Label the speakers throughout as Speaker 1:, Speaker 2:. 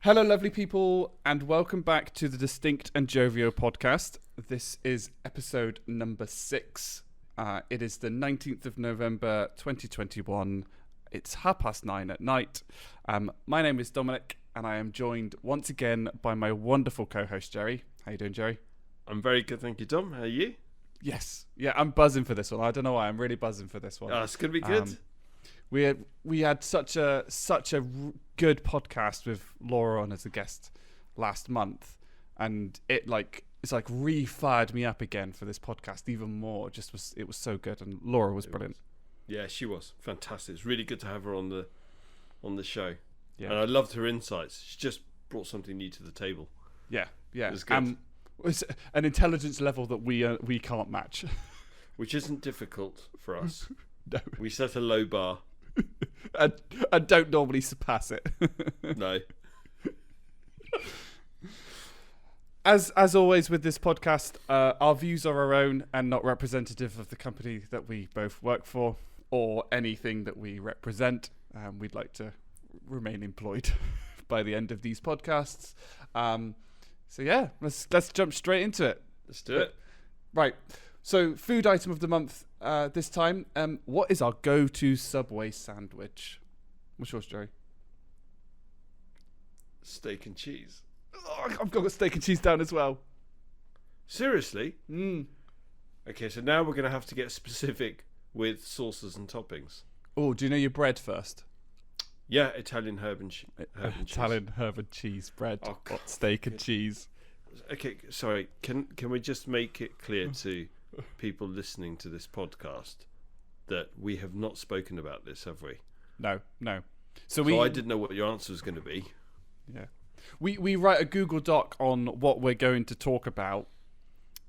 Speaker 1: Hello, lovely people, and welcome back to the Distinct and Jovial podcast. This is episode number 6. It is the 19th of November, 2021. It's 9:30 at night. My name is Dominic, and I am joined once again by my wonderful co-host, Jerry. How you doing, Jerry?
Speaker 2: I'm very good, thank you, Dom. How are you?
Speaker 1: Yes. Yeah, I'm buzzing for this one. I don't know why. I'm really buzzing for this one.
Speaker 2: Oh, it's going to be good.
Speaker 1: We had such a good podcast with Laura on as a guest last month, and it's re-fired me up again for this podcast even more. It was so good, and Laura was brilliant.
Speaker 2: Yeah, she was fantastic. It's really good to have her on the show.
Speaker 1: Yeah,
Speaker 2: and I loved her insights. She just brought something new to the table.
Speaker 1: Yeah.
Speaker 2: It was good.
Speaker 1: It's an intelligence level that we can't match,
Speaker 2: which isn't difficult for us.
Speaker 1: No,
Speaker 2: we set a low bar.
Speaker 1: I don't normally surpass it.
Speaker 2: No.
Speaker 1: As always with this podcast, our views are our own and not representative of the company that we both work for or anything that we represent. We'd like to remain employed by the end of these podcasts. So yeah, let's jump straight into it.
Speaker 2: Let's do it.
Speaker 1: Right. So, food item of the month this time. What is our go-to Subway sandwich? What's yours, Jerry?
Speaker 2: Steak and cheese.
Speaker 1: Oh, I've got steak and cheese down as well.
Speaker 2: Seriously?
Speaker 1: Mm.
Speaker 2: Okay, so now we're going to have to get specific with sauces and toppings.
Speaker 1: Oh, do you know your bread first?
Speaker 2: Yeah, Italian herb and cheese.
Speaker 1: Italian herb and cheese bread.
Speaker 2: Oh,
Speaker 1: steak and cheese.
Speaker 2: Okay, sorry. Can we just make it clear to people listening to this podcast that we have not spoken about this, have we?
Speaker 1: No. So
Speaker 2: I didn't know what your answer was going to be.
Speaker 1: Yeah, we write a Google Doc on what we're going to talk about,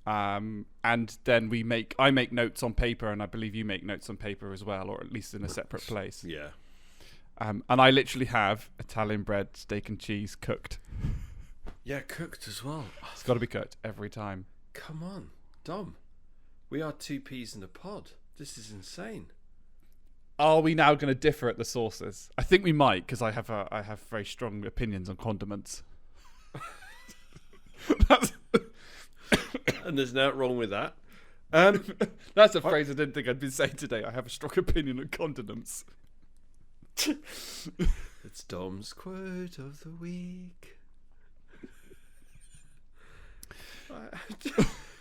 Speaker 1: and then I make notes on paper, and I believe you make notes on paper as well, or at least in a separate place.
Speaker 2: Yeah.
Speaker 1: And I literally have Italian bread, steak and cheese cooked.
Speaker 2: Yeah, cooked as well.
Speaker 1: It's got to be cooked every time.
Speaker 2: Come on, Dom. We are 2 peas in a pod. This is insane.
Speaker 1: Are we now going to differ at the sauces? I think we might, because I have very strong opinions on condiments.
Speaker 2: And there's nothing wrong with that.
Speaker 1: That's a phrase I didn't think I'd been saying today. I have a strong opinion on condiments.
Speaker 2: It's Dom's quote of the week.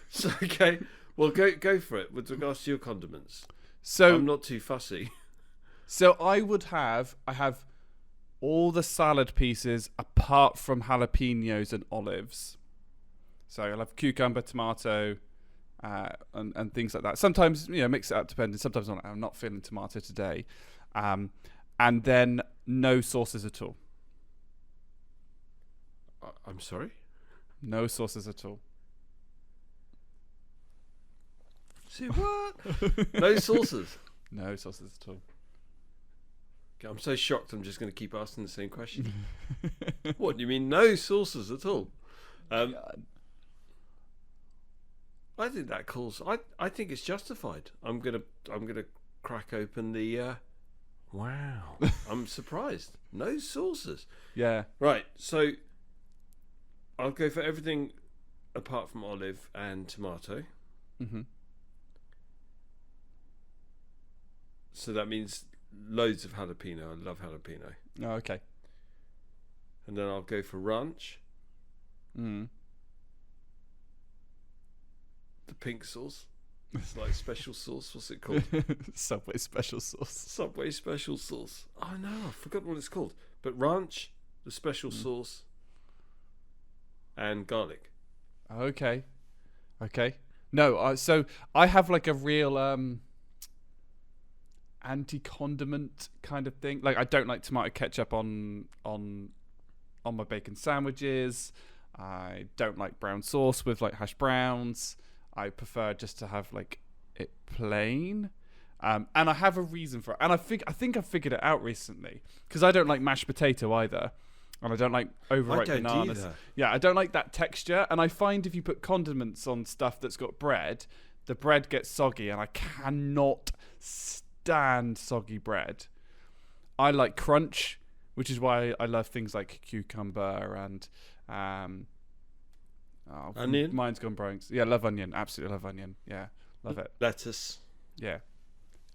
Speaker 2: So, okay. Well, go for it with regards to your condiments.
Speaker 1: So
Speaker 2: I'm not too fussy.
Speaker 1: So I have all the salad pieces apart from jalapenos and olives. So I'll have cucumber, tomato, and things like that. Sometimes mix it up depending. Sometimes I'm not feeling tomato today, and then no sauces at all.
Speaker 2: I'm sorry.
Speaker 1: No sauces at all.
Speaker 2: See what? No sauces.
Speaker 1: No sauces at all.
Speaker 2: Okay, I'm so shocked. I'm just going to keep asking the same question. What do you mean, no sauces at all? I think that calls. I think it's justified. I'm gonna crack open the. Wow, I'm surprised. No sauces.
Speaker 1: Yeah.
Speaker 2: Right. So I'll go for everything apart from olive and tomato.
Speaker 1: Mm-hmm.
Speaker 2: So that means loads of jalapeno. I love jalapeno.
Speaker 1: Oh, okay.
Speaker 2: And then I'll go for ranch.
Speaker 1: Mm.
Speaker 2: The pink sauce. It's like special sauce. What's it called?
Speaker 1: Subway special sauce.
Speaker 2: Subway special sauce. Oh no, I forgot what it's called. But ranch, the special sauce, and garlic.
Speaker 1: Okay. No, so I have like a real anti-condiment kind of thing. Like I don't like tomato ketchup on my bacon sandwiches. I don't like brown sauce with like hash browns. I prefer just to have like it plain. And I have a reason for it. And I think I figured it out recently because I don't like mashed potato either. And I don't like overripe bananas.
Speaker 2: Either.
Speaker 1: Yeah, I don't like that texture. And I find if you put condiments on stuff that's got bread, the bread gets soggy, and I cannot stand soggy bread. I like crunch, which is why I love things like cucumber and
Speaker 2: onion.
Speaker 1: Mine's gone blank. Yeah, love onion. Absolutely love onion. Yeah, love it.
Speaker 2: Lettuce.
Speaker 1: Yeah,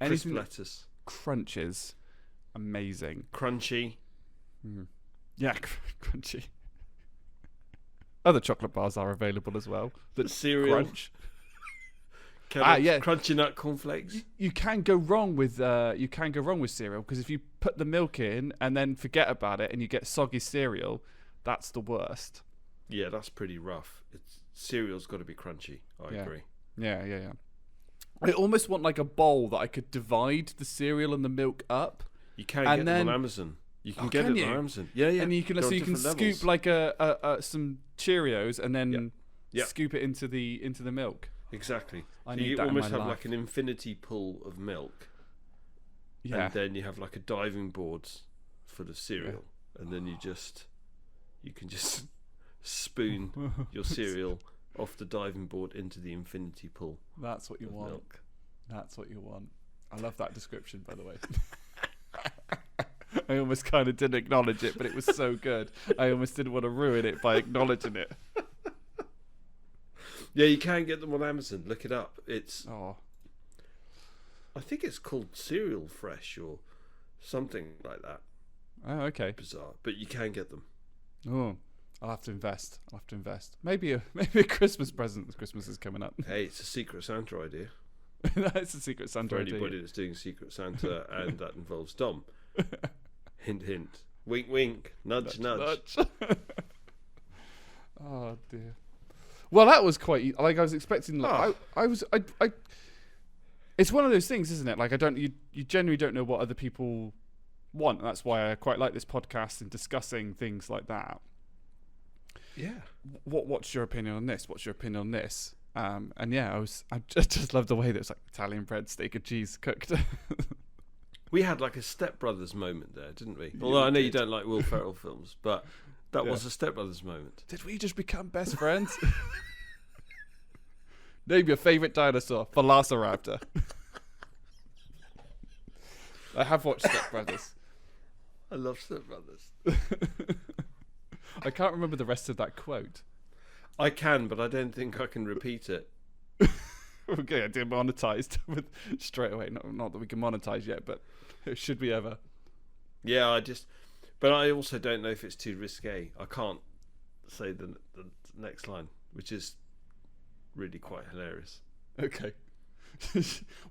Speaker 2: Crisp
Speaker 1: anything that
Speaker 2: lettuce.
Speaker 1: crunches, amazing.
Speaker 2: Crunchy.
Speaker 1: Yeah, crunchy. Other chocolate bars are available as well. That
Speaker 2: Cereal.
Speaker 1: crunch.
Speaker 2: Yeah. Crunchy nut cornflakes.
Speaker 1: You can go wrong with cereal, because if you put the milk in and then forget about it and you get soggy cereal, that's the worst.
Speaker 2: Yeah, that's pretty rough. Cereal's got to be crunchy. I agree.
Speaker 1: Yeah. I almost want like a bowl that I could divide the cereal and the milk up.
Speaker 2: You can get them on Amazon. You can get it on Amazon. Yeah.
Speaker 1: And you can scoop like some Cheerios and then scoop it into the milk.
Speaker 2: Exactly.
Speaker 1: I
Speaker 2: So
Speaker 1: need
Speaker 2: you
Speaker 1: that in
Speaker 2: almost
Speaker 1: my
Speaker 2: have
Speaker 1: life.
Speaker 2: like an infinity pool of milk.
Speaker 1: Yeah.
Speaker 2: And then you have like a diving board full of cereal, and then you can just spoon your cereal off the diving board into the infinity pool.
Speaker 1: That's what you want.
Speaker 2: Milk.
Speaker 1: That's what you want. I love that description, by the way. I almost kind of didn't acknowledge it, but it was so good. I almost didn't want to ruin it by acknowledging it.
Speaker 2: Yeah, you can get them on Amazon. Look it up. I think it's called Cereal Fresh or something like that.
Speaker 1: Oh, okay.
Speaker 2: Bizarre, but you can get them.
Speaker 1: Oh, I'll have to invest. Maybe a Christmas present. Christmas is coming up.
Speaker 2: Hey, it's a Secret Santa idea.
Speaker 1: That's a Secret Santa
Speaker 2: For
Speaker 1: idea.
Speaker 2: anybody that's doing Secret Santa and that involves Dom. Hint, hint. Wink, wink. Nudge, nudge.
Speaker 1: Oh dear. Well, that was quite like I was expecting. Like, I It's one of those things, isn't it? Like you generally don't know what other people want. And that's why I quite like this podcast and discussing things like that.
Speaker 2: Yeah.
Speaker 1: What's your opinion on this? What's your opinion on this? And yeah, I just love the way that it's like Italian bread, steak and cheese cooked.
Speaker 2: We had like a Step Brothers moment there, didn't we? Although I know you don't like Will Ferrell films, but that was a Step Brothers moment.
Speaker 1: Did we just become best friends? Name your favourite dinosaur. Velociraptor. I have watched Step Brothers.
Speaker 2: I love Step Brothers.
Speaker 1: I can't remember the rest of that quote.
Speaker 2: I can, but I don't think I can repeat it.
Speaker 1: Okay, I did monetized with straight away. Not that we can monetize yet, but should we ever?
Speaker 2: Yeah, but I also don't know if it's too risque. I can't say the next line, which is really quite hilarious.
Speaker 1: Okay.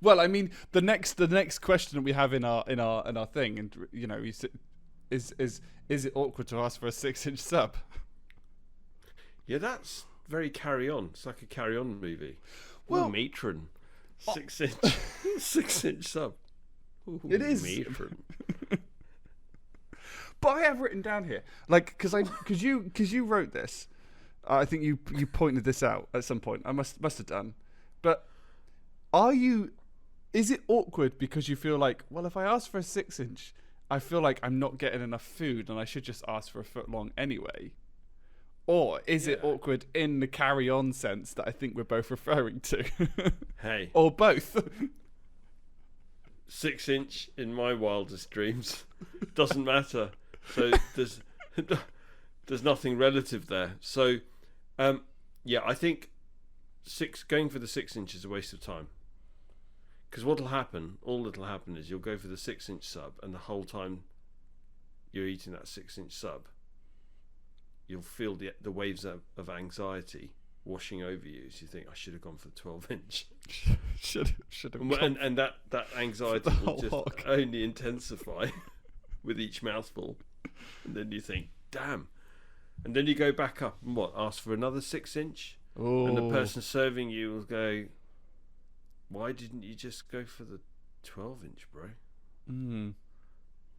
Speaker 1: Well, I mean, the next question that we have in our thing, and you know, is it awkward to ask for a 6-inch sub?
Speaker 2: Yeah, that's very Carry On. It's like a Carry On movie.
Speaker 1: Well,
Speaker 2: matron, 6-inch sub. Ooh,
Speaker 1: it is.
Speaker 2: Matron.
Speaker 1: But I have written down here, like, because you wrote this. I think you pointed this out at some point. I must have done. But is it awkward because you feel like, well, if I ask for a 6-inch, I feel like I'm not getting enough food and I should just ask for a foot long anyway? Or is it awkward in the Carry On sense that I think we're both referring to?
Speaker 2: Hey.
Speaker 1: Or both?
Speaker 2: 6-inch in my wildest dreams. Doesn't matter. So there's nothing relative there. So I think going for the 6-inch is a waste of time. Because all that'll happen is you'll go for the 6-inch sub, and the whole time you're eating that 6-inch sub, you'll feel the waves of anxiety washing over you. So you think, I should have gone for the 12-inch.
Speaker 1: should have.
Speaker 2: And that anxiety will just only intensify with each mouthful. And then you think, damn. And then you go back up and ask for another 6-inch.
Speaker 1: Ooh.
Speaker 2: And the person serving you will go, why didn't you just go for the 12-inch, bro?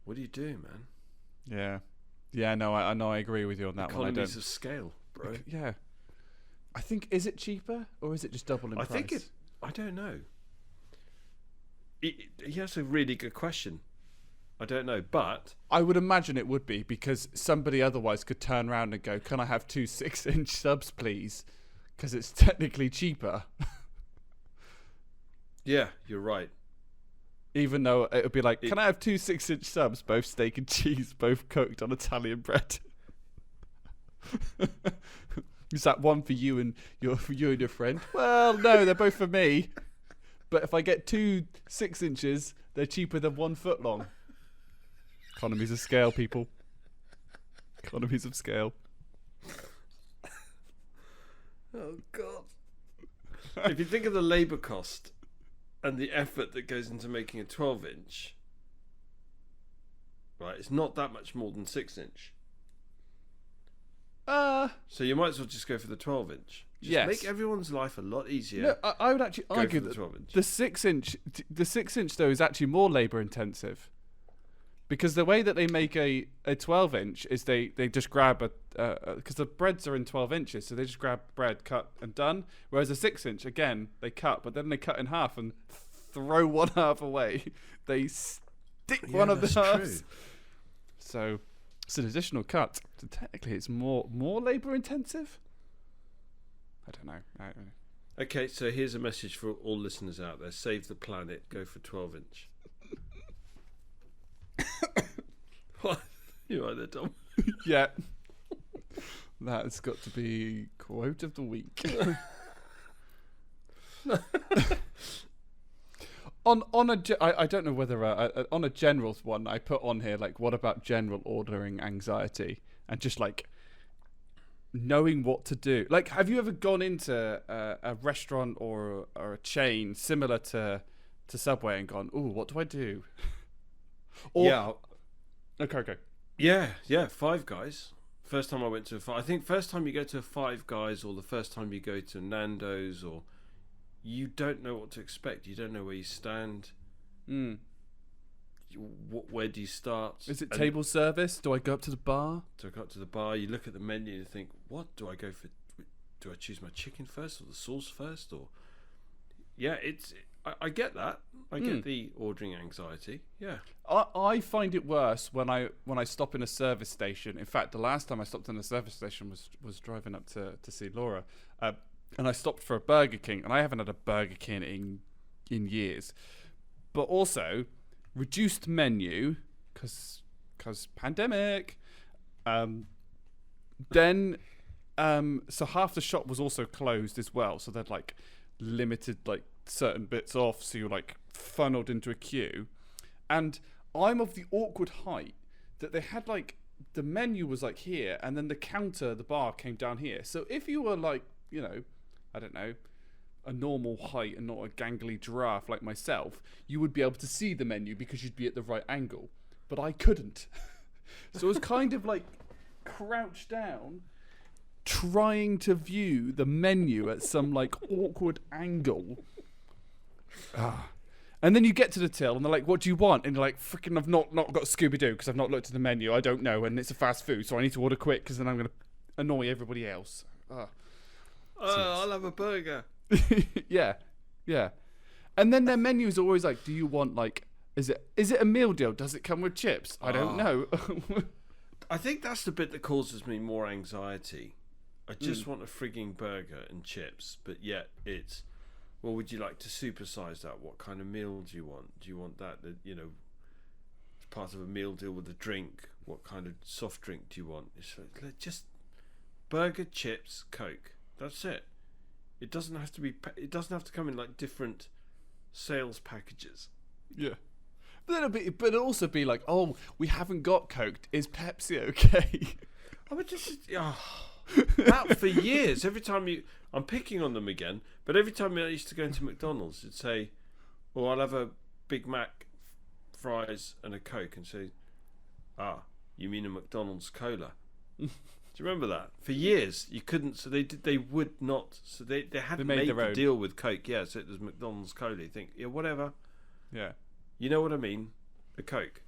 Speaker 2: What are you doing, man?
Speaker 1: Yeah. Yeah, no, I know. I agree with you on that one.
Speaker 2: Economies of scale, bro.
Speaker 1: Yeah. I think, is it cheaper or is it just double in price?
Speaker 2: I don't know. That's a really good question. I don't know, but
Speaker 1: I would imagine it would be, because somebody otherwise could turn around and go, can I have 2 6-inch subs, please? Because it's technically cheaper.
Speaker 2: yeah, you're right.
Speaker 1: Even though it would be like, can I have 2 6-inch subs, both steak and cheese, both cooked on Italian bread? Is that one for you and your friend? Well, no, they're both for me. But if I get 2 6 inches, they're cheaper than 1 foot long. Economies of scale, people. Economies of scale.
Speaker 2: Oh God! If you think of the labour cost and the effort that goes into making a 12-inch, right, it's not that much more than 6-inch. So you might as well just go for the 12-inch.
Speaker 1: Yes.
Speaker 2: Make everyone's life a lot easier.
Speaker 1: No, I would actually argue that the 6-inch though is actually more labour intensive, because the way that they make a 12-inch is they just grab because the breads are in 12 inches, so they just grab bread, cut and done. Whereas a 6-inch, again, they cut, but then they cut in half and throw one half away. They stick one of the halves. True. So it's an additional cut. So technically, it's more labour intensive. I don't know.
Speaker 2: Okay, so here's a message for all listeners out there: save the planet. Go for 12-inch. What? You right there, Tom?
Speaker 1: Yeah. That's got to be quote of the week. I don't know whether on a general one I put on here, like, what about general ordering anxiety and just like knowing what to do? Like, have you ever gone into a restaurant or a chain similar to Subway and gone, ooh, what do I do? Or,
Speaker 2: yeah.
Speaker 1: Okay.
Speaker 2: Yeah. Five Guys. First time I went to I think first time you go to a Five Guys, or the first time you go to Nando's, or you don't know what to expect. You don't know where you stand. Where do you start?
Speaker 1: Is it table service? Do I go up to the bar?
Speaker 2: Do I go up to the bar? You look at the menu and think, what do I go for? Do I choose my chicken first or the sauce first? Or I get that. I get the ordering anxiety. Yeah.
Speaker 1: I find it worse when I stop in a service station. In fact, the last time I stopped in a service station was driving up to see Laura, and I stopped for a Burger King, and I haven't had a Burger King in years. But also reduced menu because pandemic. Then so half the shop was also closed as well. So they'd like limited like certain bits off, so you're like funneled into a queue. And I'm of the awkward height that they had like the menu was like here, and then the bar came down here. So if you were like, you know, I don't know, a normal height and not a gangly giraffe like myself, you would be able to see the menu because you'd be at the right angle. But I couldn't. So I was kind of like crouched down, trying to view the menu at some like awkward angle. And then you get to the till and they're like, what do you want? And you're like, freaking, I've not got Scooby-Doo because I've not looked at the menu. I don't know. And it's a fast food, so I need to order quick because then I'm going to annoy everybody else.
Speaker 2: I'll have a burger.
Speaker 1: Yeah. And then their menu is always like, do you want like, is it a meal deal? Does it come with chips? I don't know.
Speaker 2: I think that's the bit that causes me more anxiety. I just want a frigging burger and chips, but yet it's, well, would you like to supersize that? What kind of meal do you want? Do you want that, you know, as part of a meal deal with a drink? What kind of soft drink do you want? It's just burger, chips, Coke. That's it. It doesn't have to be. It doesn't have to come in like different sales packages.
Speaker 1: Yeah. But it'll also be like, oh, we haven't got Coke. Is Pepsi okay?
Speaker 2: I mean, that for years. Every time I'm picking on them again. But every time I used to go into McDonald's, it'd say, "Oh, I'll have a Big Mac, fries, and a Coke," and say, you mean a McDonald's cola? Do you remember that? For years, you couldn't. So they would not. So they hadn't made the deal with Coke. Yeah, so it was McDonald's cola. You think, yeah, whatever.
Speaker 1: Yeah.
Speaker 2: You know what I mean? A Coke.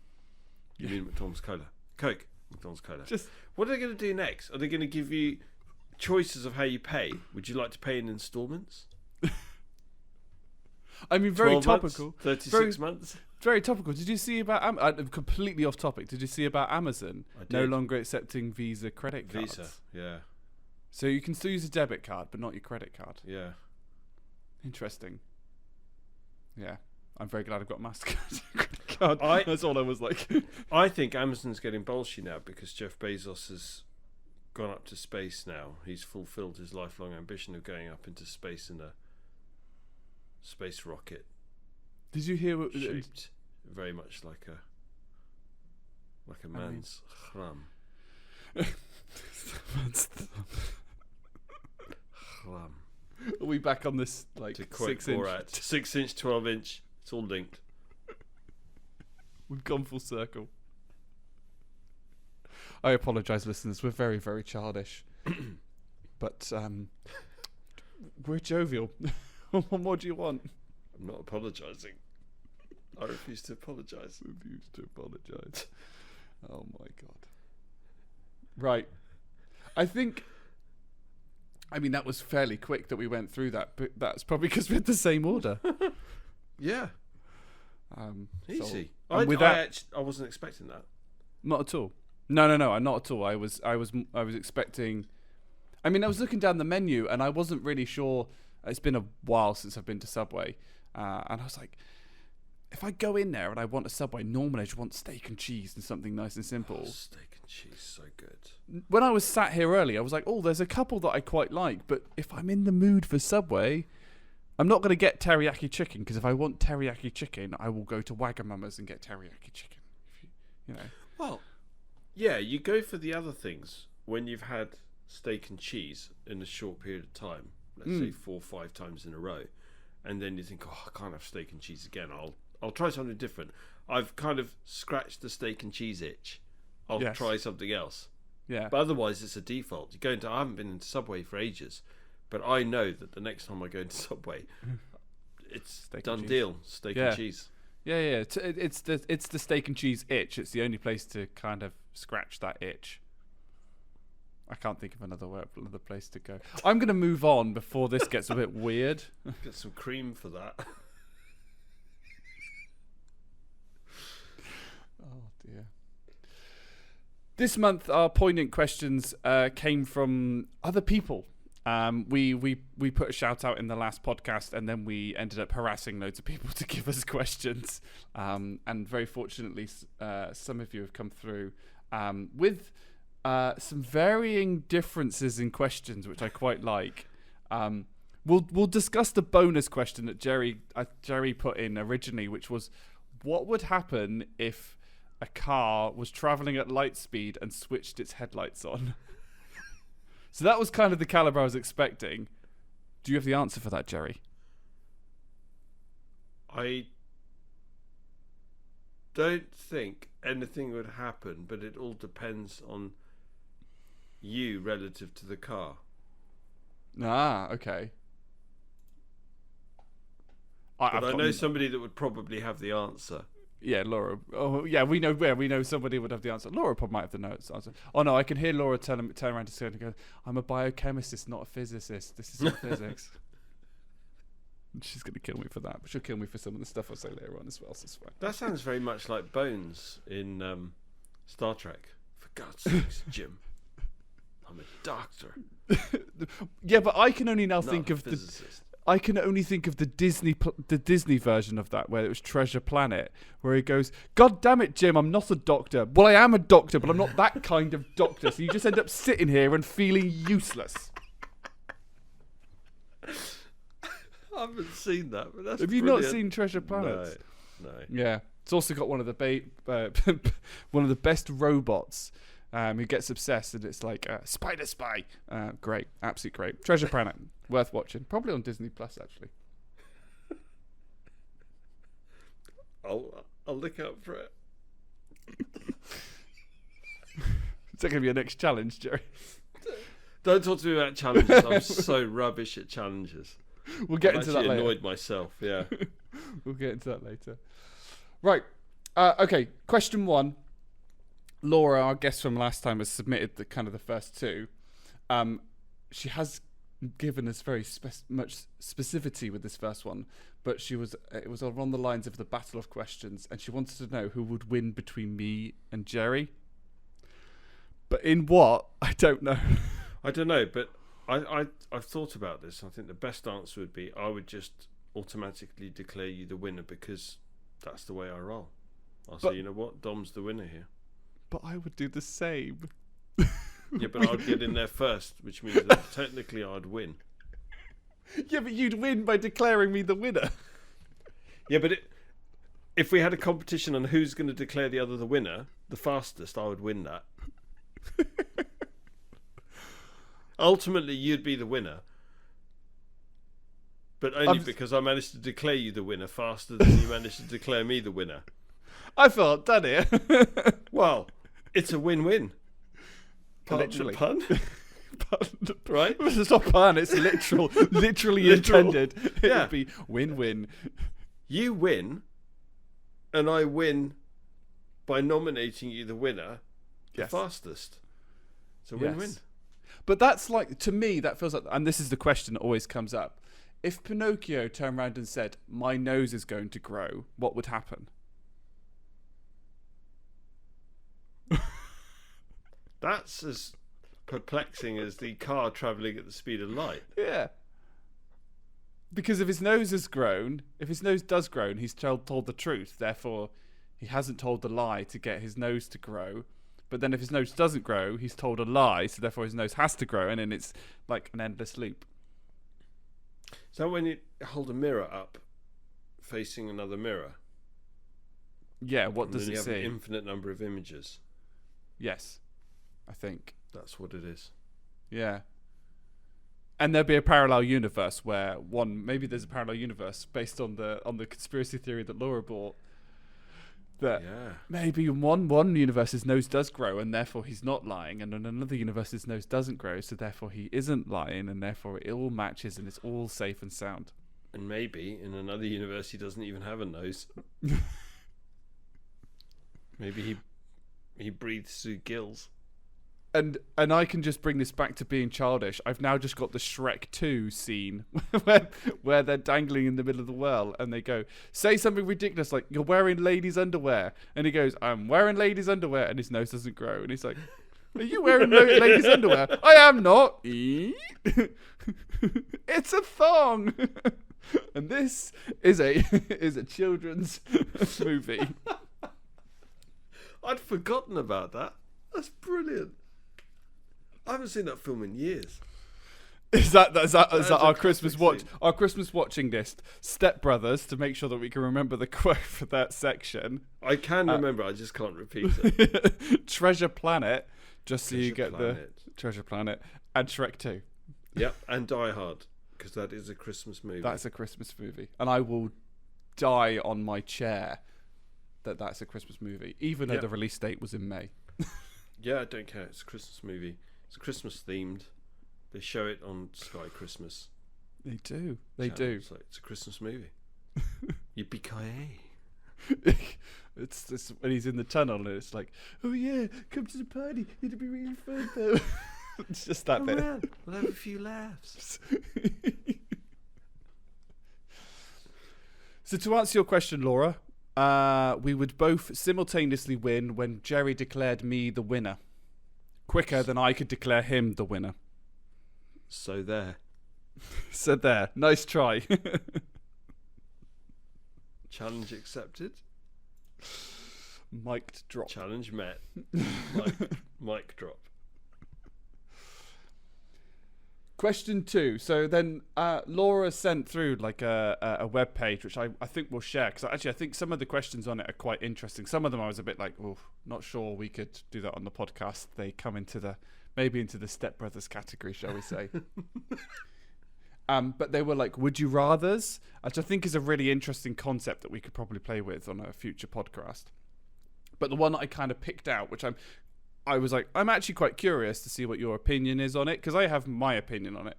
Speaker 2: You mean McDonald's cola? Coke. McDonald's cola. What are they going to do next? Are they going to give you choices of how you pay? Would you like to pay in installments?
Speaker 1: I mean, very topical.
Speaker 2: Months, 36 months.
Speaker 1: Very topical. Did you see about completely off topic? Did you see about Amazon no longer accepting Visa credit cards?
Speaker 2: Visa, yeah.
Speaker 1: So you can still use a debit card, but not your credit card.
Speaker 2: Yeah.
Speaker 1: Interesting. Yeah. I'm very glad I've got a Mastercard credit card. That's all I was like.
Speaker 2: I think Amazon's getting bolshy now because Jeff Bezos has gone up to space now. He's fulfilled his lifelong ambition of going up into space in a space rocket.
Speaker 1: Did you hear what
Speaker 2: shaped very much like a man's chlam. Chlam.
Speaker 1: Are we back on this like
Speaker 2: To quote
Speaker 1: 6 inch?
Speaker 2: Borat, 6 inch, 12 inch. It's all linked.
Speaker 1: We've gone full circle. I apologise, listeners. We're very, very childish, but we're jovial. What more do you want?
Speaker 2: I'm not apologising. I refuse to apologise.
Speaker 1: Refuse to apologise. Oh my god. Right. I mean, that was fairly quick that we went through that, but that's probably because we're in the same order.
Speaker 2: Yeah.
Speaker 1: So,
Speaker 2: Easy. I wasn't expecting that.
Speaker 1: not at all. No, not at all. I was expecting. I mean, I was looking down the menu and I wasn't really sure. It's been a while since I've been to Subway, and I was like, if I go in there and I want a Subway, normally I just want steak and cheese and something nice and simple.
Speaker 2: Oh, steak and cheese, so good.
Speaker 1: When I was sat here early, I was like, oh, there's a couple that I quite like, but if I'm in the mood for Subway, I'm not going to get teriyaki chicken, because if I want teriyaki chicken, I will go to Wagamama's and get teriyaki chicken. You know.
Speaker 2: Well, yeah, you go for the other things when you've had steak and cheese in a short period of time, let's say 4 or 5 times in a row, and then you think, oh, I can't have steak and cheese again. I'll try something different. I've kind of scratched the steak and cheese itch. I'll try something else.
Speaker 1: Yeah.
Speaker 2: But otherwise, it's a default. I haven't been into Subway for ages, but I know that the next time I go into Subway, it's
Speaker 1: Steak
Speaker 2: done
Speaker 1: and cheese.
Speaker 2: deal. Steak and cheese.
Speaker 1: Yeah. It's the steak and cheese itch. It's the only place to kind of scratch that itch. I can't think of another place to go. I'm going to move on before this gets a bit weird.
Speaker 2: Get some cream for that.
Speaker 1: Oh dear. This month, our poignant questions came from other people. We put a shout out in the last podcast, and then we ended up harassing loads of people to give us questions. And very fortunately, some of you have come through with some varying differences in questions, which I quite like. We'll discuss the bonus question that Jerry put in originally, which was, what would happen if a car was traveling at light speed and switched its headlights on? So that was kind of the caliber I was expecting. Do you have the answer for that, Jerry?
Speaker 2: I don't think anything would happen, but it all depends on you relative to the car.
Speaker 1: Ah, okay.
Speaker 2: But I know somebody that would probably have the answer.
Speaker 1: Yeah, Laura. Oh, yeah, we know somebody would have the answer. Laura probably might have the answer. Oh no, I can hear Laura turn around to Sarah and go, "I'm a biochemist, not a physicist. This is not physics." She's gonna kill me for that, but she'll kill me for some of the stuff I'll say later on as well. So it's fine.
Speaker 2: That sounds very much like Bones in Star Trek. For God's sakes, Jim, I'm a doctor.
Speaker 1: Yeah, but I can only now
Speaker 2: not
Speaker 1: think
Speaker 2: a
Speaker 1: of
Speaker 2: physicist.
Speaker 1: I can only think of the Disney version of that, where it was Treasure Planet, where he goes, "God damn it, Jim, I'm not a doctor. Well, I am a doctor, but I'm not that kind of doctor. So you just end up sitting here and feeling useless."
Speaker 2: I haven't seen that, but that's
Speaker 1: Have you
Speaker 2: brilliant.
Speaker 1: not seen Treasure Planet?
Speaker 2: No.
Speaker 1: Yeah, it's also got one of the one of the best robots. Who gets obsessed, and it's like Spider Spy. Great, absolutely great. Treasure Planet, worth watching. Probably on Disney Plus, actually.
Speaker 2: I'll look out for it.
Speaker 1: Is that going to be your next challenge, Jerry?
Speaker 2: Don't talk to me about challenges. I'm so rubbish at challenges.
Speaker 1: We'll get
Speaker 2: I'm
Speaker 1: into that
Speaker 2: actually
Speaker 1: later.
Speaker 2: annoyed myself. Yeah.
Speaker 1: We'll get into that later. Right. Okay. Question 1. Laura, our guest from last time, has submitted the first 2. She has given us very much specificity with this first one, but it was along the lines of the battle of questions, and she wanted to know who would win between me and Jerry. But in what? I don't know.
Speaker 2: I don't know, but I've thought about this. I think the best answer would be I would just automatically declare you the winner because that's the way I roll. I'll
Speaker 1: But-
Speaker 2: say, you know what, Dom's the winner here.
Speaker 1: But I would do the same.
Speaker 2: Yeah, but I'd get in there first, which means that technically I'd win.
Speaker 1: Yeah, but you'd win by declaring me the winner.
Speaker 2: Yeah, but if we had a competition on who's going to declare the other the winner, the fastest, I would win that. Ultimately, you'd be the winner. But only because I managed to declare you the winner faster than you managed to declare me the winner.
Speaker 1: I felt done here.
Speaker 2: Well, it's a win-win.
Speaker 1: Literally.
Speaker 2: Pun? Right?
Speaker 1: It's not pun, it's literal. Literally
Speaker 2: Literal.
Speaker 1: intended. It
Speaker 2: Yeah.
Speaker 1: would be win-win.
Speaker 2: You win, and I win by nominating you the winner, the
Speaker 1: Yes.
Speaker 2: fastest. It's a win-win.
Speaker 1: Yes. But that's like, to me, that feels like, and this is the question that always comes up. If Pinocchio turned around and said, my nose is going to grow, what would happen?
Speaker 2: That's as perplexing as the car travelling at the speed of light.
Speaker 1: Yeah. Because if his nose has grown, if his nose does grow, and he's told the truth, therefore he hasn't told the lie to get his nose to grow. But then if his nose doesn't grow, he's told a lie, so therefore his nose has to grow, and then it's like an endless loop.
Speaker 2: So when you hold a mirror up facing another mirror,
Speaker 1: Yeah, what
Speaker 2: and
Speaker 1: does
Speaker 2: then
Speaker 1: it
Speaker 2: you have
Speaker 1: see?
Speaker 2: an infinite number of images.
Speaker 1: Yes, I think.
Speaker 2: That's what it is.
Speaker 1: Yeah. And there'd be a parallel universe where maybe there's a parallel universe based on the conspiracy theory that Laura brought. That
Speaker 2: Yeah.
Speaker 1: maybe in one universe his nose does grow and therefore he's not lying, and in another universe his nose doesn't grow, so therefore he isn't lying, and therefore it all matches and it's all safe and sound.
Speaker 2: And maybe in another universe he doesn't even have a nose. Maybe he breathes through gills.
Speaker 1: And I can just bring this back to being childish. I've now just got the Shrek 2 scene where they're dangling in the middle of the well and they go, say something ridiculous like, you're wearing ladies' underwear. And he goes, I'm wearing ladies' underwear. And his nose doesn't grow. And he's like, are you wearing ladies' underwear? I am not. It's a thong. And this is a children's movie.
Speaker 2: I'd forgotten about that. That's brilliant. I haven't seen that film in years.
Speaker 1: Is that our
Speaker 2: a
Speaker 1: Christmas
Speaker 2: classic
Speaker 1: watch?
Speaker 2: scene.
Speaker 1: Our Christmas watching list. Step Brothers, to make sure that we can remember the quote for that section.
Speaker 2: I can remember, I just can't repeat it.
Speaker 1: Treasure Planet, just so you
Speaker 2: Treasure
Speaker 1: get
Speaker 2: Planet.
Speaker 1: the Treasure Planet, and Shrek 2.
Speaker 2: Yep, and Die Hard, because that is a Christmas movie.
Speaker 1: That's a Christmas movie, and I will die on my chair that that's a Christmas movie, even though
Speaker 2: Yep.
Speaker 1: the release date was in May.
Speaker 2: Yeah, I don't care. It's a Christmas movie. It's Christmas themed. They show it on Sky Christmas.
Speaker 1: They do. They
Speaker 2: channel.
Speaker 1: do.
Speaker 2: It's like, it's a Christmas movie. Yippee-ki-yay.
Speaker 1: It's when he's in the tunnel and it's like, oh yeah, come to the party. It'll be really fun though. It's just that bit.
Speaker 2: Well, we'll have a few laughs.
Speaker 1: So to answer your question, Laura, we would both simultaneously win when Jerry declared me the winner, quicker than I could declare him the winner.
Speaker 2: So there.
Speaker 1: So there, nice try.
Speaker 2: Challenge accepted.
Speaker 1: Mic'd drop.
Speaker 2: Challenge met. Mic drop.
Speaker 1: Question 2. So then Laura sent through like a web page, which I think we'll share, because actually I think some of the questions on it are quite interesting. Some of them I was a bit like, oh, not sure we could do that on the podcast. They come into maybe into the Step Brothers category, shall we say. But they were like, would you rathers? Which I think is a really interesting concept that we could probably play with on a future podcast. But the one that I kind of picked out, which I was like, I'm actually quite curious to see what your opinion is on it, because I have my opinion on it.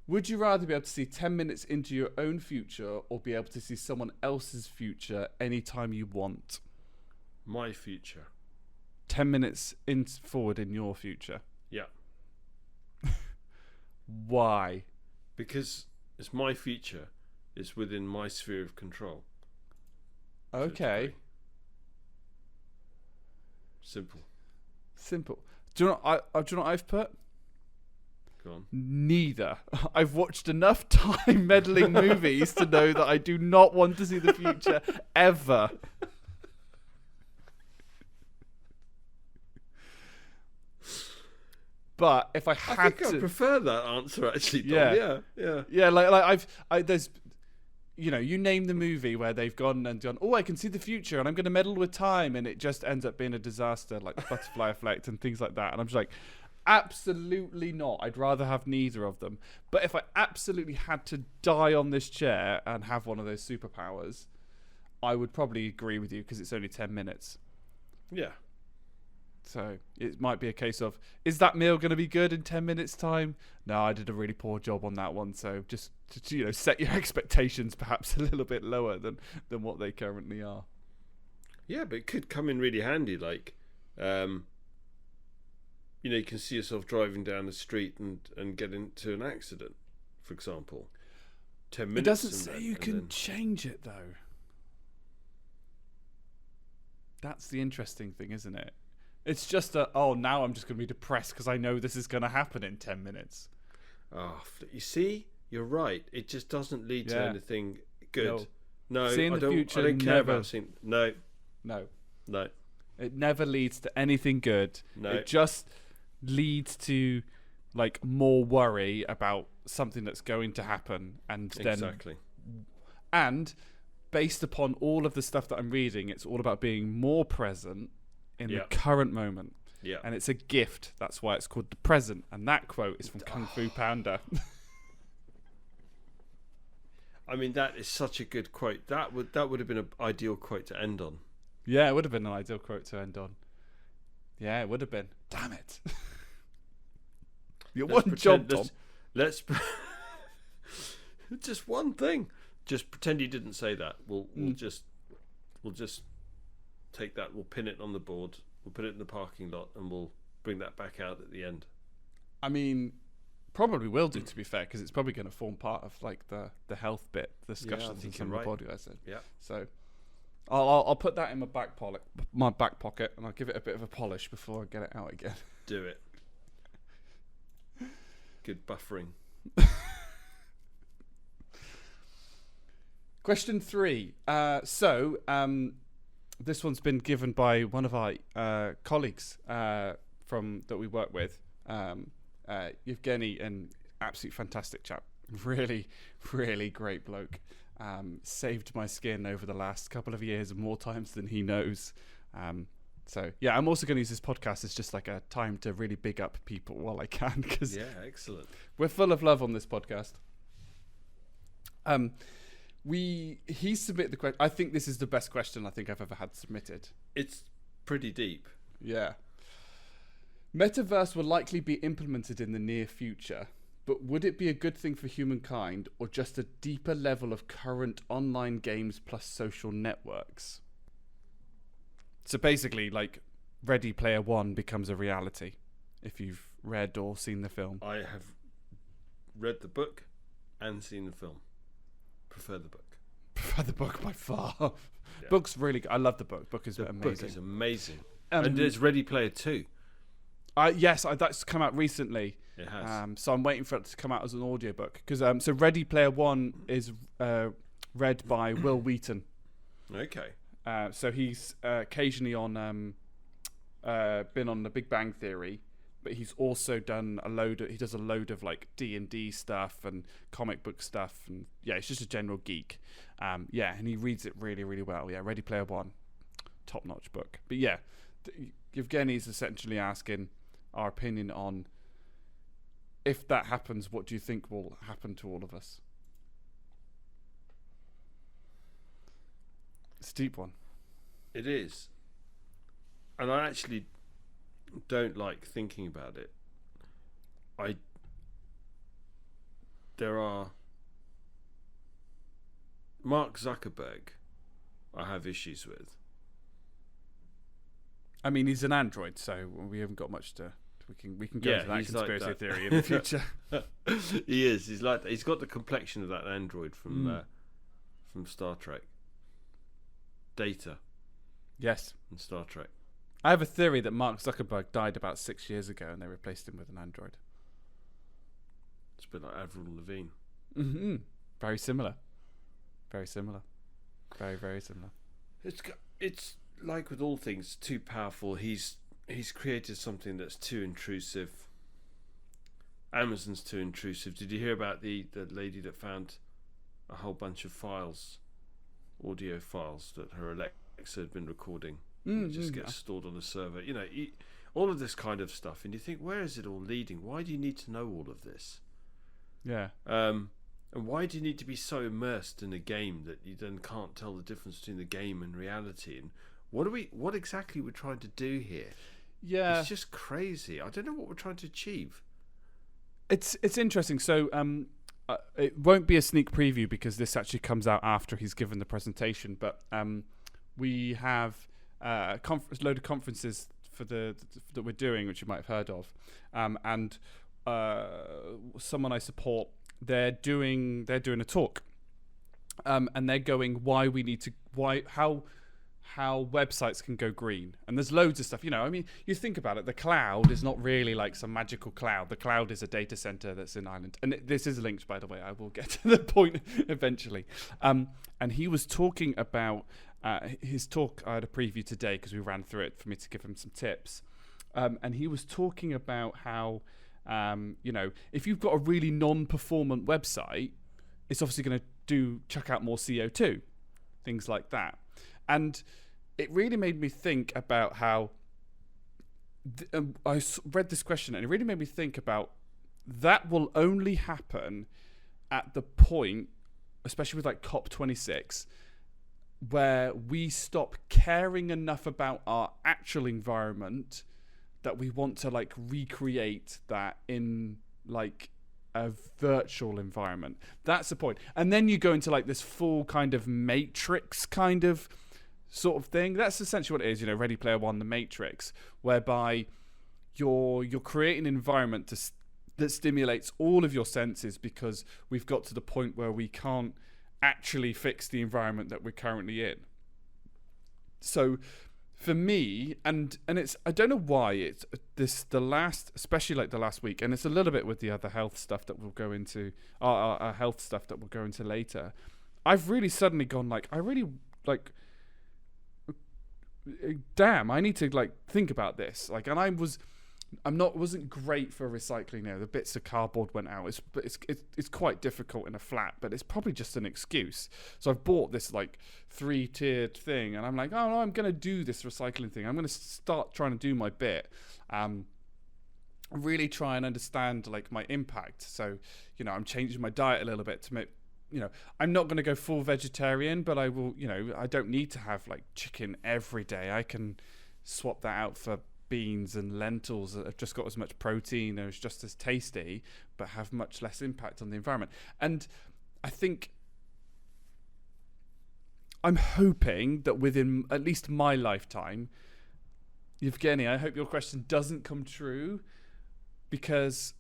Speaker 1: Would you rather be able to see 10 minutes into your own future or be able to see someone else's future anytime you want?
Speaker 2: My future.
Speaker 1: 10 minutes forward in your future.
Speaker 2: Yeah.
Speaker 1: Why?
Speaker 2: Because it's my future. It's within my sphere of control. to a
Speaker 1: Okay.
Speaker 2: degree. Simple.
Speaker 1: Simple. Do you know what I've put?
Speaker 2: Go on.
Speaker 1: Neither. I've watched enough time meddling movies to know that I do not want to see the future ever. But if I had
Speaker 2: I prefer that answer actually, Dom. Yeah.
Speaker 1: Yeah, there's, you name the movie where they've gone, oh, I can see the future and I'm going to meddle with time, and it just ends up being a disaster, like the butterfly effect and things like that. And I'm just like, absolutely not. I'd rather have neither of them. But if I absolutely had to die on this chair and have one of those superpowers, I would probably agree with you because it's only 10 minutes.
Speaker 2: Yeah.
Speaker 1: So it might be a case of, is that meal going to be good in 10 minutes time? No, I did a really poor job on that one. So just to, set your expectations perhaps a little bit lower than what they currently are.
Speaker 2: Yeah, but it could come in really handy. Like, you can see yourself driving down the street and get into an accident, for example. 10 minutes.
Speaker 1: It doesn't say you can change it, though. That's the interesting thing, isn't it? It's just now I'm just going to be depressed because I know this is going to happen in 10 minutes.
Speaker 2: Oh, you see? You're right. It just doesn't lead to anything good. No,
Speaker 1: seeing the future,
Speaker 2: I don't care about seeing... No.
Speaker 1: It never leads to anything good.
Speaker 2: No.
Speaker 1: It just leads to, more worry about something that's going to happen.
Speaker 2: Exactly.
Speaker 1: And based upon all of the stuff that I'm reading, it's all about being more present in the current moment.
Speaker 2: Yeah.
Speaker 1: And it's a gift. That's why it's called the present. And that quote is from Kung Fu Panda.
Speaker 2: I mean, that is such a good quote. That would have been an ideal quote to end on.
Speaker 1: Yeah, it would have been an ideal quote to end on. Yeah, it would have been. Damn it. Your one job, Tom.
Speaker 2: Let's just one thing. Just pretend you didn't say that. We'll just take that. We'll pin it on the board. We'll put it in the parking lot, and we'll bring that back out at the end.
Speaker 1: I mean, probably will do, to be fair, because it's probably going to form part of the health bit, the discussions in the body. I said.
Speaker 2: Yeah.
Speaker 1: So I'll put that in my back pocket, and I'll give it a bit of a polish before I get it out again.
Speaker 2: Do it. Good buffering.
Speaker 1: Question 3. This one's been given by one of our colleagues from that we work with, Evgeny, an absolute fantastic chap. Really, really great bloke. Saved my skin over the last couple of years more times than he knows. So yeah, I'm also going to use this podcast as just like a time to really big up people while I can, because
Speaker 2: excellent.
Speaker 1: We're full of love on this podcast. He submitted the question. I think this is the best question I think I've ever had submitted.
Speaker 2: It's pretty deep.
Speaker 1: Yeah. Metaverse will likely be implemented in the near future, but would it be a good thing for humankind, or just a deeper level of current online games plus social networks? So basically, Ready Player One becomes a reality, if you've read or seen the film.
Speaker 2: I have read the book and seen the film. Prefer the book.
Speaker 1: Prefer the book by far. Yeah. Book's really good. I love the book. Book is amazing.
Speaker 2: Book is amazing. And there's Ready Player 2.
Speaker 1: Yes, that's come out recently.
Speaker 2: It has.
Speaker 1: So I'm waiting for it to come out as an audiobook. Because so Ready Player One is read by Will Wheaton.
Speaker 2: Okay.
Speaker 1: So he's occasionally been on The Big Bang Theory, but he's also done he does a load of D&D stuff and comic book stuff, and he's just a general geek. And he reads it really, really well. Yeah, Ready Player One, top-notch book. But yeah, Evgeny's essentially asking our opinion on, if that happens, what do you think will happen to all of us? It's a deep one.
Speaker 2: It is. And I actually don't like thinking about it. There are Mark Zuckerberg I have issues with.
Speaker 1: I mean, he's an android, so we haven't got much to... We can go into that conspiracy theory in the future.
Speaker 2: He is. He's like that. He's got the complexion of that android from Star Trek. Data.
Speaker 1: Yes.
Speaker 2: In Star Trek.
Speaker 1: I have a theory that Mark Zuckerberg died about 6 years ago and they replaced him with an android.
Speaker 2: It's a bit like Avril Lavigne.
Speaker 1: Mm-hmm. Very similar. Very similar. Very, very similar.
Speaker 2: It's like with all things, too powerful. He's created something that's too intrusive. Amazon's too intrusive. Did you hear about the lady that found a whole bunch of files, audio files that her Alexa had been recording? It just gets stored on the server. You know, all of this kind of stuff. And you think, where is it all leading? Why do you need to know all of this?
Speaker 1: Yeah.
Speaker 2: And why do you need to be so immersed in a game that you then can't tell the difference between the game and reality? And what exactly we're trying to do here?
Speaker 1: Yeah.
Speaker 2: It's just crazy. I don't know what we're trying to achieve.
Speaker 1: It's interesting. So it won't be a sneak preview because this actually comes out after he's given the presentation. But we have a load of conferences that we're doing, which you might have heard of, and someone I support, they're doing a talk, and they're going how websites can go green. And there's loads of stuff, you know. I mean, you think about it, the cloud is not really like some magical cloud. The cloud is a data center that's in Ireland. And this is linked, by the way. I will get to the point eventually. And he was talking about his talk. I had a preview today because we ran through it for me to give him some tips. And he was talking about how, you know, if you've got a really non-performant website, it's obviously going to chuck out more CO2, things like that. And it really made me think about how I read this question, and it really made me think about that will only happen at the point, especially with like COP26, where we stop caring enough about our actual environment that we want to like recreate that in like a virtual environment. That's the point. And then you go into like this full kind of Matrix kind of sort of thing. That's essentially what it is, you know, Ready Player One, the Matrix, whereby you're creating an environment that stimulates all of your senses, because we've got to the point where we can't actually fix the environment that we're currently in. So for me, and it's, I don't know why it's the last, especially like the last week, and it's a little bit with the other health stuff that we'll go into, our health stuff that we'll go into later. I've really suddenly gone like, I really like, damn, I need to like think about this. Like, and wasn't great for recycling. You know, the bits of cardboard went out. It's quite difficult in a flat, but it's probably just an excuse. So I've bought this like 3-tiered thing, and I'm like, oh no, I'm gonna do this recycling thing. I'm gonna start trying to do my bit. Really try and understand like my impact. So, you know, I'm changing my diet a little bit to make, you know, I'm not going to go full vegetarian, but I will, you know, I don't need to have like chicken every day. I can swap that out for beans and lentils that have just got as much protein and is just as tasty, but have much less impact on the environment. And I think I'm hoping that within at least my lifetime, Evgeny, I hope your question doesn't come true, because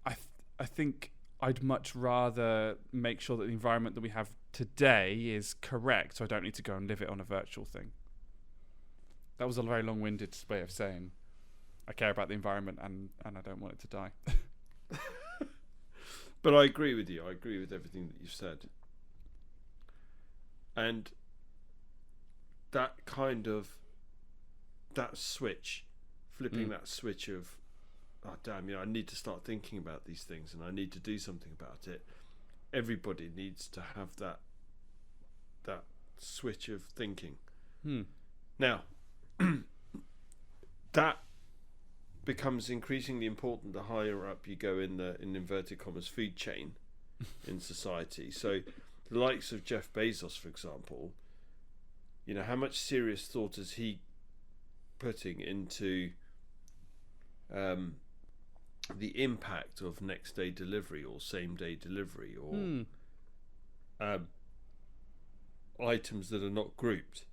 Speaker 1: I think I'd much rather make sure that the environment that we have today is correct, so I don't need to go and live it on a virtual thing. That was a very long-winded way of saying I care about the environment and I don't want it to die.
Speaker 2: But I agree with you. I agree with everything that you've said. And that switch, flipping that switch of, oh damn, you know, I need to start thinking about these things and I need to do something about it. Everybody needs to have that switch of thinking. Now, that becomes increasingly important the higher up you go in the, in inverted commas, food chain in society. So the likes of Jeff Bezos, for example, you know, how much serious thought is he putting into the impact of next day delivery or same day delivery or items that are not grouped.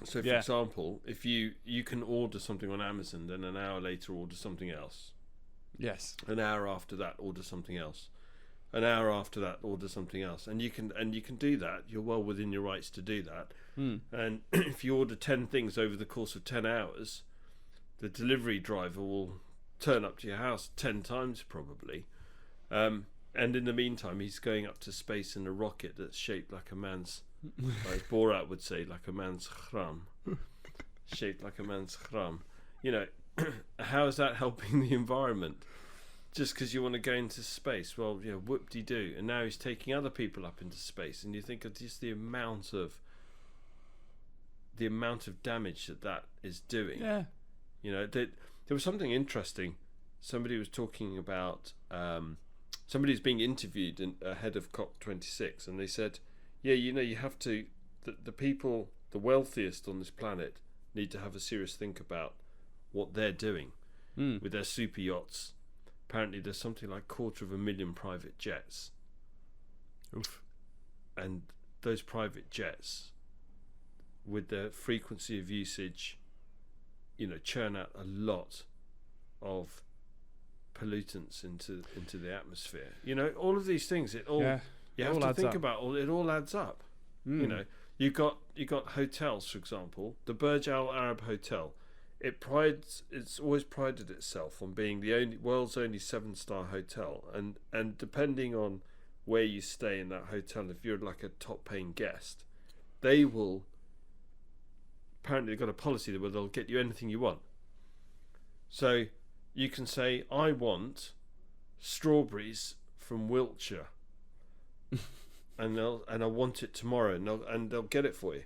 Speaker 2: So for example, if you can order something on Amazon, then an hour later order something else.
Speaker 1: Yes.
Speaker 2: An hour after that order something else. An hour after that order something else. And you can do that. You're well within your rights to do that. And if you order 10 things over the course of 10 hours, the delivery driver will turn up to your house 10 times probably. And in the meantime, he's going up to space in a rocket that's shaped like a man's, as Borat would say, like a man's khram. Shaped like a man's khram. You know, how is that helping the environment? Just because you want to go into space, well, you know, whoop-de-doo. And now he's taking other people up into space, and you think of just the amount of damage that is doing.
Speaker 1: Yeah.
Speaker 2: You know, there was something interesting. Somebody was talking about somebody's being interviewed ahead of COP26, and they said, yeah, you know, you have to, the people, the wealthiest on this planet, need to have a serious think about what they're doing with their super yachts. Apparently there's something like 250,000 private jets.
Speaker 1: Oof.
Speaker 2: And those private jets, with the frequency of usage, you know, churn out a lot of pollutants into the atmosphere. You know, all of these things, you have to think about. It all adds up. You know, you got hotels, for example, the Burj Al Arab Hotel. It's always prided itself on being the world's only 7-star hotel, and depending on where you stay in that hotel, if you're like a top paying guest, they will, apparently they've got a policy where they'll get you anything you want. So you can say, I want strawberries from Wiltshire and I want it tomorrow, and they'll get it for you.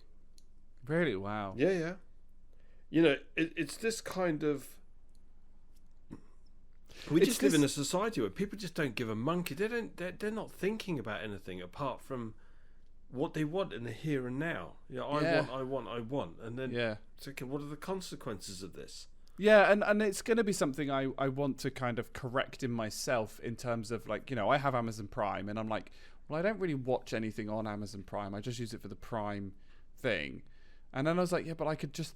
Speaker 1: Really? Wow.
Speaker 2: Yeah. You know, it's this kind of... We just live in a society where people just don't give a monkey. They're not thinking about anything apart from what they want in the here and now. You know, I want. And then it's okay, what are the consequences of this?
Speaker 1: Yeah, and it's going to be something I want to kind of correct in myself in terms of, like, you know, I have Amazon Prime, and I'm like, well, I don't really watch anything on Amazon Prime. I just use it for the Prime thing. And then I was like, yeah, but I could just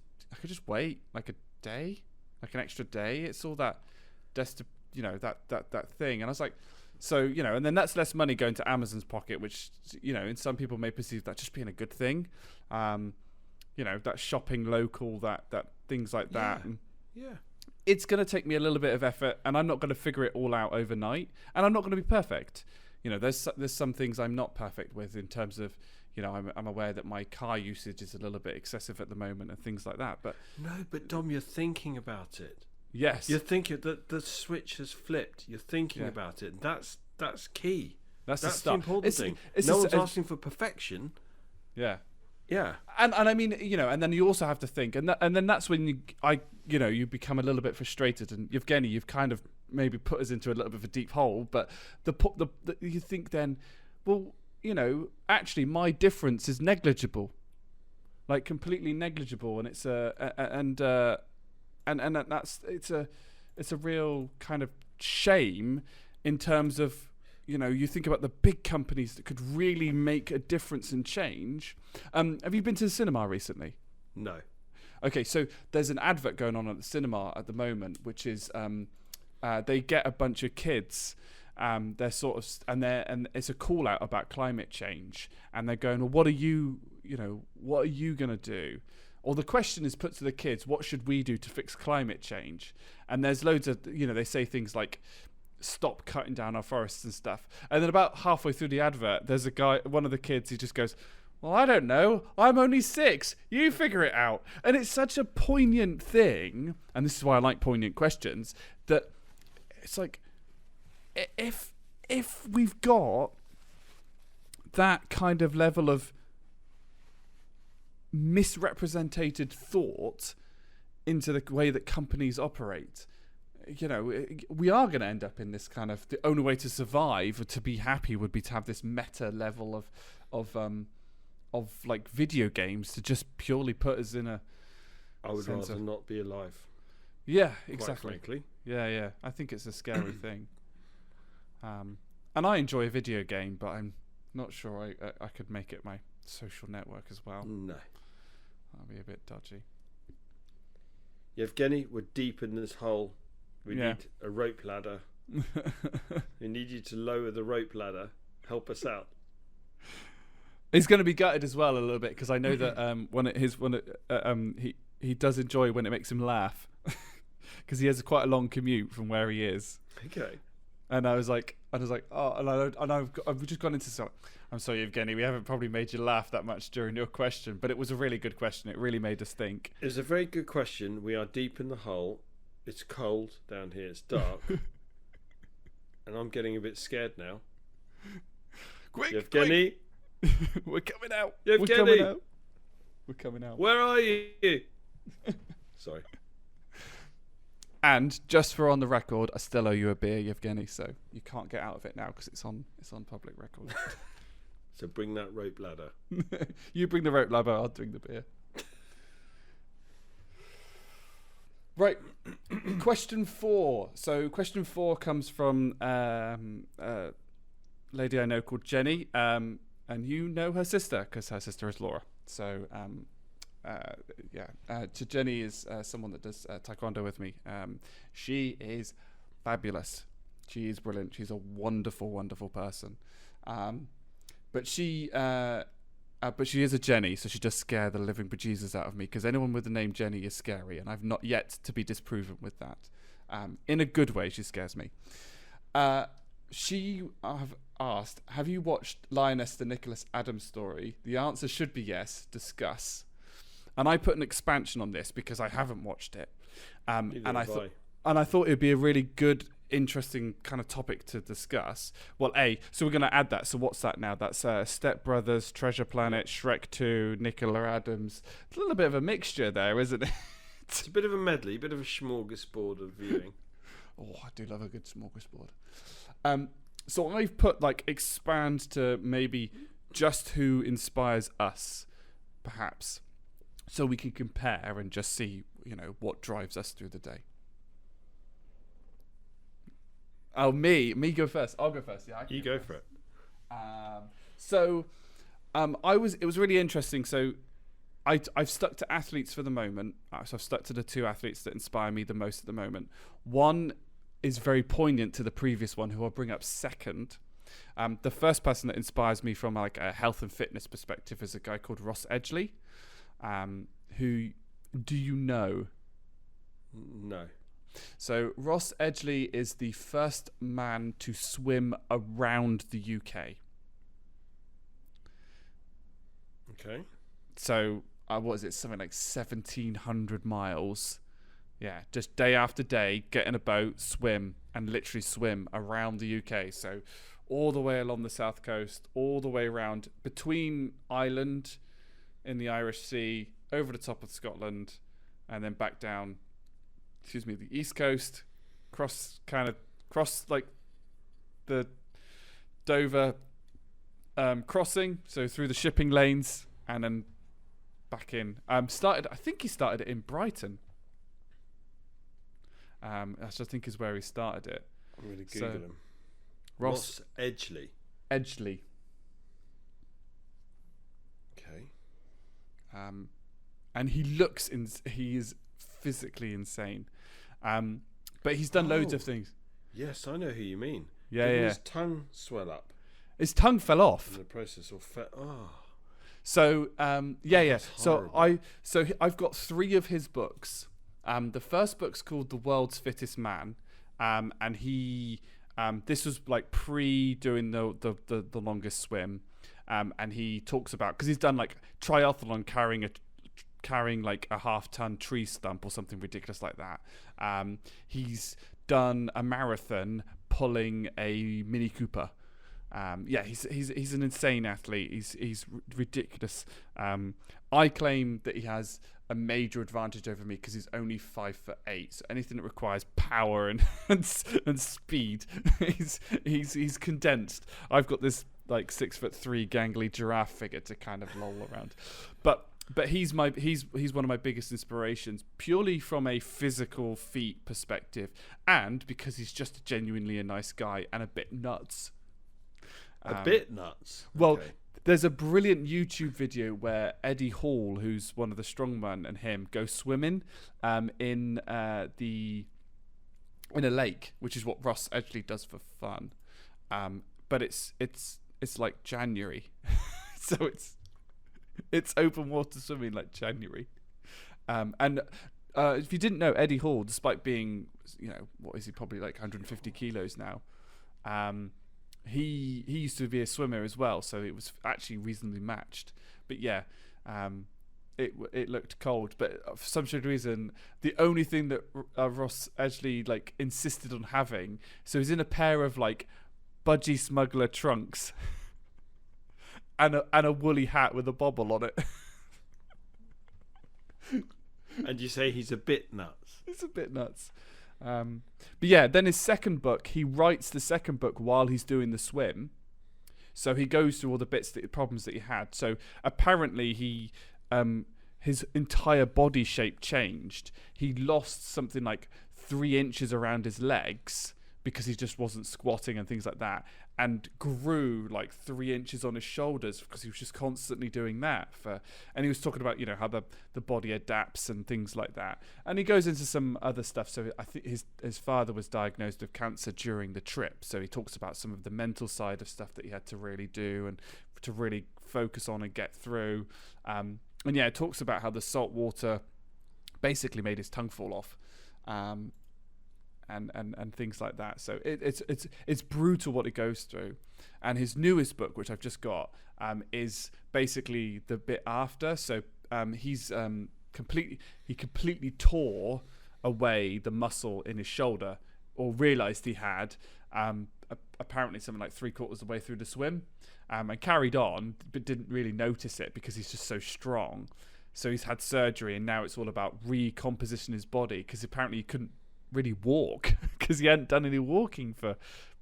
Speaker 1: wait like a day, like an extra day. It's all that you know, that thing. And I was like, so, you know, and then that's less money going to Amazon's pocket, which, you know, in some people may perceive that just being a good thing. You know, that shopping local, that things like that. And it's going to take me a little bit of effort, and I'm not going to figure it all out overnight, and I'm not going to be perfect. You know, there's some things I'm not perfect with in terms of, you know, I'm aware that my car usage is a little bit excessive at the moment and things like that. But
Speaker 2: Dom, you're thinking about it.
Speaker 1: Yes,
Speaker 2: you're thinking that the switch has flipped. You're thinking about it. That's key. That's the important thing. No one's asking for perfection.
Speaker 1: Yeah.
Speaker 2: Yeah.
Speaker 1: And I mean, you know, and then you also have to think, and then that's when you become a little bit frustrated. And Yevgeny, you've kind of maybe put us into a little bit of a deep hole. But the you think then, well, you know, actually my difference is negligible, like completely negligible, and it's it's a real kind of shame in terms of, you know, you think about the big companies that could really make a difference and change. Have you been to the cinema recently?
Speaker 2: No.
Speaker 1: Okay, so there's an advert going on at the cinema at the moment, which is they get a bunch of kids. They're sort of, and it's a call out about climate change, and they're going, well, what are you gonna do? Or the question is put to the kids, what should we do to fix climate change? And there's loads of, you know, they say things like, stop cutting down our forests and stuff. And then about halfway through the advert, there's a guy, one of the kids, he just goes, well, I don't know, I'm only 6, you figure it out. And it's such a poignant thing, and this is why I like poignant questions, that it's like, if we've got that kind of level of misrepresented thought into the way that companies operate, you know, we are going to end up in this kind of, the only way to survive or to be happy would be to have this meta level of like video games to just purely put us in a...
Speaker 2: I would rather not be alive.
Speaker 1: Yeah, exactly.
Speaker 2: Quite frankly.
Speaker 1: Yeah. I think it's a scary thing. And I enjoy a video game, but I'm not sure I could make it my social network as well.
Speaker 2: No.
Speaker 1: That'd be a bit dodgy.
Speaker 2: Yevgeny, we're deep in this hole. We need a rope ladder. We need you to lower the rope ladder. Help us out.
Speaker 1: He's going to be gutted as well a little bit, because I know that he does enjoy when it makes him laugh. because he has quite a long commute from where he is.
Speaker 2: Okay.
Speaker 1: And I was like, oh, I've just gone into so. I'm sorry, Evgeny, we haven't probably made you laugh that much during your question, but it was a really good question. It really made us think.
Speaker 2: It was a very good question. We are deep in the hole. It's cold down here. It's dark. And I'm getting a bit scared now.
Speaker 1: Quick,
Speaker 2: Evgeny.
Speaker 1: We're coming out.
Speaker 2: Evgeny.
Speaker 1: We're coming out. We're coming out.
Speaker 2: Where are you? Sorry.
Speaker 1: And just for on the record, I still owe you a beer, Evgeny, so you can't get out of it now because it's on public record.
Speaker 2: So bring that rope ladder.
Speaker 1: You bring the rope ladder, I'll drink the beer. Right. Question 4. So question 4 comes from a lady I know called Jenny, and you know her sister because her sister is Laura. So so Jenny is someone that does taekwondo with me. She is fabulous. She is brilliant. She's a wonderful, wonderful person. But she is a Jenny, so she does scare the living bejesus out of me because anyone with the name Jenny is scary, and I've not yet to be disproven with that. In a good way, she scares me. She have asked, have you watched Lioness the Nicholas Adams story? The answer should be yes. Discuss. And I put an expansion on this because I haven't watched it. And I thought it would be a really good, interesting kind of topic to discuss. Well, so we're going to add that. So what's that now? That's Step Brothers, Treasure Planet, Shrek 2, Nicola Adams. It's a little bit of a mixture there, isn't it?
Speaker 2: It's a bit of a medley, a bit of a smorgasbord of viewing.
Speaker 1: Oh, I do love a good smorgasbord. So I've put expand to maybe just who inspires us, perhaps, so we can compare and just see, what drives us through the day. Oh, me go first. I'll go first. Yeah,
Speaker 2: you go for it.
Speaker 1: It was really interesting. So I've stuck to athletes for the moment. So I've stuck to the 2 athletes that inspire me the most at the moment. One is very poignant to the previous one, who I'll bring up second. The first person that inspires me from a health and fitness perspective is a guy called Ross Edgley. Who do you know?
Speaker 2: No.
Speaker 1: So Ross Edgley is the first man to swim around the UK.
Speaker 2: Okay.
Speaker 1: So what is it? Something like 1,700 miles. Yeah, just day after day, get in a boat, swim, and literally swim around the UK. So all the way along the south coast, all the way around between Ireland in the Irish Sea, over the top of Scotland, and then back down, the east coast, cross the Dover crossing, so through the shipping lanes, and then back in. I think he started it in Brighton. I just think is where he started it.
Speaker 2: I'm going to Google him.
Speaker 1: Ross
Speaker 2: Edgley.
Speaker 1: Edgley.
Speaker 2: Okay.
Speaker 1: And he is physically insane. But he's done loads of things.
Speaker 2: Yes, I know who you mean.
Speaker 1: Yeah,
Speaker 2: Didn't his tongue swell up?
Speaker 1: His tongue fell off.
Speaker 2: In the process,
Speaker 1: So So I've got 3 of his books. The first book's called The World's Fittest Man, and he this was pre doing the longest swim, and he talks about, because he's done triathlon carrying a half-ton tree stump or something ridiculous like that. He's done a marathon pulling a Mini Cooper. He's an insane athlete. He's ridiculous. I claim that he has a major advantage over me because he's only 5'8". So anything that requires power and speed, he's condensed. I've got this 6'3" gangly giraffe figure to kind of loll around, but he's one of my biggest inspirations, purely from a physical feat perspective, and because he's just genuinely a nice guy and a bit nuts.
Speaker 2: A bit nuts.
Speaker 1: Well,
Speaker 2: okay.
Speaker 1: There's a brilliant YouTube video where Eddie Hall, who's one of the strongmen, and him go swimming in a lake, which is what Ross actually does for fun. But it's like January, so it's open water swimming like January. And if you didn't know, Eddie Hall, despite being, what is he, probably like 150 kilos now, he used to be a swimmer as well, so it was actually reasonably matched. But yeah, it looked cold. But for some strange reason, the only thing that Ross actually like insisted on having, so he's in a pair of like budgie smuggler trunks and a woolly hat with a bobble on it.
Speaker 2: And you say he's a bit nuts.
Speaker 1: It's a bit nuts. But yeah, then his second book, he writes the second book while he's doing the swim. So he goes through all the problems that he had. So apparently his entire body shape changed. He lost something like 3 inches around his legs because he just wasn't squatting and things like that, and grew like 3 inches on his shoulders because he was just constantly doing that. And he was talking about, how the body adapts and things like that. And he goes into some other stuff. So I think his father was diagnosed with cancer during the trip. So he talks about some of the mental side of stuff that he had to really do and to really focus on and get through. And yeah, it talks about how the salt water basically made his tongue fall off. And things like that. So it's brutal what he goes through. And his newest book, which I've just got, is basically the bit after. So he completely tore away the muscle in his shoulder, or realised he had, apparently something like 3/4 of the way through the swim, and carried on, but didn't really notice it because he's just so strong. So he's had surgery, and now it's all about recomposition his body, because apparently he couldn't really walk because he hadn't done any walking for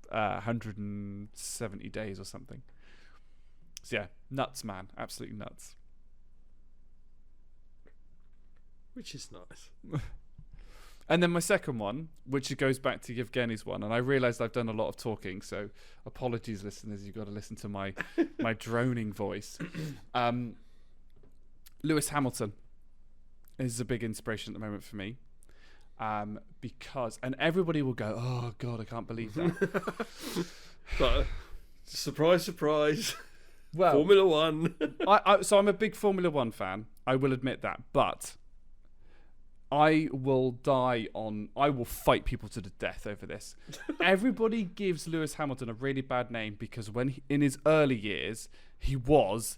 Speaker 1: 170 days or something. So yeah, nuts, man, absolutely nuts.
Speaker 2: Which is nice.
Speaker 1: And then my second one, which goes back to Yevgeny's one, and I realised I've done a lot of talking, so apologies, listeners, you've got to listen to my droning voice. Lewis Hamilton is a big inspiration at the moment for me. Because, and everybody will go, oh God, I can't believe that.
Speaker 2: But surprise, surprise.
Speaker 1: Well,
Speaker 2: Formula One.
Speaker 1: So I'm a big Formula One fan. I will admit that, but I will fight people to the death over this. Everybody gives Lewis Hamilton a really bad name because in his early years, he was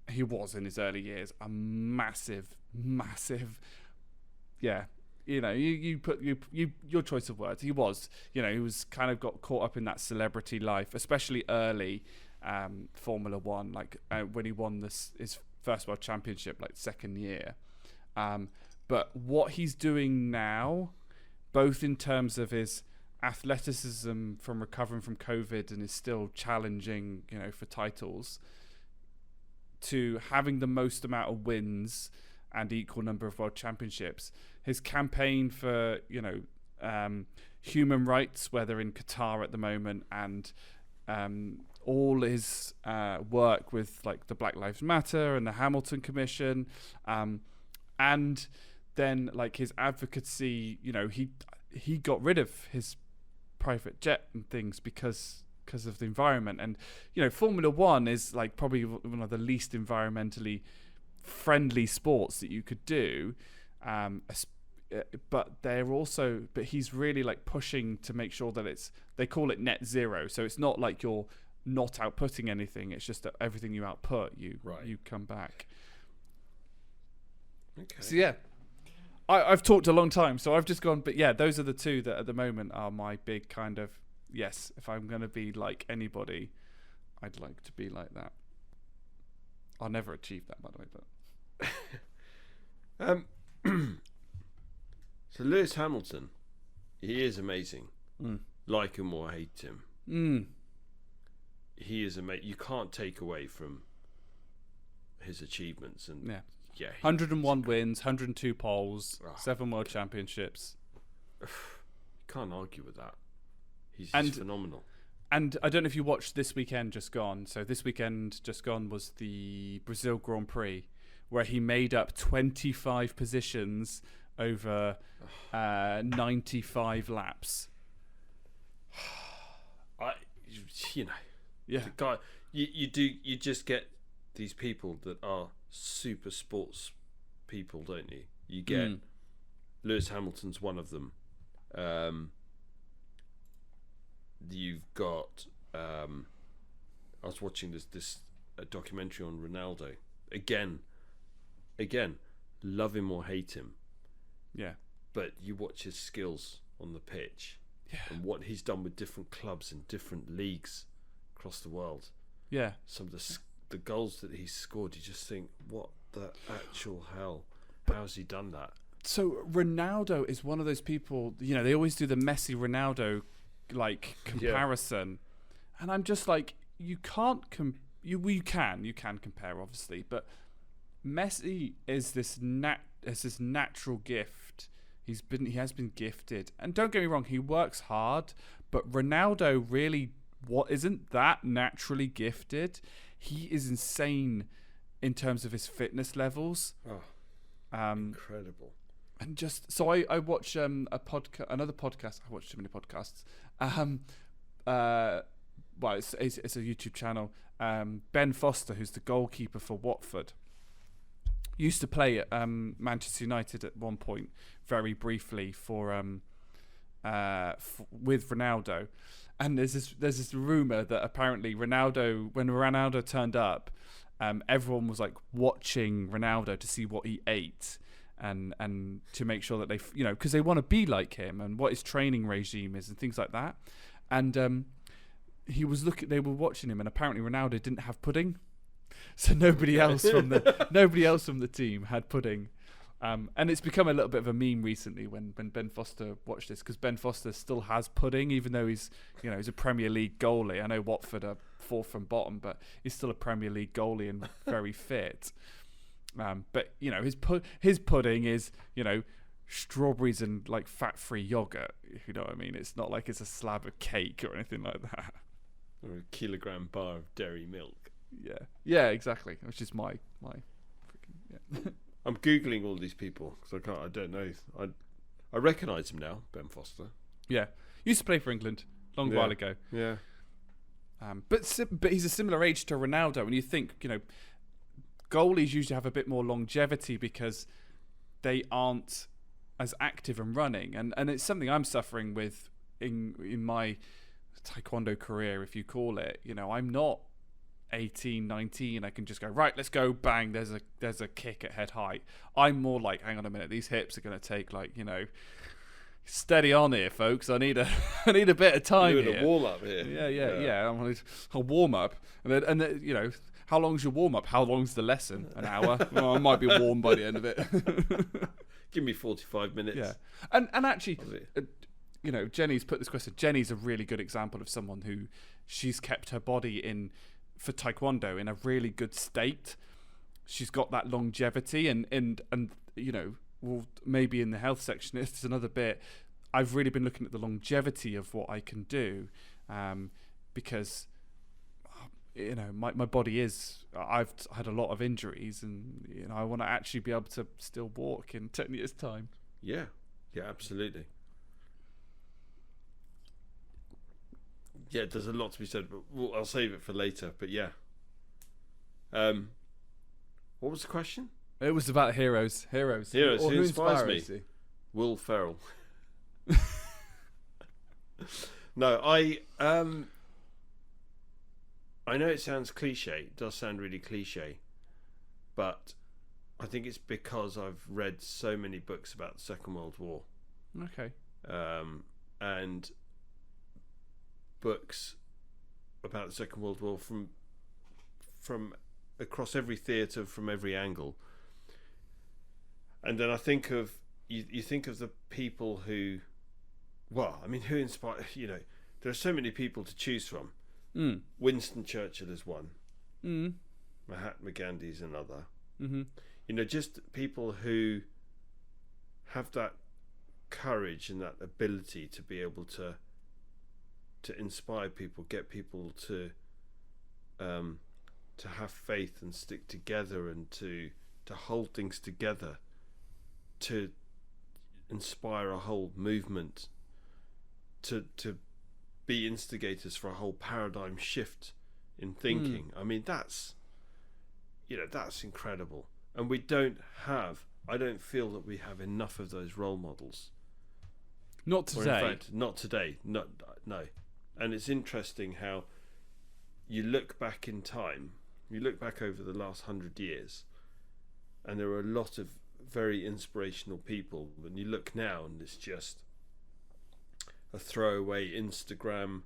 Speaker 1: in his early years a massive, yeah. You put your choice of words. He was kind of got caught up in that celebrity life, especially early Formula One, like when he won his first world championship, like second year. But what he's doing now, both in terms of his athleticism from recovering from COVID and is still challenging, for titles, to having the most amount of wins and equal number of world championships. His campaign for, human rights, whether in Qatar at the moment, and all his work with like the Black Lives Matter and the Hamilton Commission, and then like his advocacy, he got rid of his private jet and things because of the environment. And Formula One is like probably one of the least environmentally friendly sports that you could do, but he's really like pushing to make sure that they call it net zero, so it's not like you're not outputting anything, it's just that everything you output you come back.
Speaker 2: Okay.
Speaker 1: So yeah, I've talked a long time, so I've just gone, but yeah, those are the two that at the moment are my big kind of, yes, if I'm going to be like anybody, I'd like to be like that. I'll never achieve that, by the way, but
Speaker 2: so Lewis Hamilton, he is amazing. Like him or hate him, he is amazing. You can't take away from his achievements. And yeah,
Speaker 1: 101 wins, 102 poles, 7 world championships.
Speaker 2: Can't argue with that. He's phenomenal.
Speaker 1: And I don't know if you watched this weekend just gone. So this weekend just gone was the Brazil Grand Prix, where he made up 25 positions over 95 laps.
Speaker 2: The guy, you just get these people that are super sports people, don't you? You get Lewis Hamilton's one of them. You've got. I was watching this documentary on Ronaldo. Again, love him or hate him.
Speaker 1: Yeah.
Speaker 2: But you watch his skills on the pitch, and what he's done with different clubs in different leagues across the world.
Speaker 1: Yeah.
Speaker 2: Some of the goals that he's scored, you just think, what the actual hell? How has he done that? So
Speaker 1: Ronaldo is one of those people, they always do the Messi Ronaldo comparison. And I'm just like, you can't you can compare, obviously, but Messi is this natural gift. He has been gifted. And don't get me wrong, he works hard, but Ronaldo really isn't that naturally gifted. He is insane in terms of his fitness levels.
Speaker 2: Incredible.
Speaker 1: And just so I watch another podcast. I watch too many podcasts. Well, it's a YouTube channel. Ben Foster, who's the goalkeeper for Watford, used to play at Manchester United at one point, very briefly for with Ronaldo. And there's this rumor that apparently when Ronaldo turned up, everyone was like watching Ronaldo to see what he ate. And to make sure that they, because they want to be like him and what his training regime is and things like that. And they were watching him, and apparently Ronaldo didn't have pudding, so nobody else from the team had pudding. And it's become a little bit of a meme recently when Ben Foster watched this, because Ben Foster still has pudding, even though he's a Premier League goalie. I know Watford are fourth from bottom, but he's still a Premier League goalie and very fit. But his pudding is strawberries and like fat-free yogurt. If you know what I mean, it's not like it's a slab of cake or anything like that.
Speaker 2: Or a kilogram bar of dairy milk.
Speaker 1: Yeah, exactly. Which is my freaking.
Speaker 2: I'm googling all these people because I don't know. I recognise him now, Ben Foster.
Speaker 1: Yeah, used to play for England long while ago.
Speaker 2: Yeah.
Speaker 1: But he's a similar age to Ronaldo, and you think goalies usually have a bit more longevity because they aren't as active and running, and it's something I'm suffering with in my taekwondo career, if you call it. I'm not 18, 19. I can just go, right, let's go, bang, there's a kick at head height. I'm more like, hang on a minute, these hips are going to take steady on here, folks. I need a bit of time
Speaker 2: doing a warm up here.
Speaker 1: Yeah. I'm going to warm up, and then how long's your warm up? How long's the lesson? An hour? Well, I might be warm by the end of it.
Speaker 2: Give me 45 minutes.
Speaker 1: Yeah, and actually, Jenny's put this question. Jenny's a really good example of someone who she's kept her body for taekwondo in a really good state. She's got that longevity, and well, maybe in the health section, it's another bit. I've really been looking at the longevity of what I can do, because my body I've had a lot of injuries, and I want to actually be able to still walk in 10 years' time.
Speaker 2: Yeah, absolutely. Yeah, there's a lot to be said, but I'll save it for later. But yeah, what was the question?
Speaker 1: It was about heroes.
Speaker 2: Or who inspires me? Will Ferrell. No, I know it sounds cliche. It does sound really cliche, but I think it's because I've read so many books about the Second World War.
Speaker 1: Okay.
Speaker 2: And books about the Second World War from across every theatre, from every angle. And then I think of you think of the people who inspire. There are so many people to choose from. Winston Churchill is one. Mahatma Gandhi is another. Mm-hmm. Just people who have that courage and that ability to be able to inspire people, get people to have faith and stick together, and to hold things together, to inspire a whole movement, to be instigators for a whole paradigm shift in thinking. I mean, that's incredible, and we don't have I don't feel that we have enough of those role models.
Speaker 1: Not today.
Speaker 2: Or in fact, not today. No. And it's interesting how you look back in time, you look back over the last 100 years, and there are a lot of very inspirational people. And you look now, and it's just a throwaway Instagram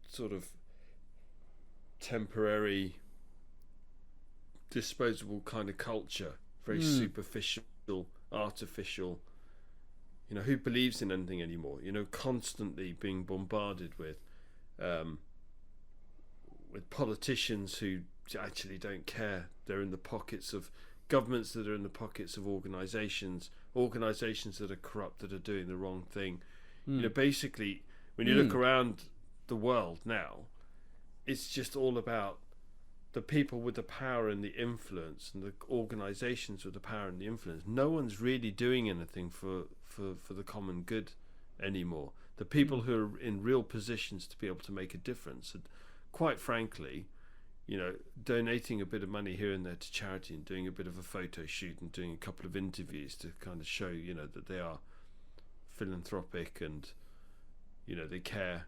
Speaker 2: sort of temporary, disposable kind of culture, very superficial, artificial. You know, who believes in anything anymore? You know, constantly being bombarded with politicians who actually don't care. They're in the pockets of governments that are in the pockets of organisations that are corrupt, that are doing the wrong thing. You know, basically, when you look around the world now, it's just all about the people with the power and the influence, and the organisations with the power and the influence. No one's really doing anything for the common good anymore. The people who are in real positions to be able to make a difference, and quite frankly, you know, donating a bit of money here and there to charity, and doing a bit of a photo shoot, and doing a couple of interviews to kind of show, you know, that they are philanthropic and, you know, they care.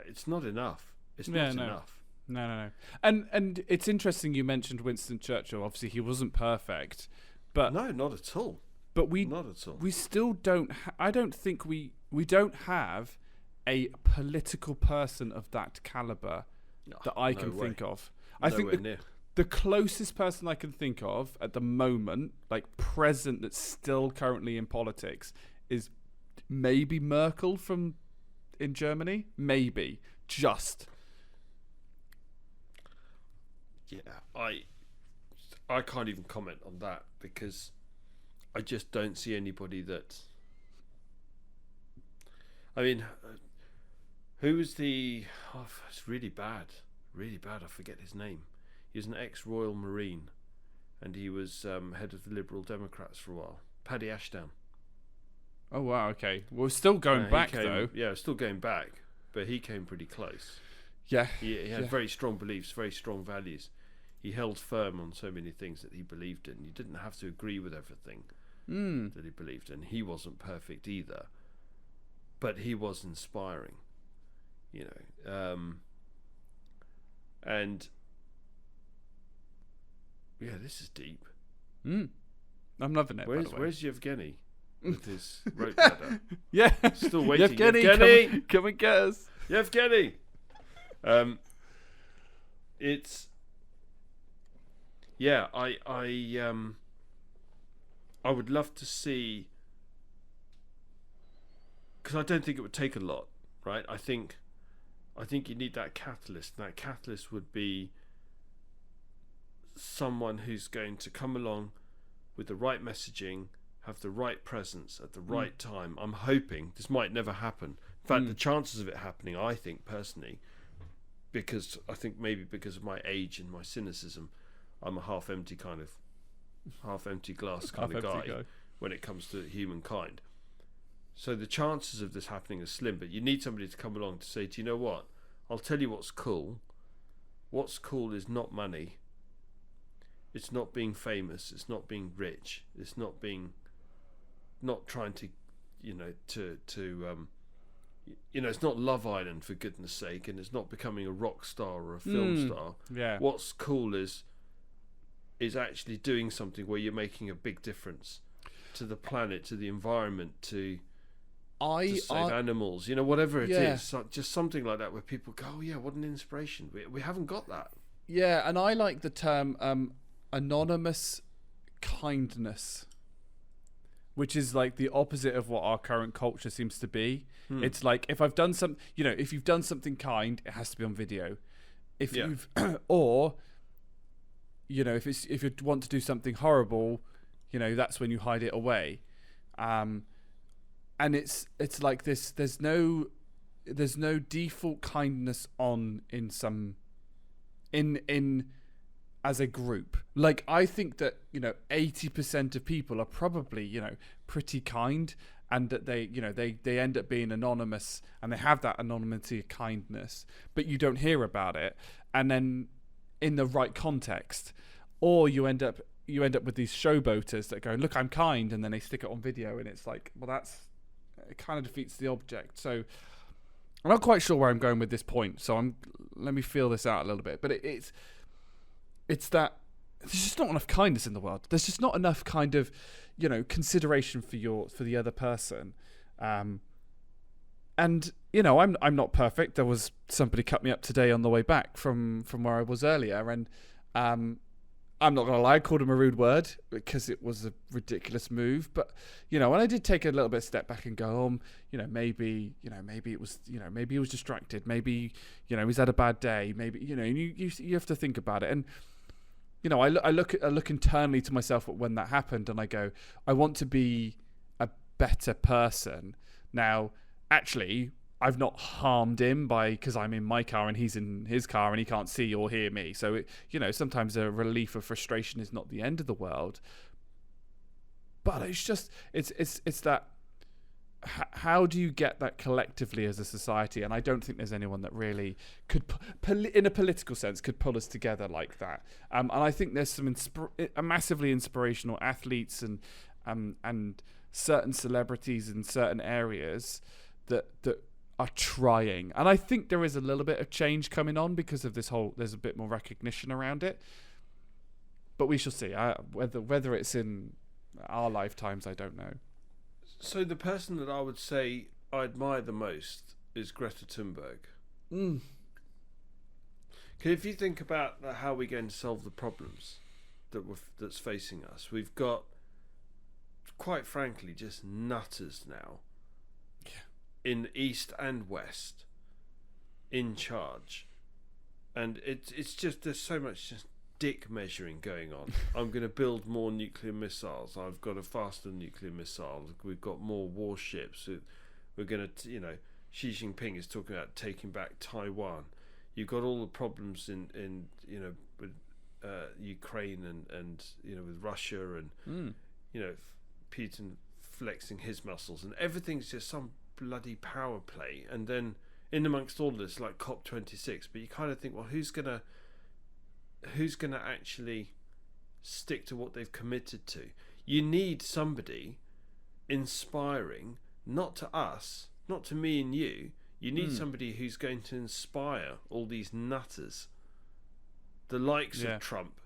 Speaker 2: It's not enough. It's not enough.
Speaker 1: No. And it's interesting you mentioned Winston Churchill. Obviously, he wasn't perfect, but
Speaker 2: no, not at all.
Speaker 1: But
Speaker 2: not at all.
Speaker 1: We still don't. I don't think we don't have a political person of that caliber that I can think of. I think the closest person I can think of at the moment, like present, that's still currently in politics, is maybe Merkel in Germany. Maybe just.
Speaker 2: Yeah, I can't even comment on that, because I just don't see anybody that. I mean, who was the? Oh, it's really bad. I forget his name. He was an ex-Royal Marine, and he was head of the Liberal Democrats for a while. Paddy Ashdown.
Speaker 1: Oh wow, okay. We're still going back though.
Speaker 2: Yeah, still going back, but he came pretty close.
Speaker 1: Yeah,
Speaker 2: he had very strong beliefs, very strong values. He held firm on so many things that he believed in. You didn't have to agree with everything that he believed in. He wasn't perfect either, but he was inspiring, you know. And yeah, this is deep.
Speaker 1: I'm loving it.
Speaker 2: Where's Yevgeny with his rope ladder?
Speaker 1: Yeah,
Speaker 2: still waiting.
Speaker 1: Yevgeny, come and get us.
Speaker 2: Yevgeny. It's. Yeah, I would love to see, because I don't think it would take a lot, right? I think you need that catalyst, and that catalyst would be someone who's going to come along with the right messaging, have the right presence at the right time. I'm hoping this might never happen. In fact, the chances of it happening, I think personally, because of my age and my cynicism, I'm a half empty glass kind of guy when it comes to humankind. So the chances of this happening are slim, but you need somebody to come along to say, do you know what? I'll tell you what's cool. What's cool is not money. It's not being famous. It's not being rich. It's not trying to, it's not Love Island, for goodness sake, and it's not becoming a rock star or a film star.
Speaker 1: Yeah.
Speaker 2: What's cool is actually doing something where you're making a big difference to the planet, to the environment, to save animals, whatever it is. So just something like that where people go, oh yeah, what an inspiration. We haven't got that.
Speaker 1: Yeah, and I like the term anonymous kindness, which is like the opposite of what our current culture seems to be. It's like, if I've done if you've done something kind, it has to be on video. If you've or if you want to do something horrible, that's when you hide it away. And it's like this. There's no default kindness in as a group. Like, I think that 80% of people are probably pretty kind, and that they end up being anonymous, and they have that anonymity of kindness, but you don't hear about it. And then in the right context, or you end up you end up with these showboaters that go, look, I'm kind, and then they stick it on video, and it's like, well, it kind of defeats the object. So I'm not quite sure where I'm going with this point. So let me feel this out a little bit. But it's that there's just not enough kindness in the world. There's just not enough kind of, consideration for the other person. And I'm not perfect. There was somebody cut me up today on the way back from where I was earlier, and I'm not gonna lie, I called him a rude word because it was a ridiculous move. But when I did take a little bit of step back and go, maybe it was, maybe he was distracted, maybe he's had a bad day, maybe you have to think about it. And I look internally to myself when that happened, and I go, I want to be a better person. Now, actually, I've not harmed him because I'm in my car and he's in his car and he can't see or hear me. So, sometimes a relief of frustration is not the end of the world. But it's just, it's that, how do you get that collectively as a society? And I don't think there's anyone that really could, in a political sense, could pull us together like that. And I think there's some massively inspirational athletes and certain celebrities in certain areas that are trying, and I think there is a little bit of change coming on because of this whole. There's a bit more recognition around it, but we shall see. Whether it's in our lifetimes, I don't know.
Speaker 2: So the person that I would say I admire the most is Greta Thunberg. Because if you think about how we're going to solve the problems that's facing us, we've got, quite frankly, just nutters now. In East and West, in charge, and it's just there's so much just dick measuring going on. I'm going to build more nuclear missiles. I've got a faster nuclear missile. We've got more warships. We're going to, Xi Jinping is talking about taking back Taiwan. You've got all the problems in with Ukraine and with Russia and Putin flexing his muscles, and everything's just some bloody power play. And then in amongst all of this, like COP26, but you kind of think, well, who's gonna actually stick to what they've committed to? You need somebody inspiring, not to us, not to me and you. You need somebody who's going to inspire all these nutters, the likes of Trump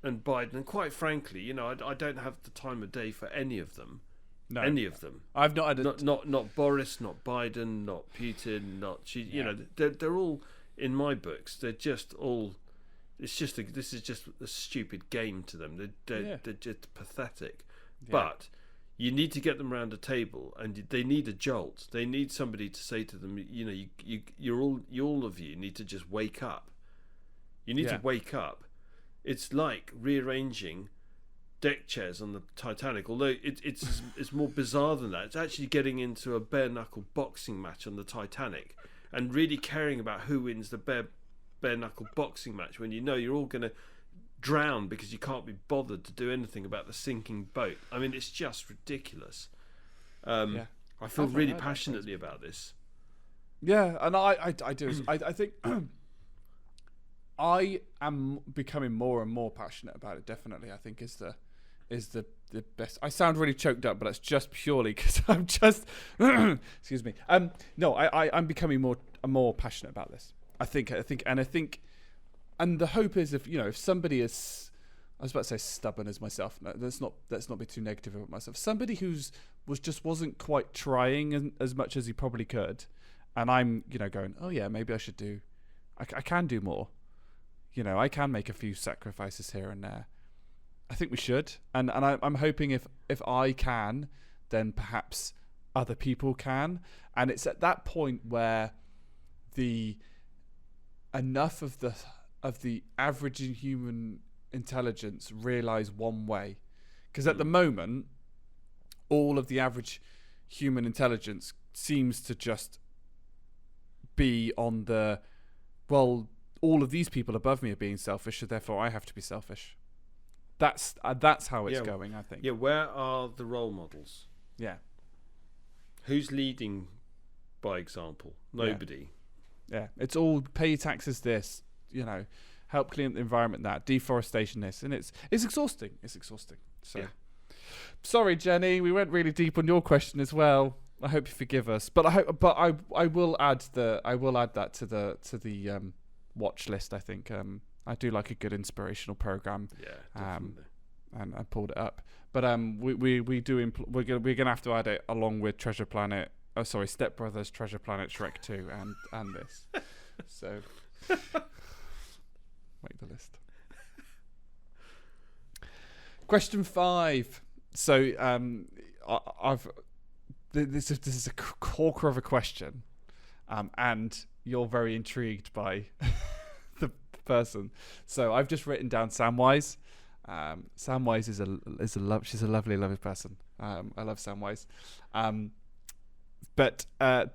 Speaker 2: and Biden. And quite frankly, I don't have the time of day for any of them. No, any of them. I've not had not Boris, not Biden, not Putin, not Xi. They're all in my books. They're just all. This is just a stupid game to them. They're just pathetic. Yeah. But you need to get them around a table, and they need a jolt. They need somebody to say to them, all of you need to just wake up. You need to wake up. It's like rearranging deck chairs on the Titanic, although it's more bizarre than that. It's actually getting into a bare knuckle boxing match on the Titanic and really caring about who wins the bare knuckle boxing match when you're all going to drown because you can't be bothered to do anything about the sinking boat. I mean, it's just ridiculous. I feel really passionately about this. Yeah, and I do. I think I am becoming more and more passionate about it. Definitely, I think is the best. I sound really choked up, but that's just purely because I'm just excuse me. No, I'm becoming more passionate about this. I think, and the hope is if somebody is, I was about to say stubborn as myself. No, let's not be too negative about myself. Somebody wasn't quite trying as much as he probably could, and I'm going, oh yeah, maybe I should do. I can do more. I can make a few sacrifices here and there. I think we should, and I'm hoping if I can, then perhaps other people can, and it's at that point where enough of the average human intelligence realize one way, because at the moment, all of the average human intelligence seems to just be on the, well, all of these people above me are being selfish, so therefore I have to be selfish. That's how it's going, I think. Yeah, where are the role models? Yeah. Who's leading by example? Nobody. Yeah, it's all pay your taxes this,
Speaker 1: help clean up the environment, that deforestation, this, and it's exhausting. It's exhausting. So, sorry, Jenny, we went really deep on your question as well. I hope you forgive us, but I will add that to the watch list. I think I do like a good inspirational program.
Speaker 2: Yeah, definitely.
Speaker 1: And I pulled it up, but we're gonna have to add it along with Treasure Planet. Oh, sorry, Step Brothers, Treasure Planet, Shrek 2, and this. So make the list. Question 5. So this is a corker of a question, and you're very intrigued by the person. So I've just written down Samwise. Samwise she's a lovely person. I love Samwise. But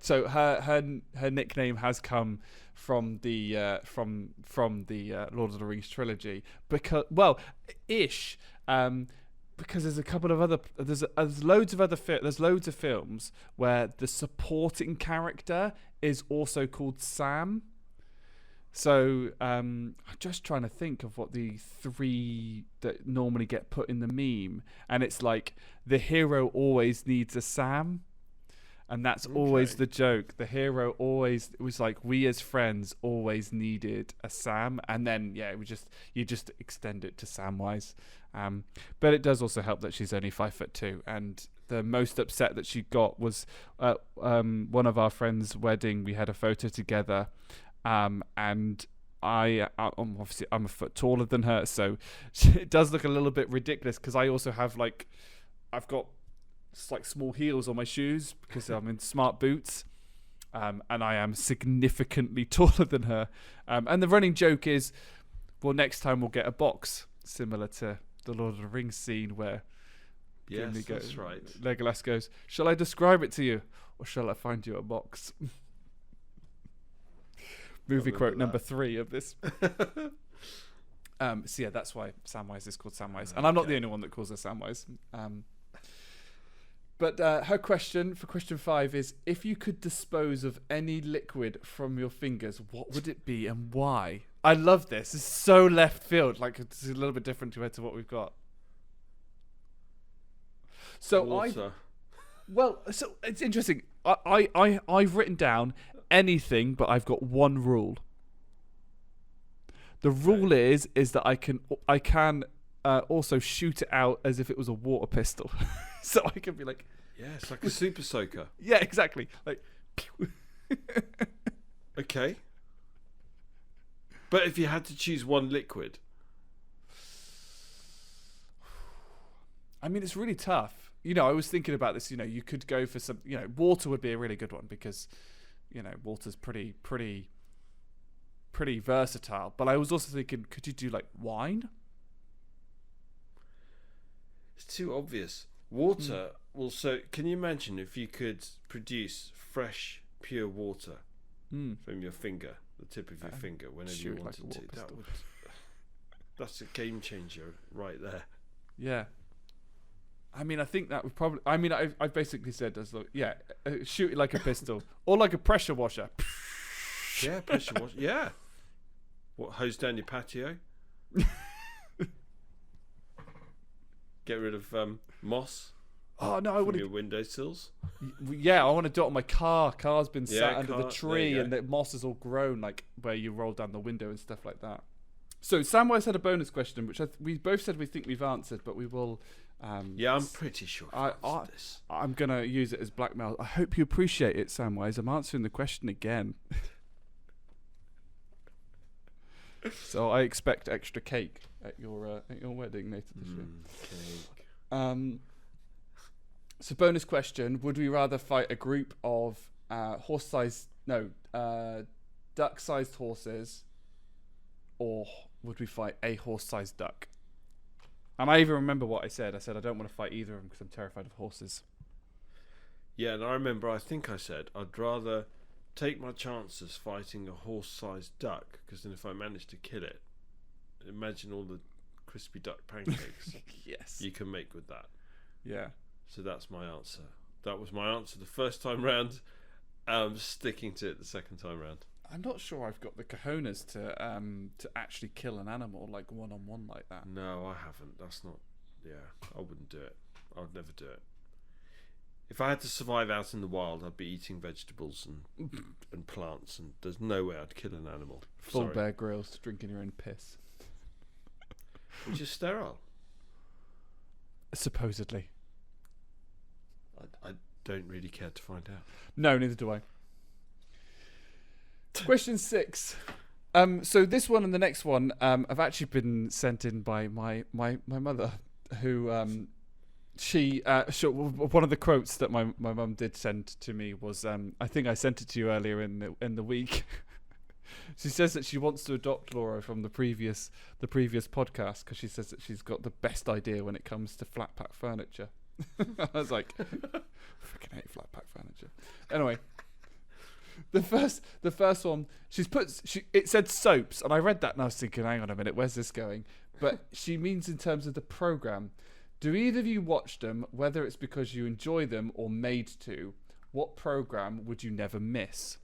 Speaker 1: so her nickname has come from the Lord of the Rings trilogy, because because there's a couple of other there's loads of films where the supporting character is also called Sam. So I'm just trying to think of what the 3 that normally get put in the meme, and it's like the hero always needs a Sam. And that's always the joke. The hero always, it was like, we as friends always needed a Sam. And then, you just extend it to Samwise. But it does also help that she's only 5'2". And the most upset that she got was at one of our friends' wedding. We had a photo together. And I'm a foot taller than her. So it does look a little bit ridiculous, because I also have I've got small heels on my shoes because I'm in smart boots, and I am significantly taller than her, and the running joke is, well, next time we'll get a box, similar to the Lord of the Rings scene where
Speaker 2: that's right,
Speaker 1: Legolas goes, shall I describe it to you, or shall I find you a box? Movie quote number 3 of this. So yeah, that's why Samwise is called Samwise, and I'm not the only one that calls her Samwise. But her question for question 5 is, if you could dispose of any liquid from your fingers, what would it be and why? I love this. It's so left field. It's a little bit different compared to what we've got. So
Speaker 2: Water.
Speaker 1: So it's interesting. I've written down anything, but I've got one rule. The rule is that I can also shoot it out as if it was a water pistol. So I can be like...
Speaker 2: Yeah, it's like a super soaker.
Speaker 1: Yeah, exactly.
Speaker 2: Okay. But if you had to choose one liquid...
Speaker 1: I mean, it's really tough. I was thinking about this, you could go for some... water would be a really good one because, water's pretty versatile. But I was also thinking, could you do, wine?
Speaker 2: It's too obvious. Water so can you imagine if you could produce fresh, pure water from your finger, the tip of your finger, whenever you wanted to? That's a game changer right there.
Speaker 1: Yeah. I mean, I think that would probably... I mean, I've basically said, shoot it like a pistol. Or like a pressure washer.
Speaker 2: Yeah, pressure washer. Yeah. What, hose down your patio? Get rid of moss.
Speaker 1: Oh no, I would
Speaker 2: your windowsills.
Speaker 1: Yeah, I want to do it on my car. Car's been sat under the tree, and the moss has all grown, where you roll down the window and stuff like that. So Samwise had a bonus question, which we both said we think we've answered, but we will.
Speaker 2: Yeah, I'm pretty sure I've answered this.
Speaker 1: I'm gonna use it as blackmail. I hope you appreciate it, Samwise. I'm answering the question again. So I expect extra cake at your wedding later this year. Cake. So bonus question: would we rather fight a group of duck-sized horses, or would we fight a horse-sized duck? And I even remember what I said. I said I don't want to fight either of them because I'm terrified of horses.
Speaker 2: Yeah, and I remember. I think I said I'd rather take my chances fighting a horse-sized duck, because then if I manage to kill it, imagine all the crispy duck pancakes
Speaker 1: yes,
Speaker 2: you can make with that.
Speaker 1: Yeah.
Speaker 2: So that's my answer. That was my answer the first time round. I'm sticking to it the second time round.
Speaker 1: I'm not sure I've got the cojones to actually kill an animal like one-on-one like that.
Speaker 2: No, I haven't. That's not. Yeah, I wouldn't do it. I would never do it. If I had to survive out in the wild, I'd be eating vegetables and plants, and there's no way I'd kill an animal.
Speaker 1: Full
Speaker 2: Sorry.
Speaker 1: Bear Grylls, drinking your own piss.
Speaker 2: Which is sterile.
Speaker 1: Supposedly.
Speaker 2: I don't really care to find out.
Speaker 1: No, neither do I. Question 6. So this one and the next one have actually been sent in by my mother, who one of the quotes that my mum did send to me was I think I sent it to you earlier in the week. She says that she wants to adopt Laura from the previous podcast because she says that she's got the best idea when it comes to flat pack furniture. I was like, freaking hate flat pack furniture. Anyway, the first one it said soaps, and I read that and I was thinking, hang on a minute, where's this going? But she means in terms of the program. Do either of you watch them, whether it's because you enjoy them or made to? What program would you never miss?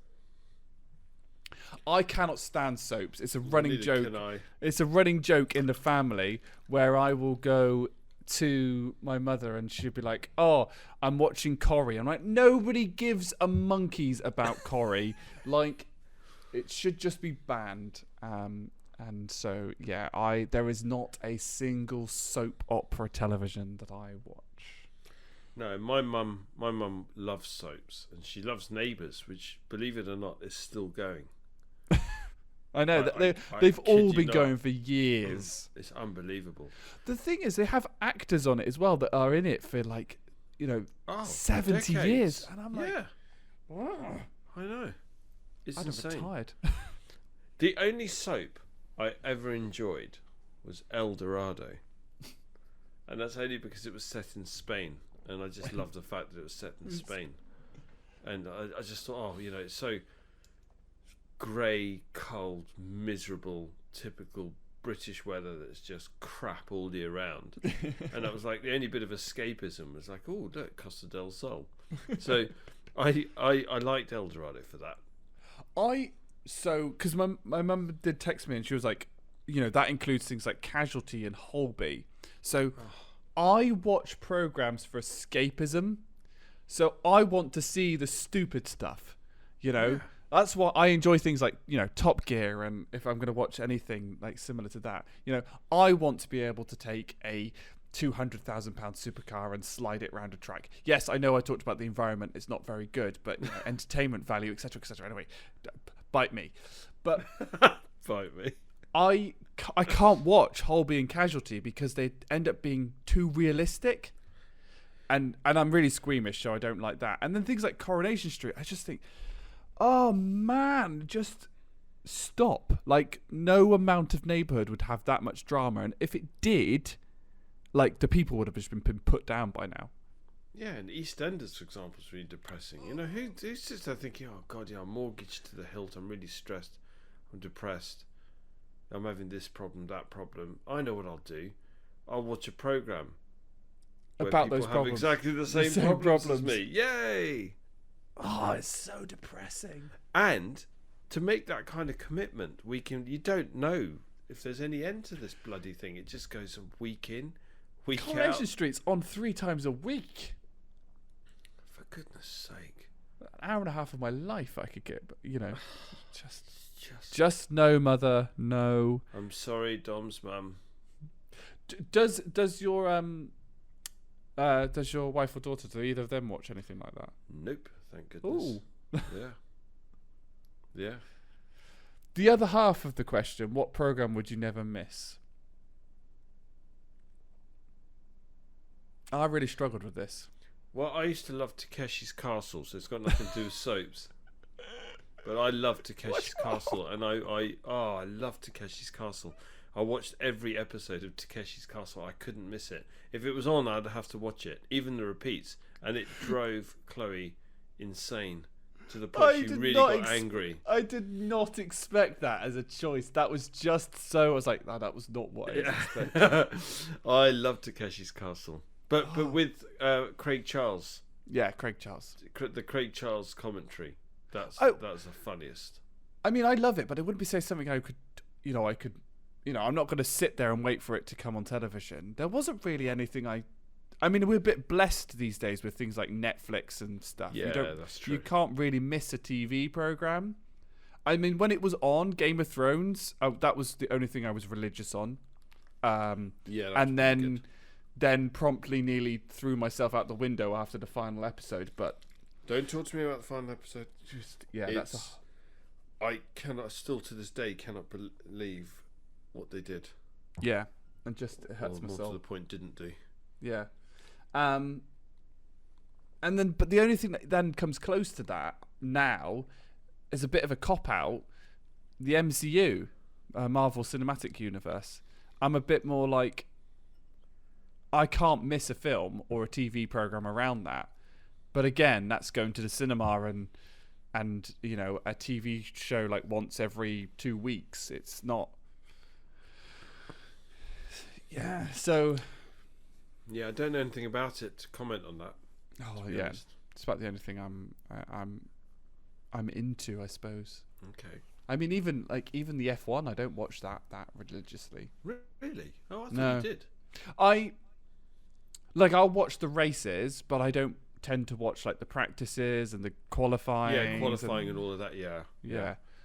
Speaker 1: I cannot stand soaps. It's a running joke. It's a running joke in the family where I will go to my mother and she'll be like, "Oh, I'm watching Corrie." I'm like, nobody gives a monkeys about Corrie. Like, it should just be banned. And so, yeah, there is not a single soap opera television that I watch.
Speaker 2: No, my mum loves soaps, and she loves Neighbours, which, believe it or not, is still going.
Speaker 1: I know they've all been going for years.
Speaker 2: It's unbelievable.
Speaker 1: The thing is, they have actors on it as well that are in it for 70 years, and I'm like,
Speaker 2: wow. I know, it's insane.
Speaker 1: I'm tired.
Speaker 2: The only soap I ever enjoyed was El Dorado, and that's only because it was set in Spain, and I just love the fact that it was set in Spain, and I just thought, it's so grey, cold, miserable, typical British weather that's just crap all year round. And that was like the only bit of escapism was like, oh, look, Costa del Sol. So I liked El Dorado for that.
Speaker 1: Because my mum did text me and she was like, that includes things like Casualty and Holby. So I watch programs for escapism. So I want to see the stupid stuff, Yeah. That's why I enjoy things like, Top Gear, and if I'm going to watch anything like similar to that, I want to be able to take a £200,000 supercar and slide it around a track. Yes, I know I talked about the environment; it's not very good, but entertainment value, etc., etc. Anyway, bite me, but
Speaker 2: bite me.
Speaker 1: I can't watch Holby and Casualty because they end up being too realistic, and I'm really squeamish, so I don't like that. And then things like Coronation Street, I just think, oh man, just stop. Like, no amount of Neighbourhood would have that much drama, and if it did, the people would have just been put down by now.
Speaker 2: Yeah, and EastEnders, for example, is really depressing. Who's just there thinking, oh god, I'm mortgaged to the hilt, I'm really stressed, I'm depressed, I'm having this problem, that problem. I know what I'll do. I'll watch a programme
Speaker 1: about those problems.
Speaker 2: Exactly the same problems as me. Yay!
Speaker 1: Oh, it's so depressing.
Speaker 2: And to make that kind of commitment, you don't know if there's any end to this bloody thing. It just goes a week in, week out.
Speaker 1: Coronation Street's on 3 times a week.
Speaker 2: For goodness sake.
Speaker 1: An hour and a half of my life I could get, but just no, mother, no.
Speaker 2: I'm sorry, Dom's mum.
Speaker 1: Does your wife or daughter, do either of them watch anything like that?
Speaker 2: Nope, thank goodness.
Speaker 1: Ooh.
Speaker 2: Yeah.
Speaker 1: The other half of the question, what program would you never miss? I really struggled with this.
Speaker 2: Well, I used to love Takeshi's Castle, so it's got nothing to do with soaps. But I love Takeshi's Castle, and I love Takeshi's Castle. I watched every episode of Takeshi's Castle. I couldn't miss it. If it was on, I'd have to watch it, even the repeats. And it drove Chloe insane to the point she really got angry.
Speaker 1: I did not expect that as a choice. That was just so. I was like, no, that was not what I expected.
Speaker 2: I love Takeshi's Castle, but with Craig Charles.
Speaker 1: Yeah, Craig Charles.
Speaker 2: The Craig Charles commentary. That's the funniest.
Speaker 1: I mean, I love it, but it wouldn't be something I could, I'm not going to sit there and wait for it to come on television. There wasn't really anything I mean, we're a bit blessed these days with things like Netflix and stuff.
Speaker 2: Yeah, that's true.
Speaker 1: You can't really miss a TV program. I mean, when it was on Game of Thrones, that was the only thing I was religious on. And then promptly nearly threw myself out the window after the final episode. But
Speaker 2: don't talk to me about the final episode. I still to this day cannot believe what they did.
Speaker 1: Yeah, and just it hurts my
Speaker 2: more
Speaker 1: soul.
Speaker 2: To the point, didn't do.
Speaker 1: Yeah, and then but the only thing that then comes close to that now is a bit of a cop out. The MCU, Marvel Cinematic Universe. I'm a bit more like, I can't miss a film or a TV program around that. But again, that's going to the cinema and a TV show like once every 2 weeks. It's not. Yeah. So.
Speaker 2: Yeah, I don't know anything about it to comment on that.
Speaker 1: Oh yeah, it's about the only thing I'm into, I suppose.
Speaker 2: Okay.
Speaker 1: I mean, even the F1, I don't watch that religiously.
Speaker 2: Really? Oh, I thought you did.
Speaker 1: I'll watch the races, but I don't tend to watch like the practices and the qualifying.
Speaker 2: Yeah, qualifying and all of that.
Speaker 1: Yeah.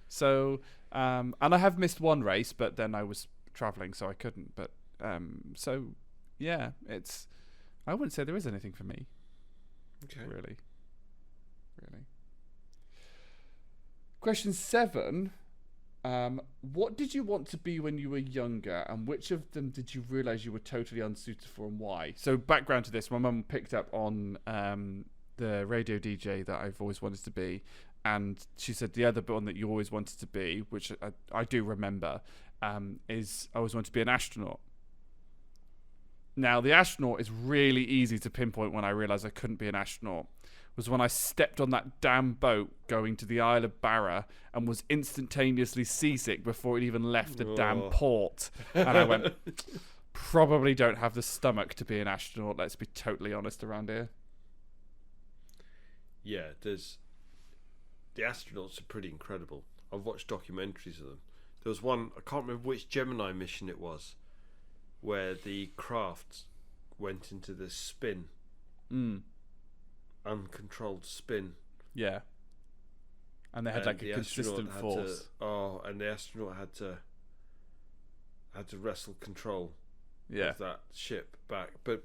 Speaker 1: So, and I have missed one race, but then I was traveling, so I couldn't. But so. Yeah, I wouldn't say there is anything for me.
Speaker 2: Okay.
Speaker 1: Really. Question 7. What did you want to be when you were younger, and which of them did you realise you were totally unsuited for, and why? So background to this, my mum picked up on the radio DJ that I've always wanted to be, and she said the other one that you always wanted to be, which I do remember, is I always wanted to be an astronaut. Now, the astronaut is really easy to pinpoint when I realised I couldn't be an astronaut. Was when I stepped on that damn boat going to the Isle of Barra and was instantaneously seasick before it even left the damn port. And I went, probably don't have the stomach to be an astronaut, let's be totally honest around here.
Speaker 2: Yeah, the astronauts are pretty incredible. I've watched documentaries of them. There was one, I can't remember which Gemini mission it was, where the craft went into this spin. Uncontrolled spin.
Speaker 1: Yeah. And they had like a consistent force.
Speaker 2: And the astronaut had to wrestle control of that ship back. But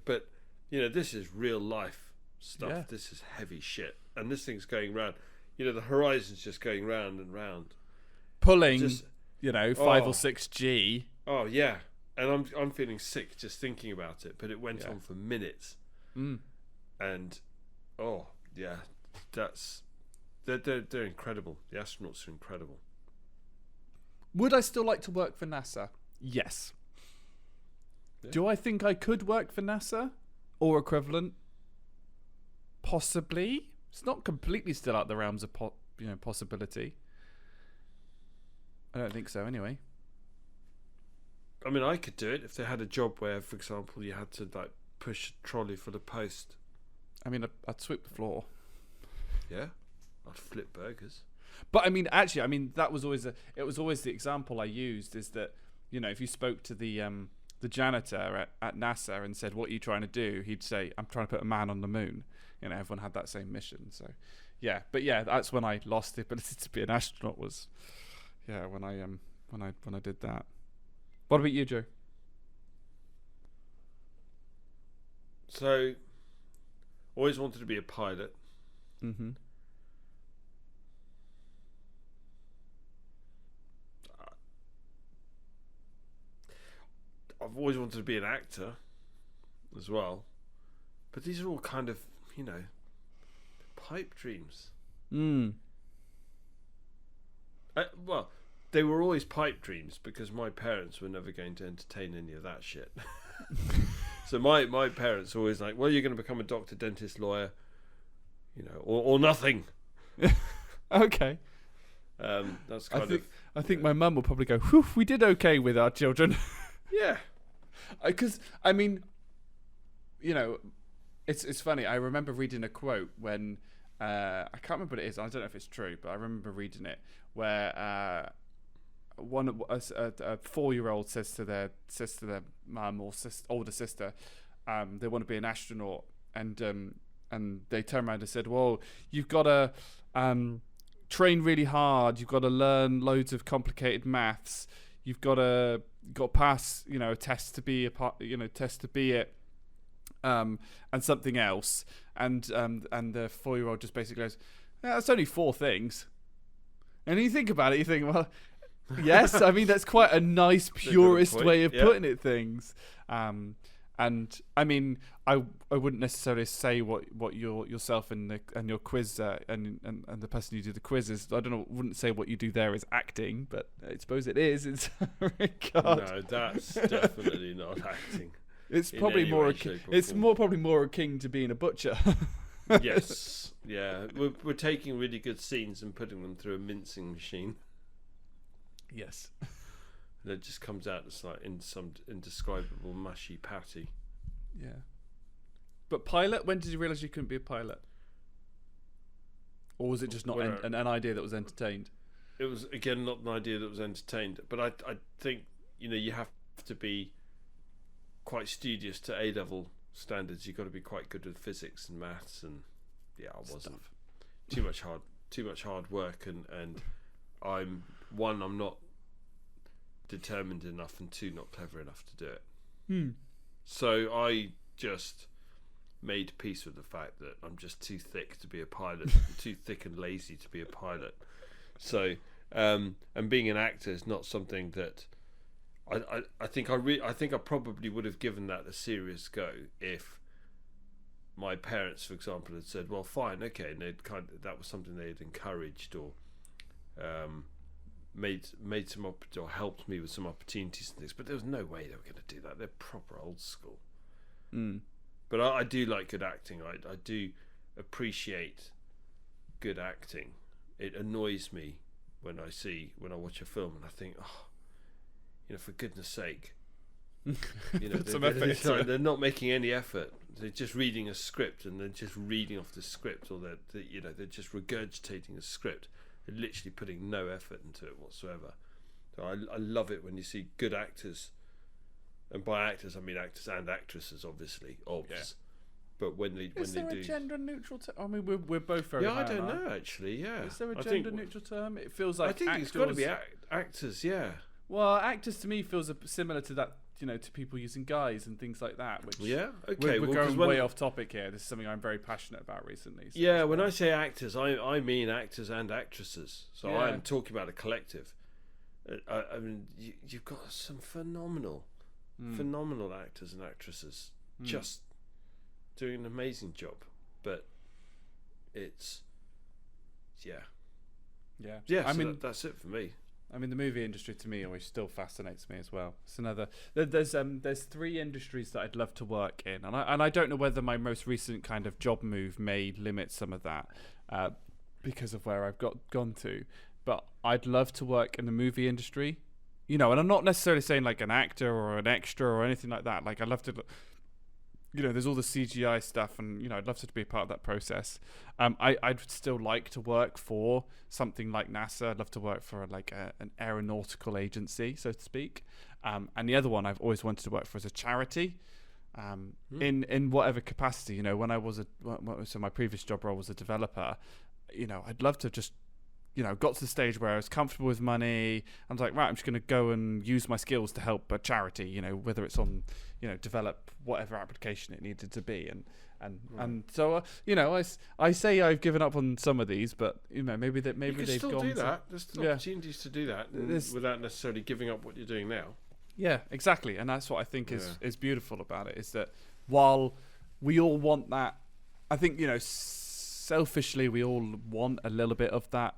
Speaker 2: this is real life stuff. Yeah. This is heavy shit. And this thing's going round. The horizon's just going round and round.
Speaker 1: Pulling 5 or 6 G.
Speaker 2: Oh yeah. And I'm feeling sick just thinking about it, but it went on for minutes. And they're incredible. The astronauts are incredible.
Speaker 1: Would I still like to work for NASA? Yes. Yeah. Do I think I could work for NASA or equivalent? Possibly. It's not completely still out the realms of possibility. I don't think so, anyway.
Speaker 2: I mean, I could do it if they had a job where, for example, you had to like push a trolley for the post.
Speaker 1: I mean, I'd sweep the floor.
Speaker 2: Yeah, I'd flip burgers.
Speaker 1: But I mean, actually, that was always the example I used, is that if you spoke to the janitor at NASA and said, "What are you trying to do?" he'd say, "I'm trying to put a man on the moon." Everyone had that same mission. So, yeah. But yeah, that's when I lost the ability to be an astronaut. Was when I did that. What about you, Joe?
Speaker 2: So, always wanted to be a pilot.
Speaker 1: Mm-hmm.
Speaker 2: I've always wanted to be an actor as well. But these are all kind of, pipe dreams. Well, they were always pipe dreams because my parents were never going to entertain any of that shit. So my parents were always like, well, you're going to become a doctor, dentist, lawyer, or nothing.
Speaker 1: Okay.
Speaker 2: That's kind of...
Speaker 1: I think my mum will probably go, whew, we did okay with our children.
Speaker 2: Yeah.
Speaker 1: Because, it's funny. I remember reading a quote when I can't remember what it is. I don't know if it's true, but I remember reading it where a 4-year-old says to their mum or older sister, they want to be an astronaut, and they turn around and said, "Well, you've got to train really hard. You've got to learn loads of complicated maths. You've got to pass, a test to be it, and something else." And the 4-year-old just basically goes, "Yeah, that's only 4 things." And you think about it, you think, well, yes, I mean that's quite a nice purist way of putting it. Things. And I mean, I wouldn't necessarily say what yourself and your quiz and the person you do the quiz is. I wouldn't say what you do there is acting, but I suppose it is. It's
Speaker 2: no, that's definitely not acting.
Speaker 1: It's probably more. Probably more akin to being a butcher.
Speaker 2: Yes, yeah. We're taking really good scenes and putting them through a mincing machine.
Speaker 1: Yes.
Speaker 2: And it just comes out as like in some indescribable mushy patty.
Speaker 1: Yeah. But pilot? When did you realise you couldn't be a pilot? Or was it just not an idea that was entertained?
Speaker 2: It was, again, not an idea that was entertained. But I think, you have to be quite studious to A-level standards. You've got to be quite good with physics and maths. And yeah, I wasn't. Too much hard work. And I'm not determined enough, and 2, not clever enough to do it. So I just made peace with the fact that I'm just too thick to be a pilot. I'm too thick and lazy to be a pilot. So and being an actor is not something that I think I probably would have given that a serious go if my parents, for example, had said, well, fine, okay, and that was something they had encouraged or made some or helped me with some opportunities and things, but there was no way they were going to do that. They're proper old school. But I do like good acting. I do appreciate good acting. It annoys me when I watch a film and I think, for goodness sake, they're not making any effort. They're just reading a script and they're just reading off the script, or they're just regurgitating a script. They're literally putting no effort into it whatsoever. So I love it when you see good actors, and by actors I mean actors and actresses, obviously, But when they
Speaker 1: is there a gender neutral term? I mean, we're both very.
Speaker 2: Yeah, I don't know actually. Yeah,
Speaker 1: is there a gender neutral term? It feels like
Speaker 2: I think it's got to be actors. Yeah.
Speaker 1: Well, actors to me feels similar to that. To people using guys and things like that. Which
Speaker 2: okay.
Speaker 1: We're going way off topic here. This is something I'm very passionate about recently.
Speaker 2: So when I say actors, I mean actors and actresses. So I'm talking about a collective. I mean, you've got some phenomenal actors and actresses just doing an amazing job. But it's yeah. I mean, that's it for me.
Speaker 1: I mean, the movie industry to me always still fascinates me as well. It's another. There's 3 industries that I'd love to work in, and I don't know whether my most recent kind of job move may limit some of that because of where I've gone to. But I'd love to work in the movie industry, and I'm not necessarily saying like an actor or an extra or anything like that. Like I'd love to. There's all the CGI stuff, and I'd love to be a part of that process. I'd still like to work for something like NASA. I'd love to work for an aeronautical agency, so to speak. And the other one I've always wanted to work for is a charity, in whatever capacity. When I was so my previous job role was a developer. I'd love to just got to the stage where I was comfortable with money. I was like, right, I'm just going to go and use my skills to help a charity, whether it's on, develop whatever application it needed to be. And so, I say I've given up on some of these, but, maybe they've
Speaker 2: still
Speaker 1: gone
Speaker 2: do that. There's still opportunities to do that without necessarily giving up what you're doing now.
Speaker 1: Yeah, exactly. And that's what I think is beautiful about it, is that while we all want that, I think, selfishly, we all want a little bit of that,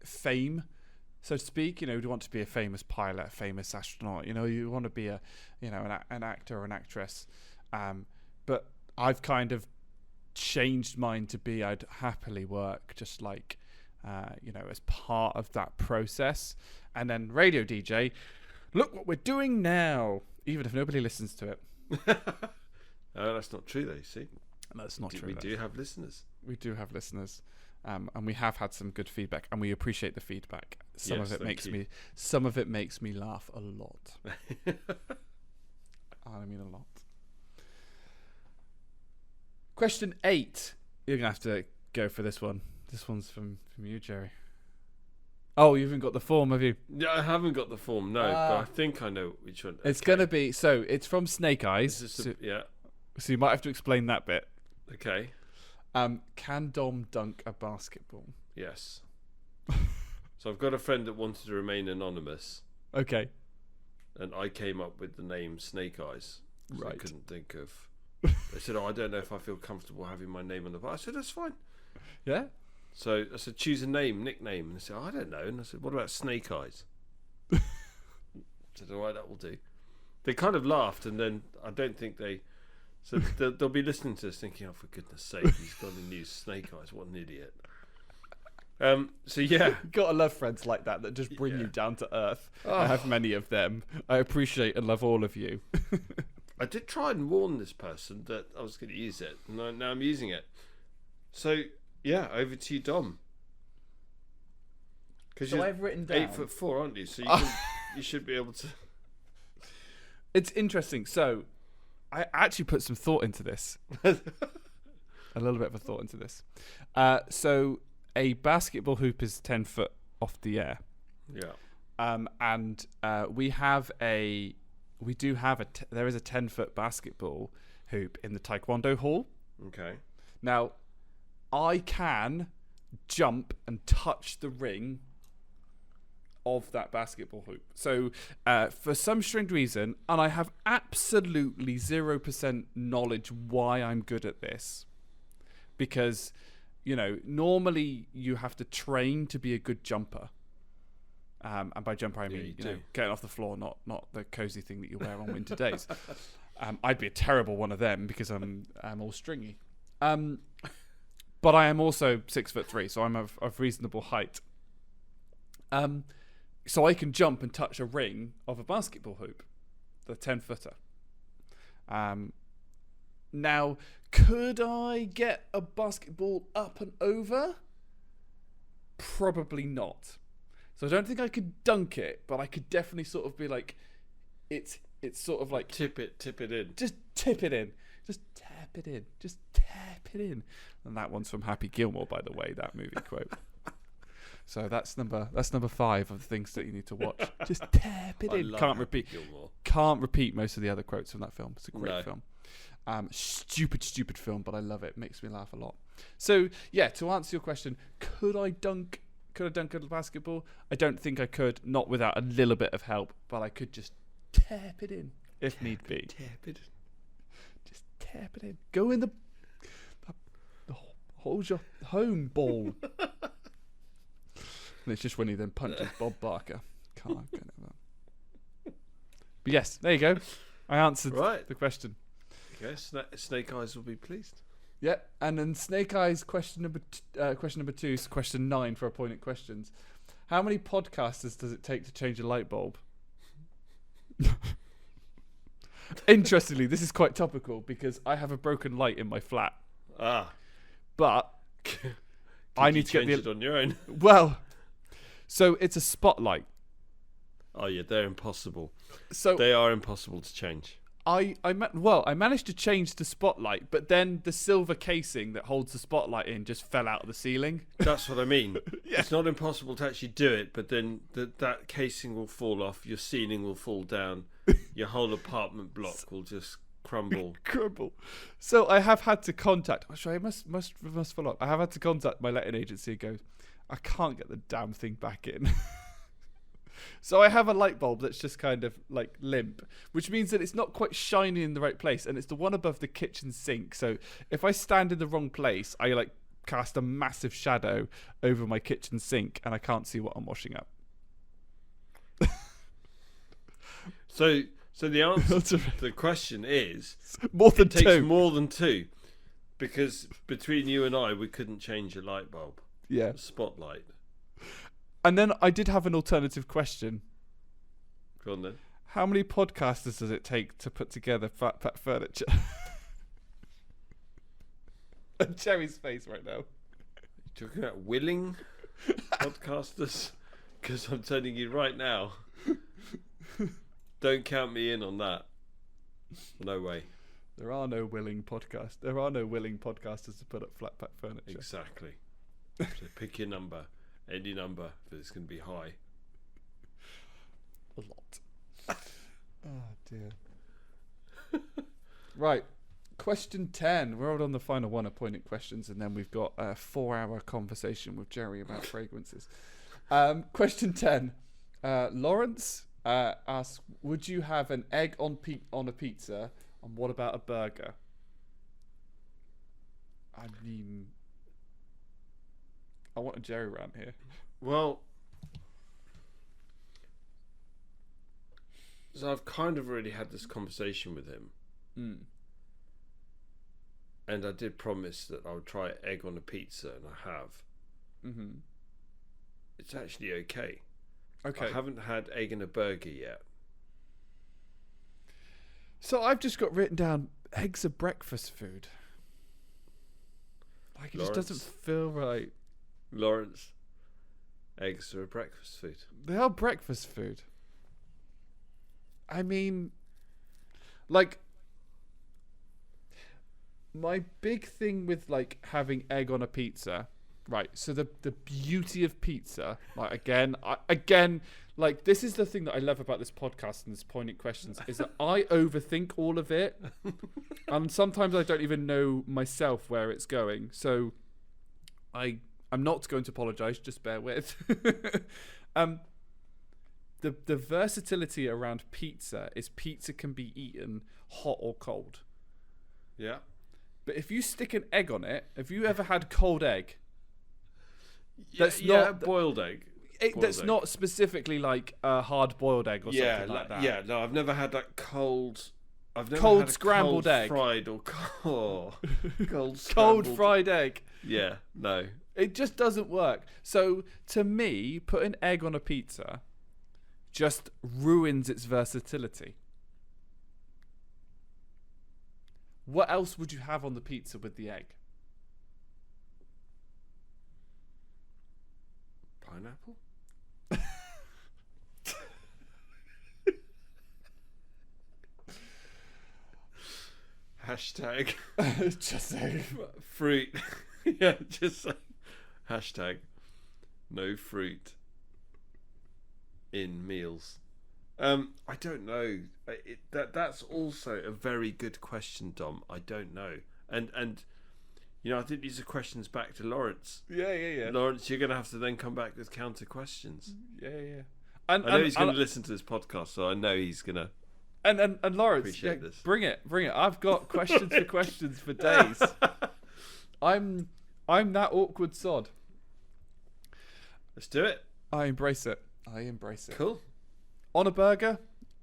Speaker 1: fame, so to speak. You want to be a famous pilot, a famous astronaut. You want to be an actor or an actress. But I've kind of changed mine to be I'd happily work just as part of that process. And then radio DJ, look what we're doing now, even if nobody listens to it.
Speaker 2: That's not true though, you see.
Speaker 1: That's not true.
Speaker 2: We do have listeners.
Speaker 1: We do have listeners. And we have had some good feedback, and we appreciate the feedback. Some of it makes me laugh a lot. I mean a lot. Question 8. You're gonna have to go for this one. This one's from you, Jerry. Oh, you haven't got the form, have you?
Speaker 2: Yeah, I haven't got the form, no, but I think I know which one.
Speaker 1: It's going to be... So, it's from Snake Eyes.
Speaker 2: Yeah.
Speaker 1: So you might have to explain that bit.
Speaker 2: Okay.
Speaker 1: Can Dom dunk a basketball?
Speaker 2: Yes. So I've got a friend that wanted to remain anonymous.
Speaker 1: Okay.
Speaker 2: And I came up with the name Snake Eyes.
Speaker 1: Right.
Speaker 2: I couldn't think of... They said, I don't know if I feel comfortable having my name on the bar. I said, that's fine.
Speaker 1: Yeah?
Speaker 2: So I said, choose a nickname. And they said, I don't know. And I said, what about Snake Eyes? I said, all right, that will do. They kind of laughed, and then I don't think they... So they'll be listening to this thinking, oh, for goodness sake, he's got a new Snake Eyes. What an idiot. So, yeah.
Speaker 1: You've got to love friends like that just bring you down to earth.
Speaker 2: Oh.
Speaker 1: I have many of them. I appreciate and love all of you.
Speaker 2: I did try and warn this person that I was going to use it, and now I'm using it. So... Yeah, over to you, Dom. Because
Speaker 1: so I've written down
Speaker 2: 8'4", aren't you? So you should be able to.
Speaker 1: It's interesting. So I actually put some thought into this. A little bit of a thought into this. So a basketball hoop is 10 foot off the air.
Speaker 2: Yeah.
Speaker 1: And there is a 10-foot basketball hoop in the Taekwondo hall.
Speaker 2: Okay.
Speaker 1: Now, I can jump and touch the ring of that basketball hoop. So, for some strange reason, and I have absolutely 0% knowledge why I'm good at this, because, normally you have to train to be a good jumper. And by jumper, I mean, getting off the floor, not the cozy thing that you wear on winter days. I'd be a terrible one of them because I'm all stringy. But I am also 6'3", so I'm of reasonable height. So I can jump and touch a ring of a basketball hoop, the 10-footer. Now, could I get a basketball up and over? Probably not. So I don't think I could dunk it, but I could definitely sort of be like, it's sort of like
Speaker 2: tip it in.
Speaker 1: Just tip it in. Just tap it in. Just tap it in. And that one's from Happy Gilmore, by the way, that movie quote. So that's number 5 of the things that you need to watch. Just tap it in. Can't repeat most of the other quotes from that film. It's a great film. Stupid film, but I love it. Makes me laugh a lot. So yeah, to answer your question, could I dunk a basketball? I don't think I could, not without a little bit of help, but I could just tap it in if need be.
Speaker 2: Tap it in.
Speaker 1: Just tap it in. Go in the hold your home ball. And it's just when he then punches Bob Barker. Can't get it. But yes, there you go. I answered the question.
Speaker 2: Yes, Snake Eyes will be pleased.
Speaker 1: Yeah, and then Snake Eyes question number 2 is question 9 for appointed questions. How many podcasters does it take to change a light bulb? Interestingly, this is quite topical because I have a broken light in my flat. But I need to get
Speaker 2: it on your own.
Speaker 1: Well, so it's a spotlight.
Speaker 2: Oh yeah, they're impossible.
Speaker 1: So
Speaker 2: they are impossible to change.
Speaker 1: I managed to change the spotlight, but then the silver casing that holds the spotlight in just fell out of the ceiling.
Speaker 2: That's what I mean. Yeah. It's not impossible to actually do it, but then that casing will fall off, your ceiling will fall down, your whole apartment block will just crumble. So I have had to contact. I must follow up. I have had to contact my letting agency and go, I can't get the damn thing back in. So I have a light bulb that's just kind of like limp, which means that it's not quite shining in the right place, and it's the one above the kitchen sink. So if I stand in the wrong place, I like cast a massive shadow over my kitchen sink, and I can't see what I'm washing up. So the answer to the question is
Speaker 1: it
Speaker 2: takes more than 2, because between you and I, we couldn't change a light bulb.
Speaker 1: Yeah,
Speaker 2: a spotlight.
Speaker 1: And then I did have an alternative question.
Speaker 2: Go on then.
Speaker 1: How many podcasters does it take to put together fat furniture? Jerry's face right now.
Speaker 2: You're talking about willing podcasters? Because I'm telling you right now, don't count me in on that. No way.
Speaker 1: There are no willing podcasters to put up flat pack furniture.
Speaker 2: Exactly. So pick your number, any number, but it's going to be high.
Speaker 1: A lot. Oh dear. Right. Question 10. We're all on the final one of poignant questions, and then we've got a 4-hour conversation with Jerry about fragrances. Question 10. Lawrence asks, would you have an egg on a pizza, and what about a burger? I mean, I want a Jerry rant here.
Speaker 2: Well, so I've kind of already had this conversation with him. And I did promise that I would try egg on a pizza, and I have.
Speaker 1: Mm-hmm.
Speaker 2: It's actually okay.
Speaker 1: Okay.
Speaker 2: I haven't had egg in a burger yet.
Speaker 1: So I've just got written down, eggs are breakfast food. Like, it just doesn't feel right.
Speaker 2: Lawrence, eggs are a breakfast food.
Speaker 1: They are breakfast food. I mean, like, my big thing with like having egg on a pizza, right? So the beauty of pizza, like again, like, this is the thing that I love about this podcast and this poignant questions, is that I overthink all of it, and sometimes I don't even know myself where it's going. So I'm not going to apologise. Just bear with. The versatility around pizza is pizza can be eaten hot or cold.
Speaker 2: Yeah.
Speaker 1: But if you stick an egg on it, have you ever had cold egg?
Speaker 2: That's not boiled egg.
Speaker 1: That's not specifically like a hard-boiled egg or something like that.
Speaker 2: Yeah, no, I've never had that cold. I've never
Speaker 1: cold
Speaker 2: had a
Speaker 1: scrambled
Speaker 2: cold
Speaker 1: egg,
Speaker 2: fried or cold
Speaker 1: cold fried egg.
Speaker 2: Yeah, no,
Speaker 1: it just doesn't work. So to me, putting egg on a pizza just ruins its versatility. What else would you have on the pizza with the egg?
Speaker 2: Pineapple. Hashtag
Speaker 1: just say
Speaker 2: fruit. Yeah, just say hashtag no fruit in meals. I don't know. That's also a very good question, Dom. I don't know. And you know, I think these are questions back to Lawrence.
Speaker 1: Yeah.
Speaker 2: Lawrence, you're going to have to then come back with counter questions.
Speaker 1: Yeah.
Speaker 2: I know he's going to listen to this podcast, so I know he's going to.
Speaker 1: And Lawrence,
Speaker 2: appreciate this.
Speaker 1: Bring it. I've got questions for questions for days. I'm that awkward sod.
Speaker 2: Let's do it.
Speaker 1: I embrace it.
Speaker 2: Cool.
Speaker 1: On a burger,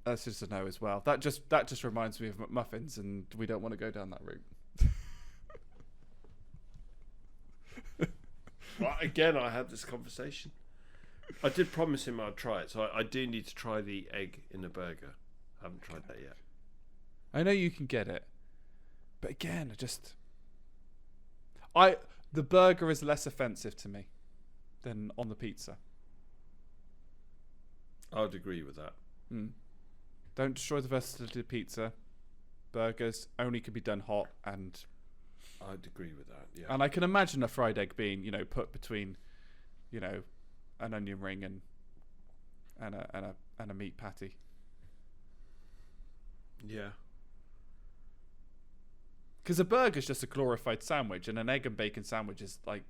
Speaker 1: that's just a no as well. That just reminds me of McMuffins, and we don't want to go down that route.
Speaker 2: Well, again, I had this conversation. I did promise him I'd try it, so I do need to try the egg in a burger. I haven't tried that yet.
Speaker 1: I know you can get it, but again, the burger is less offensive to me than on the pizza.
Speaker 2: I would agree with that.
Speaker 1: Don't destroy the versatility of pizza. Burgers only can be done hot, and
Speaker 2: I'd agree with that. Yeah.
Speaker 1: And I can imagine a fried egg being, put between, an onion ring and a meat patty.
Speaker 2: Yeah.
Speaker 1: Because a burger's just a glorified sandwich, and an egg and bacon sandwich is like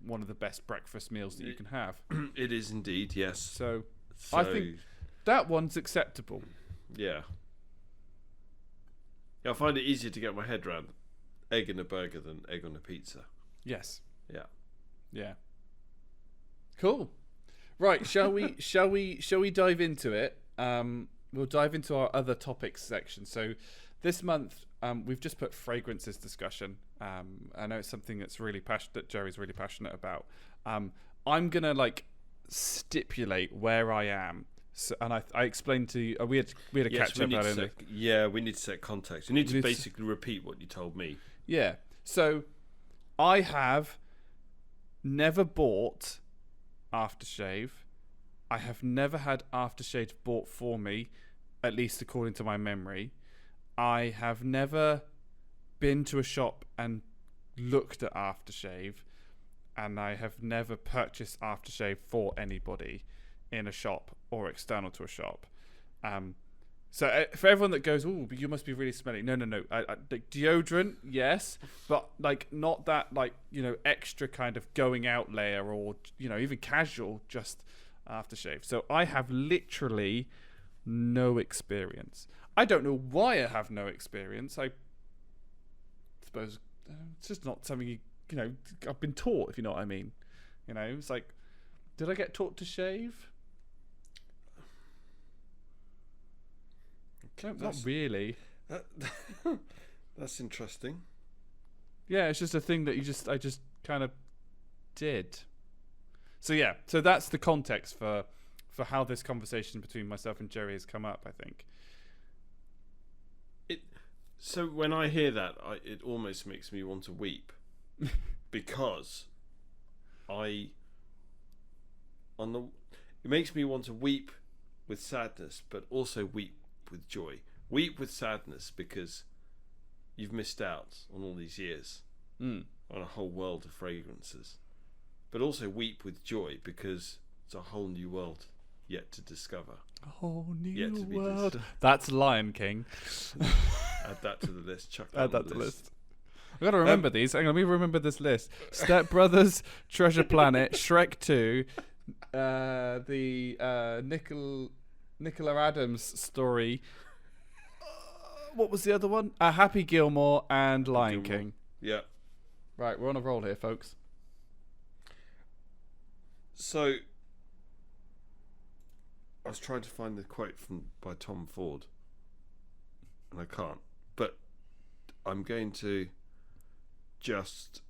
Speaker 1: one of the best breakfast meals that you can have.
Speaker 2: It is indeed, yes.
Speaker 1: So I think that one's acceptable.
Speaker 2: Yeah. Yeah, I find it easier to get my head around egg in a burger than egg on a pizza.
Speaker 1: Yes.
Speaker 2: Yeah.
Speaker 1: Cool. Right, shall we dive into it? We'll dive into our other topics section. So this month, we've just put fragrances discussion. I know it's something that's that Jerry's really passionate about. I'm gonna stipulate where I am. So, and I explained to you, we had a catch up about it.
Speaker 2: Yeah, we need to set context. You need to basically repeat what you told me.
Speaker 1: Yeah. So I have never bought aftershave. I have never had aftershave bought for me, at least according to my memory. I have never been to a shop and looked at aftershave, and I have never purchased aftershave for anybody in a shop or external to a shop. So for everyone that goes, oh, but you must be really smelly. No. Like deodorant, yes, but like not that like extra kind of going out layer or even casual, just aftershave. So I have literally no experience. I don't know why I have no experience. I suppose it's just not something I've been taught, if you know what I mean. It's like, did I get taught to shave? No, not really.
Speaker 2: That's interesting.
Speaker 1: Yeah, it's just a thing that I just kind of did. So yeah, so that's the context for how this conversation between myself and Jerry has come up, I think.
Speaker 2: So when I hear that, it almost makes me want to weep. Because it makes me want to weep with sadness, but also weep with joy. Weep with sadness because you've missed out on all these years on a whole world of fragrances, but also weep with joy because it's a whole new world yet to discover.
Speaker 1: A whole new world. That's Lion King.
Speaker 2: Add that to the list. Chuck that
Speaker 1: Add
Speaker 2: on
Speaker 1: that
Speaker 2: the
Speaker 1: to the
Speaker 2: list.
Speaker 1: list. I gotta remember these. Hang on, let me remember this list: Step Brothers, Treasure Planet, Shrek 2, the Nicola Adams story. What was the other one? Happy Gilmore and Lion King.
Speaker 2: Yeah.
Speaker 1: Right, we're on a roll here, folks.
Speaker 2: So, I was trying to find the quote by Tom Ford, and I can't. But I'm going to just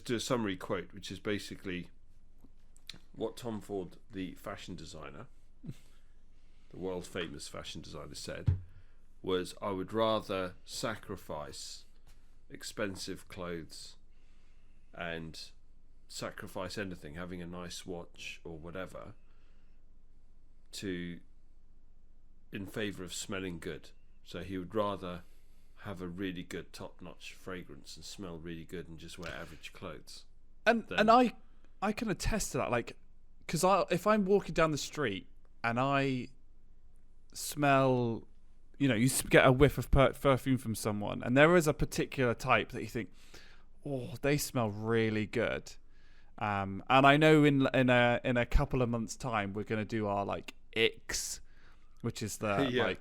Speaker 2: do a summary quote, which is basically what Tom Ford, the fashion designer, the world famous fashion designer, said was, I would rather sacrifice expensive clothes and sacrifice anything, having a nice watch or whatever, in favour of smelling good. So he would rather have a really good top-notch fragrance and smell really good and just wear average clothes.
Speaker 1: And I can attest to that, like, because if I'm walking down the street and I smell, you get a whiff of perfume from someone, and there is a particular type that you think, oh, they smell really good. And I know in a couple of months' time we're going to do our like icks, which is the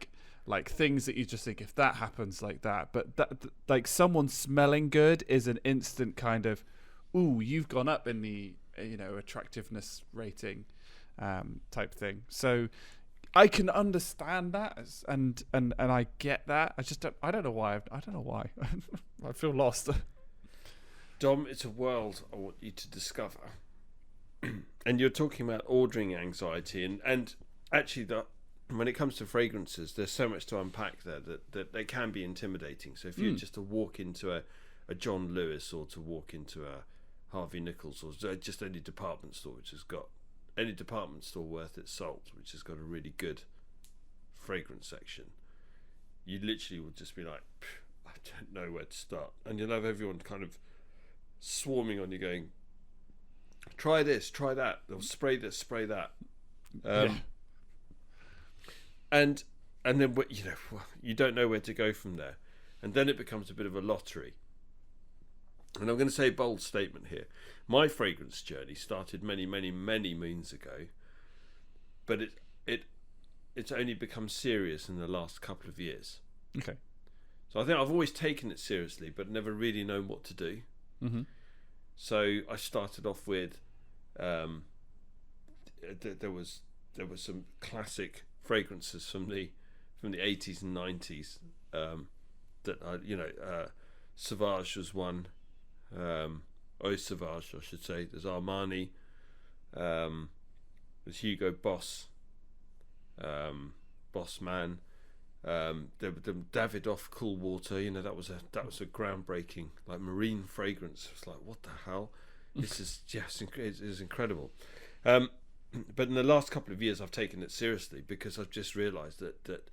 Speaker 1: like things that you just think, if that happens like that. But that, like, someone smelling good is an instant kind of, ooh, you've gone up in the attractiveness rating type thing. So I can understand that, and I get that. I don't know why. I feel lost.
Speaker 2: Dom, it's a world I want you to discover. And you're talking about ordering anxiety, and actually when it comes to fragrances, there's so much to unpack there that they can be intimidating. So if you're just to walk into a John Lewis, or to walk into a Harvey Nichols, or just any department store worth its salt, which has got a really good fragrance section, you literally would just be like, I don't know where to start. And you'll have everyone kind of swarming on you going, try this, try that, they'll spray this, spray that. And then you don't know where to go from there, and then it becomes a bit of a lottery. And I'm going to say a bold statement here. My fragrance journey started many, many, many moons ago, but it's only become serious in the last couple of years.
Speaker 1: Okay.
Speaker 2: So I think I've always taken it seriously, but never really known what to do. Mm-hmm. So I started off with there was some classic fragrances from the 80s and 90s that Sauvage was one. Eau Sauvage, I should say. There's Armani. There's Hugo Boss, Boss Man. The Davidoff Cool Water, that was a groundbreaking like marine fragrance. It's like, what the hell? This is just it is incredible. But in the last couple of years, I've taken it seriously because I've just realised that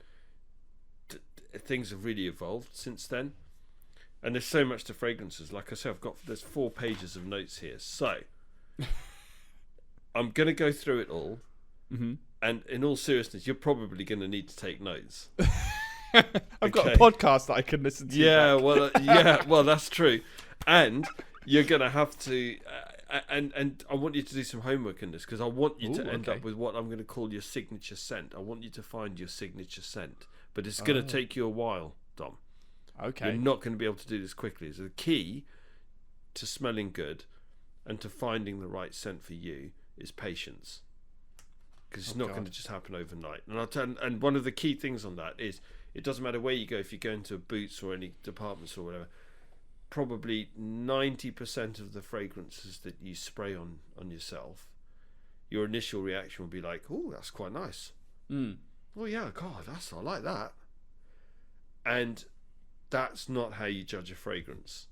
Speaker 2: things have really evolved since then, and there's so much to fragrances. Like I said, there's 4 pages of notes here, so I'm going to go through it all. Mm-hmm. And in all seriousness, you're probably going to need to take notes.
Speaker 1: I've got a podcast that I can listen to.
Speaker 2: Yeah, well, that's true. And you're going to have to, and I want you to do some homework in this because I want you to end up with what I'm going to call your signature scent. I want you to find your signature scent, but it's going to take you a while, Dom.
Speaker 1: Okay.
Speaker 2: You're not going to be able to do this quickly. So the key to smelling good and to finding the right scent for you is patience. Because it's not going to just happen overnight. And one of the key things on that is it doesn't matter where you go, if you go into Boots or any departments or whatever, probably 90% of the fragrances that you spray on yourself, your initial reaction will be like, oh, that's quite nice. Oh yeah, God, I like that. And that's not how you judge a fragrance.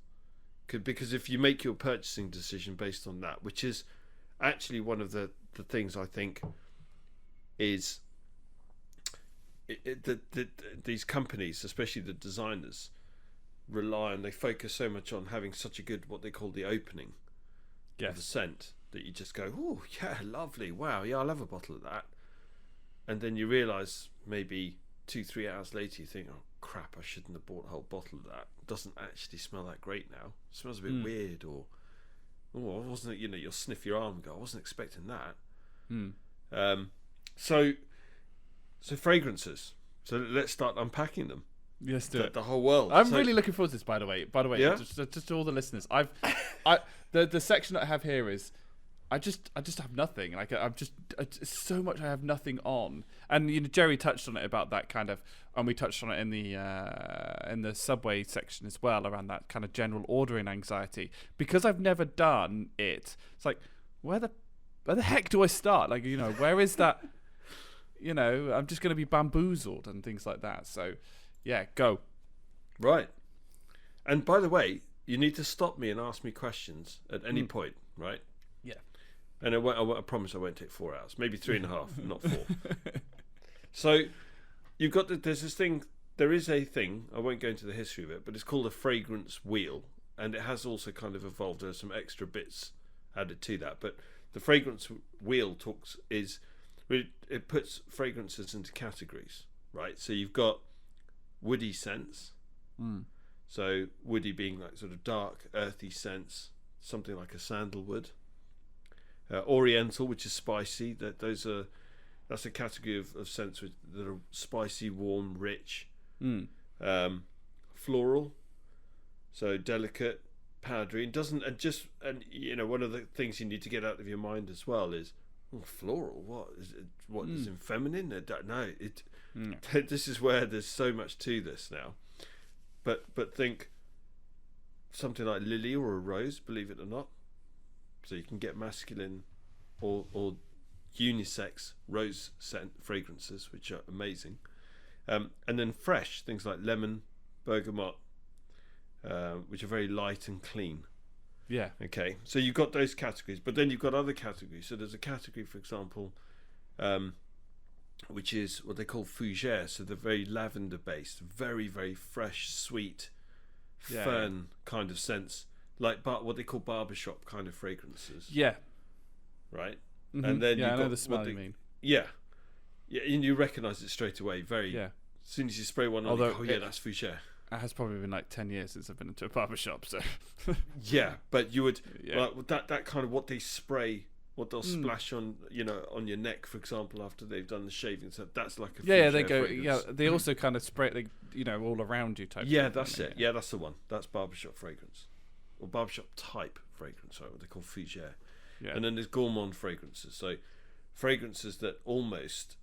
Speaker 2: Because if you make your purchasing decision based on that, which is actually one of the things I think is these companies, especially the designers, they focus so much on having such a good, what they call the opening of the scent, that you just go, oh yeah, lovely, wow, yeah, I'll have a bottle of that. And then you realise maybe 2-3 hours later you think, oh crap, I shouldn't have bought a whole bottle of that. It doesn't actually smell that great now. It smells a bit weird, or I wasn't, you'll sniff your arm and go, I wasn't expecting that. So fragrances. So let's start unpacking them.
Speaker 1: Yes, do it.
Speaker 2: The whole world.
Speaker 1: I'm really looking forward to this. By the way,
Speaker 2: yeah?
Speaker 1: just to all the listeners, the section that I have here is, I just have nothing. Like it's so much I have nothing on. And Jerry touched on it about that kind of, and we touched on it in the subway section as well, around that kind of general ordering anxiety. Because I've never done it. It's like, where the heck do I start? Like, where is that? I'm just going to be bamboozled and things like that. So, yeah, go.
Speaker 2: Right. And by the way, you need to stop me and ask me questions at any point, right?
Speaker 1: Yeah.
Speaker 2: And I promise I won't take 4 hours. Maybe 3.5, not 4. So, you've got there's this thing. There is a thing. I won't go into the history of it, but it's called a fragrance wheel, and it has also kind of evolved. There's some extra bits added to that, but the fragrance wheel it puts fragrances into categories, right? So you've got woody scents. So woody being like sort of dark, earthy scents, something like a sandalwood. Oriental, which is spicy. That's a category of scents that are spicy, warm, rich. Floral, so delicate, powdery. One of the things you need to get out of your mind as well is, floral. What is it? What is in feminine? No, this is where there's so much to this now. But think something like lily or a rose, believe it or not. So you can get masculine or unisex rose scent fragrances, which are amazing. And then fresh things like lemon, bergamot, which are very light and clean.
Speaker 1: Yeah.
Speaker 2: Okay. So you've got those categories, but then you've got other categories. So there's a category, for example, which is what they call fougere. So they're very lavender based, very, very fresh, sweet, fern kind of scents, like what they call barbershop kind of fragrances.
Speaker 1: Yeah.
Speaker 2: Right.
Speaker 1: Mm-hmm.
Speaker 2: And then
Speaker 1: I
Speaker 2: you've
Speaker 1: know
Speaker 2: got
Speaker 1: the smell you mean.
Speaker 2: Yeah. Yeah, and you recognise it straight away. As soon as you spray one on, that's fougere.
Speaker 1: It has probably been like 10 years since I've been into a barbershop, so
Speaker 2: yeah, but you would that kind of what they spray, what they'll splash on on your neck, for example, after they've done the shaving. So that's like a
Speaker 1: they go
Speaker 2: fragrance.
Speaker 1: they also kind of spray all around you type.
Speaker 2: Yeah, that's it. Yeah, that's the one. That's barbershop fragrance or barbershop type fragrance. Right, what they call fougere. Yeah. And then there's gourmand fragrances. So fragrances that almost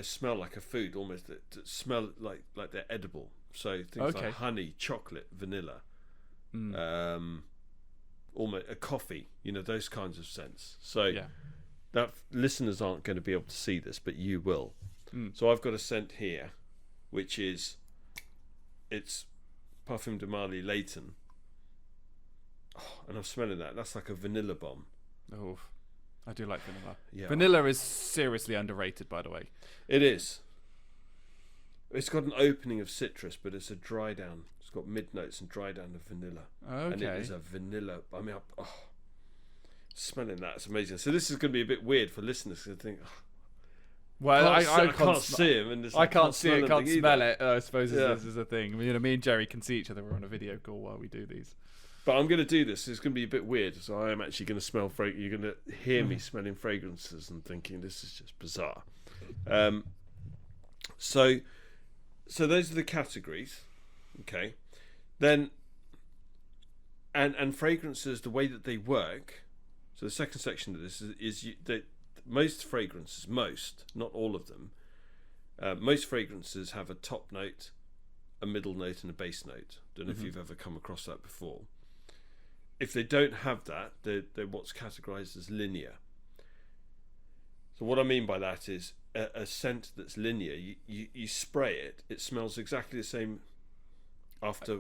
Speaker 2: smell like a food, almost that smell like they're edible. So things like honey, chocolate, vanilla, almost a coffee, those kinds of scents. So that listeners aren't going to be able to see this, but you will. So I've got a scent here, which is it's Parfum de Marly Layton. Oh, and I'm smelling that. That's like a vanilla bomb.
Speaker 1: Oh, I do like vanilla.
Speaker 2: Yeah.
Speaker 1: Vanilla is seriously underrated, by the way.
Speaker 2: It is. It's got an opening of citrus, but it's a dry down. It's got mid notes and dry down of vanilla.
Speaker 1: Okay.
Speaker 2: And it is a vanilla. I mean, smelling that, it's amazing. So this is going to be a bit weird for listeners to think. Oh,
Speaker 1: Well, I
Speaker 2: can't see him, and
Speaker 1: I can't see it, can't smell it. I suppose
Speaker 2: Yeah.
Speaker 1: this is a thing. Me and Jerry can see each other. We're on a video call while we do these.
Speaker 2: But I'm going to do this. It's going to be a bit weird. So I am actually going to smell You're going to hear me smelling fragrances and thinking this is just bizarre. So those are the categories. Okay. Then, and fragrances, the way that they work. So the second section of this is that most fragrances, not all of them, most fragrances have a top note, a middle note, and a base note. Don't know if you've ever come across that before. If they don't have that, they're what's categorized as linear. So what I mean by that is a scent that's linear. You spray it, it smells exactly the same after,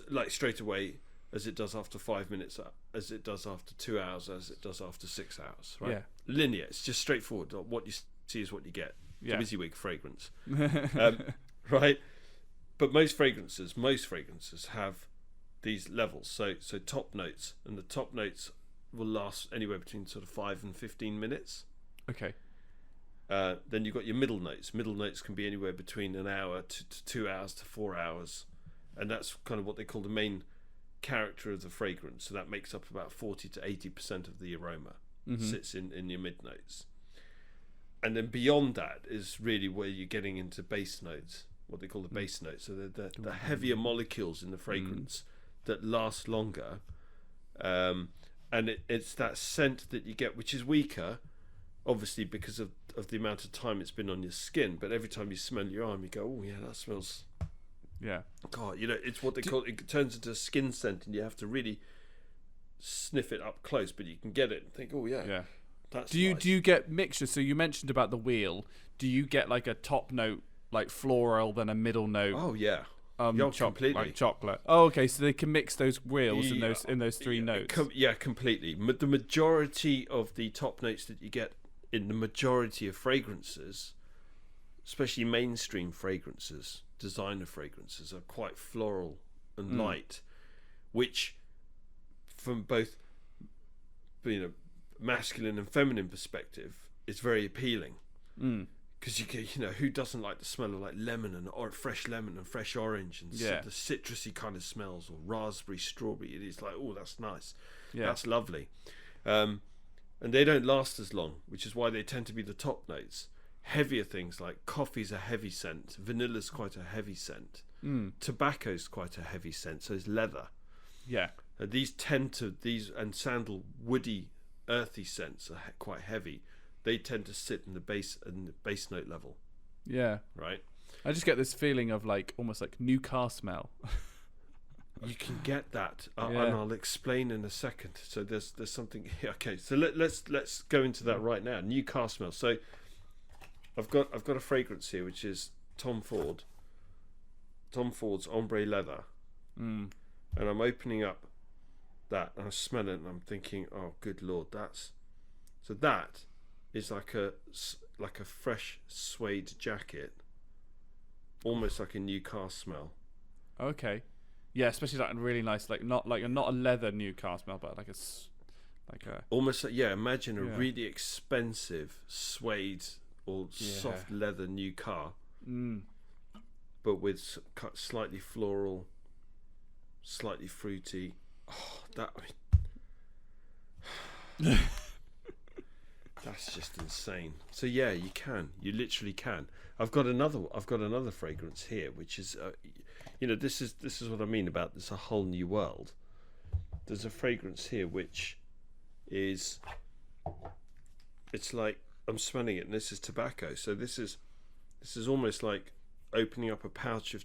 Speaker 2: like straight away, as it does after 5 minutes, as it does after 2 hours, as it does after 6 hours. Right?
Speaker 1: Yeah.
Speaker 2: Linear. It's just straightforward. What you see is what you get. It's
Speaker 1: Yeah.
Speaker 2: a WYSIWYG fragrance, right? But most fragrances have these levels. So top notes, and the top notes will last anywhere between sort of 5 and 15 minutes.
Speaker 1: Okay.
Speaker 2: Then you've got your middle notes. Middle notes can be anywhere between an hour to 2 hours to 4 hours, and that's kind of what they call the main character of the fragrance. So that makes up about 40 to 80% of the aroma. Sits in your mid notes, and then beyond that is really where you're getting into base notes, what they call the base notes. So the heavier molecules in the fragrance that last longer, and it's that scent that you get, which is weaker, obviously because of the amount of time it's been on your skin. But every time you smell your arm, you go, oh yeah, that smells.
Speaker 1: Yeah.
Speaker 2: God, it's what they call it turns into a skin scent, and you have to really sniff it up close, but you can get it and think, oh yeah.
Speaker 1: Yeah.
Speaker 2: That's
Speaker 1: Do you
Speaker 2: nice.
Speaker 1: do you get mixtures? So you mentioned about the wheel. Do you get like a top note like floral, then a middle note?
Speaker 2: Oh yeah.
Speaker 1: Completely.
Speaker 2: Completely.
Speaker 1: Like chocolate. Oh, okay. So they can mix those wheels in those three notes.
Speaker 2: Completely. The majority of the top notes that you get in the majority of fragrances, especially mainstream fragrances, designer fragrances, are quite floral and light, which, from both masculine and feminine perspective, is very appealing. Because you get, who doesn't like the smell of like lemon or fresh lemon and fresh orange and the citrusy kind of smells, or raspberry, strawberry. It is like, oh, that's nice. Yeah, that's lovely. And they don't last as long, which is why they tend to be the top notes. Heavier things like coffee's a heavy scent, vanilla's quite a heavy scent, tobacco's quite a heavy scent, so is leather.
Speaker 1: Yeah.
Speaker 2: These and sandal, woody, earthy scents are quite heavy. They tend to sit in the base note level.
Speaker 1: Yeah.
Speaker 2: Right.
Speaker 1: I just get this feeling of like almost like new car smell.
Speaker 2: You can get that, and I'll explain in a second. So there's something here. Okay, so let's go into that right now. New car smell. So I've got a fragrance here, which is Tom Ford's ombre leather, and I'm opening up that, and I smell it, and I'm thinking, oh, good lord, that is like a fresh suede jacket, almost like a new car smell.
Speaker 1: Okay. Yeah, especially like a really nice, not a leather new car smell, but like a
Speaker 2: almost imagine a really expensive suede or soft leather new car, but with slightly floral, slightly fruity. Oh, that's just insane. So yeah, you literally can. I've got another fragrance here, which is this is what I mean about this a whole new world. There's a fragrance here which is, it's like I'm smelling it, and this is tobacco. So this is almost like opening up a pouch of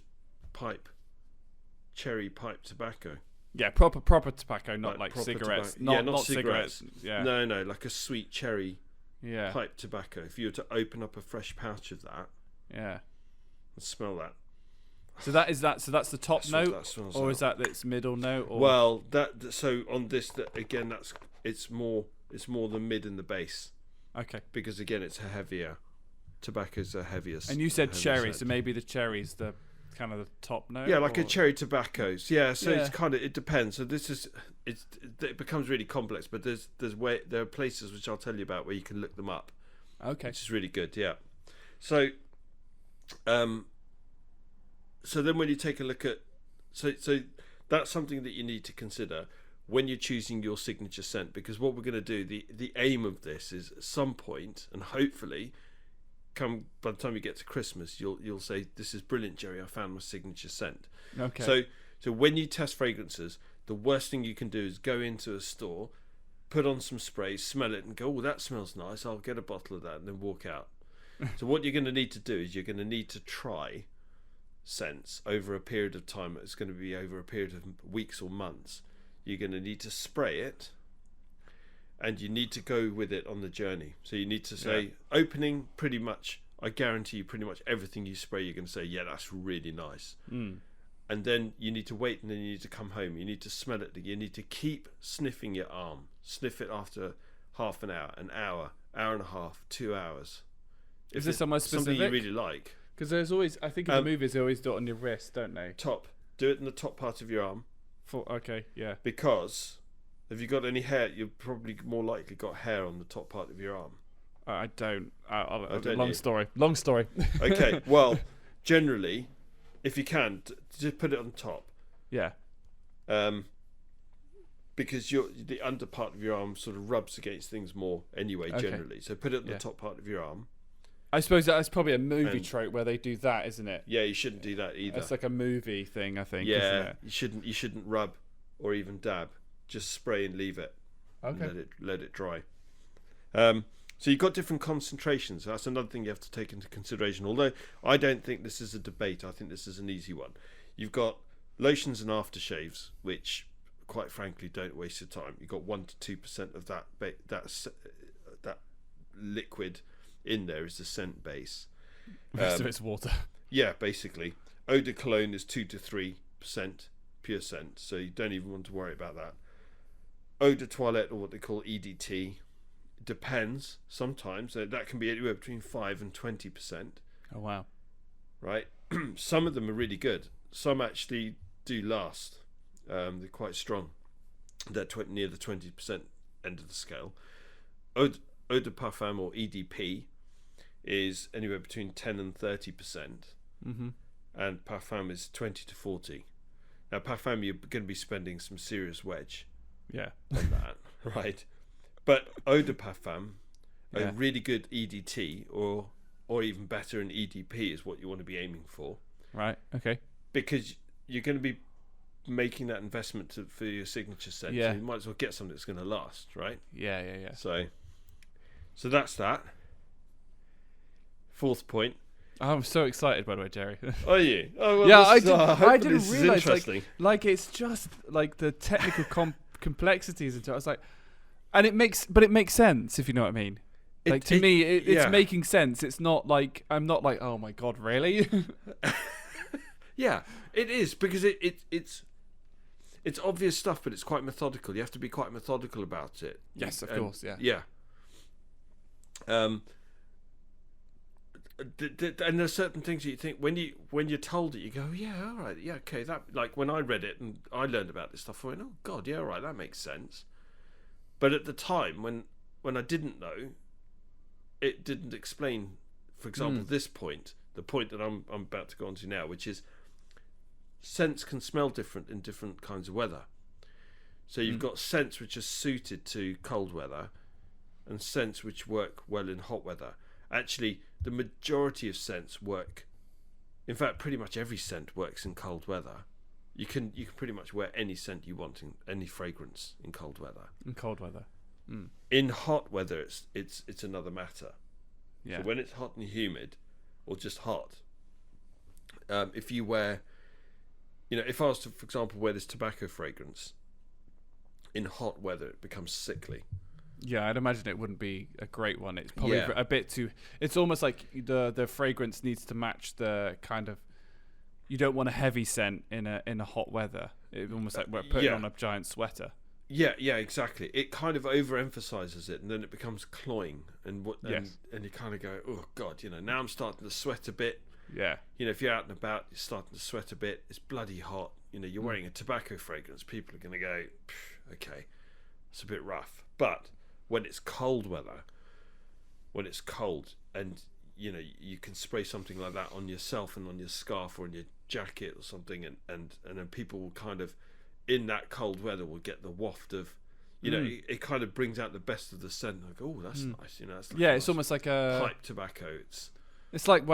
Speaker 2: cherry pipe tobacco.
Speaker 1: Yeah, proper tobacco, not like
Speaker 2: proper
Speaker 1: cigarettes.
Speaker 2: Tobacco.
Speaker 1: Not
Speaker 2: cigarettes.
Speaker 1: Yeah.
Speaker 2: No, like a sweet cherry
Speaker 1: Yeah.
Speaker 2: pipe tobacco, if you were to open up a fresh pouch of that
Speaker 1: Yeah.
Speaker 2: and smell that.
Speaker 1: So that's the top
Speaker 2: That's what
Speaker 1: note,
Speaker 2: that smells
Speaker 1: or
Speaker 2: like.
Speaker 1: is that its middle note? Or?
Speaker 2: Well, so on this, again, it's more the mid and the base,
Speaker 1: Okay.
Speaker 2: because again, it's a heavier. Tobacco's a heavier.
Speaker 1: And you said
Speaker 2: heavier
Speaker 1: cherry,
Speaker 2: scent.
Speaker 1: so maybe the cherry's the kind of the top note.
Speaker 2: Yeah, like a
Speaker 1: or-
Speaker 2: cherry tobaccos. Yeah, so
Speaker 1: Yeah.
Speaker 2: it's kind of, it depends. So it becomes really complex, but there are places which I'll tell you about where you can look them up,
Speaker 1: Okay.
Speaker 2: which is really good. Yeah. So, so then when you take a look at, so that's something that you need to consider when you're choosing your signature scent, because what we're going to do, the aim of this is at some point, and hopefully by the time you get to Christmas, you'll say, this is brilliant, Jerry, I found my signature scent.
Speaker 1: Okay.
Speaker 2: So when you test fragrances, the worst thing you can do is go into a store, put on some spray, smell it, and go, oh, that smells nice, I'll get a bottle of that, and then walk out. So what you're going to need to do is you're going to need to try scents over a period of time. It's going to be over a period of weeks or months. You're going to need to spray it, and you need to go with it on the journey. So you need to say, opening, pretty much, I guarantee you, pretty much everything you spray, you're going to say, yeah, that's really nice. And then you need to wait, and then you need to come home. You need to smell it. You need to keep sniffing your arm. Sniff it after half an hour, hour and a half, 2 hours.
Speaker 1: Is this somewhere specific?
Speaker 2: Something you really like.
Speaker 1: Because there's always, I think in the movies they always do it on your wrist, don't they?
Speaker 2: Do it in the top part of your arm.
Speaker 1: Okay, yeah.
Speaker 2: Because if you've got any hair, you've probably more likely got hair on the top part of your arm.
Speaker 1: I don't.
Speaker 2: don't
Speaker 1: Long
Speaker 2: you?
Speaker 1: story. Long story.
Speaker 2: Okay, well, generally, if you can, just put it on top.
Speaker 1: Yeah.
Speaker 2: Because the under part of your arm sort of rubs against things more anyway,
Speaker 1: Okay.
Speaker 2: generally. So put it on the top part of your arm.
Speaker 1: I suppose that's probably a movie
Speaker 2: And-
Speaker 1: trope where they do that, isn't it?
Speaker 2: Yeah, you shouldn't do that either.
Speaker 1: It's like a movie thing, I think. Isn't
Speaker 2: Yeah,
Speaker 1: it?
Speaker 2: you shouldn't rub or even dab. Just spray and leave it.
Speaker 1: Okay.
Speaker 2: And let it dry. So you've got different concentrations. That's another thing you have to take into consideration. Although I don't think this is a debate, I think this is an easy one. You've got lotions and aftershaves, which, quite frankly, don't waste your time. You've got 1 to 2% of that liquid in there is the scent base.
Speaker 1: Most of it's water.
Speaker 2: Yeah, basically. Eau de cologne is 2 to 3% pure scent, so you don't even want to worry about that. Eau de toilette, or what they call EDT, depends. Sometimes that can be anywhere between 5 and 20%.
Speaker 1: Oh wow.
Speaker 2: Right? Some of them are really good. Some actually do last. They're quite strong. They're near the 20% end of the scale. Eau de parfum, or EDP, is anywhere between 10 and 30%.
Speaker 1: Mm-hmm.
Speaker 2: And parfum is 20 to 40. Now, parfum, you're going to be spending some serious wedge
Speaker 1: Yeah.
Speaker 2: on that, right? But eau de parfum,
Speaker 1: Yeah.
Speaker 2: a really good EDT, or even better, an EDP is what you want to be aiming for,
Speaker 1: Right. Okay.
Speaker 2: because you're going to be making that investment for your signature scent.
Speaker 1: Yeah.
Speaker 2: So you might as well get something that's going to last, right?
Speaker 1: Yeah.
Speaker 2: So that's that. Fourth point.
Speaker 1: I'm so excited, by the way, Jerry.
Speaker 2: Are you? Oh, well,
Speaker 1: Yeah,
Speaker 2: this,
Speaker 1: I
Speaker 2: hopefully
Speaker 1: didn't
Speaker 2: this is
Speaker 1: realise,
Speaker 2: interesting.
Speaker 1: like it's just like the technical complexities into it. I was like, and it makes sense, if you know what I mean. Like to me, it's
Speaker 2: yeah.
Speaker 1: making sense. It's not like I'm not like, oh my god, really?
Speaker 2: Yeah, it is, because it's obvious stuff, but it's quite methodical. You have to be quite methodical about it.
Speaker 1: Yes, of course, yeah.
Speaker 2: Yeah. And there's certain things that you think when you're told it, you go, yeah, all right, yeah, okay. That, like when I read it and I learned about this stuff, I went, oh god, yeah, all right, that makes sense. But at the time, when I didn't know, it didn't explain. For example, this point, the point that I'm about to go on to now, which is scents can smell different in different kinds of weather. So you've got scents which are suited to cold weather, and scents which work well in hot weather. Actually, the majority of scents work. In fact, pretty much every scent works in cold weather. You can pretty much wear any scent you want, in any fragrance, in cold weather.
Speaker 1: In cold weather.
Speaker 2: In hot weather, it's another matter.
Speaker 1: Yeah.
Speaker 2: So when it's hot and humid, or just hot, if you wear, if I was to, for example, wear this tobacco fragrance, in hot weather, it becomes sickly.
Speaker 1: Yeah, I'd imagine it wouldn't be a great one. It's probably
Speaker 2: Yeah.
Speaker 1: a bit too. It's almost like the fragrance needs to match the kind of. You don't want a heavy scent in a hot weather. It's almost like we're putting
Speaker 2: Yeah.
Speaker 1: on a giant sweater.
Speaker 2: Yeah, exactly. It kind of overemphasizes it, and then it becomes cloying, and
Speaker 1: Yes.
Speaker 2: and you kind of go, oh god, now I'm starting to sweat a bit.
Speaker 1: Yeah.
Speaker 2: If you're out and about, you're starting to sweat a bit. It's bloody hot. You're wearing a tobacco fragrance. People are going to go, okay, it's a bit rough. But when it's cold weather, when it's cold, and you can spray something like that on yourself and on your scarf or on your jacket or something, and then people will kind of, in that cold weather, will get the waft of, it kind of brings out the best of the scent. Like, oh, that's nice. That's like
Speaker 1: It's almost like a
Speaker 2: pipe tobacco.
Speaker 1: It's like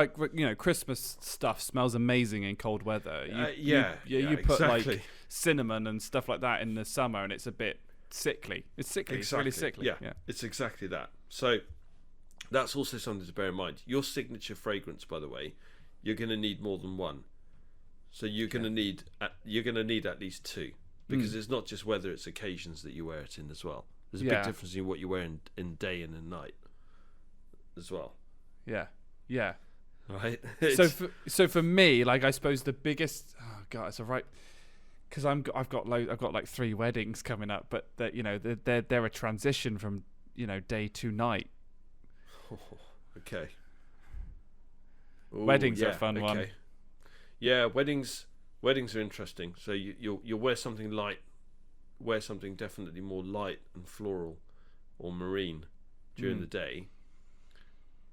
Speaker 1: Christmas stuff smells amazing in cold weather. You put
Speaker 2: exactly.
Speaker 1: like cinnamon and stuff like that in the summer, and it's a bit sickly. It's sickly.
Speaker 2: Exactly.
Speaker 1: It's really sickly.
Speaker 2: Yeah, it's exactly that. So that's also something to bear in mind. Your signature fragrance, by the way, you're going to need more than one. So you're going to need at least two, because it's not just weather; it's occasions that you wear it in as well. There's a big difference in what you wear in day and in night, as well.
Speaker 1: Yeah. Yeah.
Speaker 2: Right.
Speaker 1: So for me, like, I suppose the biggest. Oh god, it's alright. Because I've got like 3 weddings coming up, but they're a transition from day to night.
Speaker 2: Okay. Ooh,
Speaker 1: Weddings are a fun one.
Speaker 2: Yeah, weddings are interesting. So you'll wear something light, wear something definitely more light and floral or marine during the day,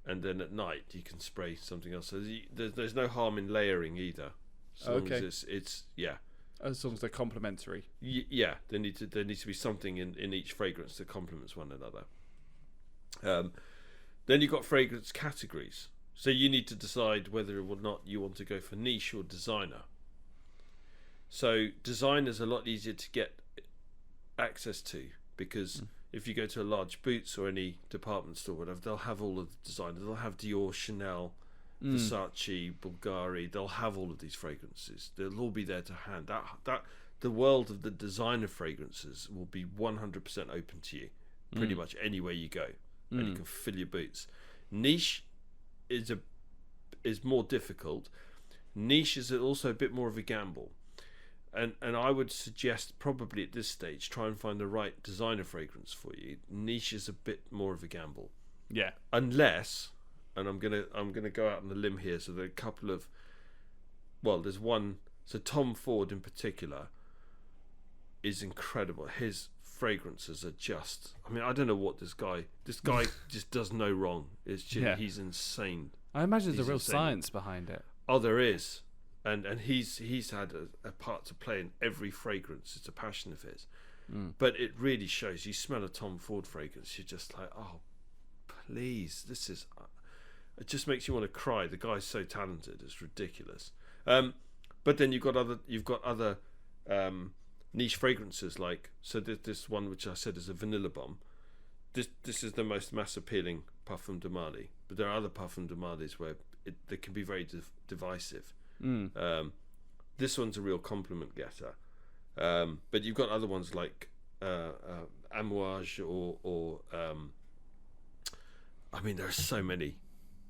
Speaker 2: and then at night you can spray something else. So there's no harm in layering either. As long as it's
Speaker 1: As long as they're complementary.
Speaker 2: Yeah, there needs to be something in each fragrance that complements one another. Then you've got fragrance categories. So you need to decide whether or not you want to go for niche or designer. So designers are a lot easier to get access to, because if you go to a large Boots or any department store, whatever, they'll have all of the designers. They'll have Dior, Chanel, Versace, Bulgari. They'll have all of these fragrances. They'll all be there to hand. That the world of the designer fragrances will be 100% open to you, pretty much anywhere you go, and you can fill your boots. Niche is more difficult. Niche is also a bit more of a gamble, and I would suggest probably at this stage try and find the right designer fragrance for you. Niche is a bit more of a gamble.
Speaker 1: Yeah.
Speaker 2: Unless, and I'm gonna go out on the limb here. So there are a couple of, there's one. So Tom Ford in particular is incredible. His fragrances are just, I don't know what this guy just does no wrong. It's just, he's insane.
Speaker 1: I imagine there's a real science behind it.
Speaker 2: Oh, there is. And he's had a part to play in every fragrance. It's a passion of his. But it really shows. You smell a Tom Ford fragrance, you're just like, oh, please, this is, it just makes you want to cry. The guy's so talented, it's ridiculous. But then you've got other niche fragrances, like, so this one which I said is a vanilla bomb. This is the most mass appealing parfum de Marly, but there are other parfum de Marlys where they can be very divisive. This one's a real compliment getter, but you've got other ones like Amouage or there are so many,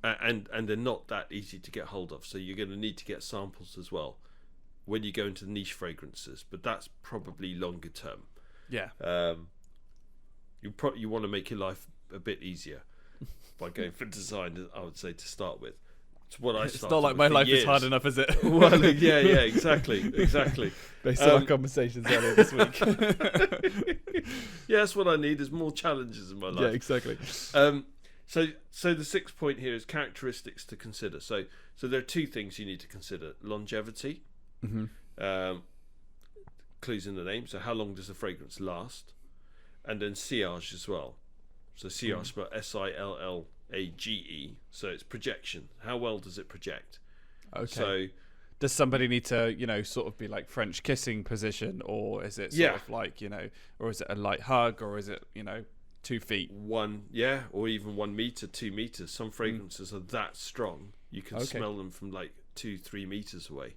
Speaker 2: and they're not that easy to get hold of, so you're going to need to get samples as well when you go into niche fragrances, but that's probably longer term. You want to make your life a bit easier by going for design, I would say, to start with. It's what I started.
Speaker 1: It's not like my life is hard enough, is it?
Speaker 2: Well, yeah, exactly.
Speaker 1: Based on our conversations earlier this week.
Speaker 2: Yeah, that's what I need, is more challenges in my life.
Speaker 1: Yeah, exactly.
Speaker 2: So the 6th point here is characteristics to consider. So there are 2 things you need to consider: longevity, clues in the name. So how long does the fragrance last? And then sillage as well. So sillage spelled Sillage. So it's projection. How well does it project?
Speaker 1: Okay.
Speaker 2: So
Speaker 1: does somebody need to, sort of be like French kissing position, or is it sort of like, or is it a light hug, or is it, 2 feet?
Speaker 2: Or even 1 meter, 2 meters. Some fragrances are that strong you can smell them from like 2-3 meters away.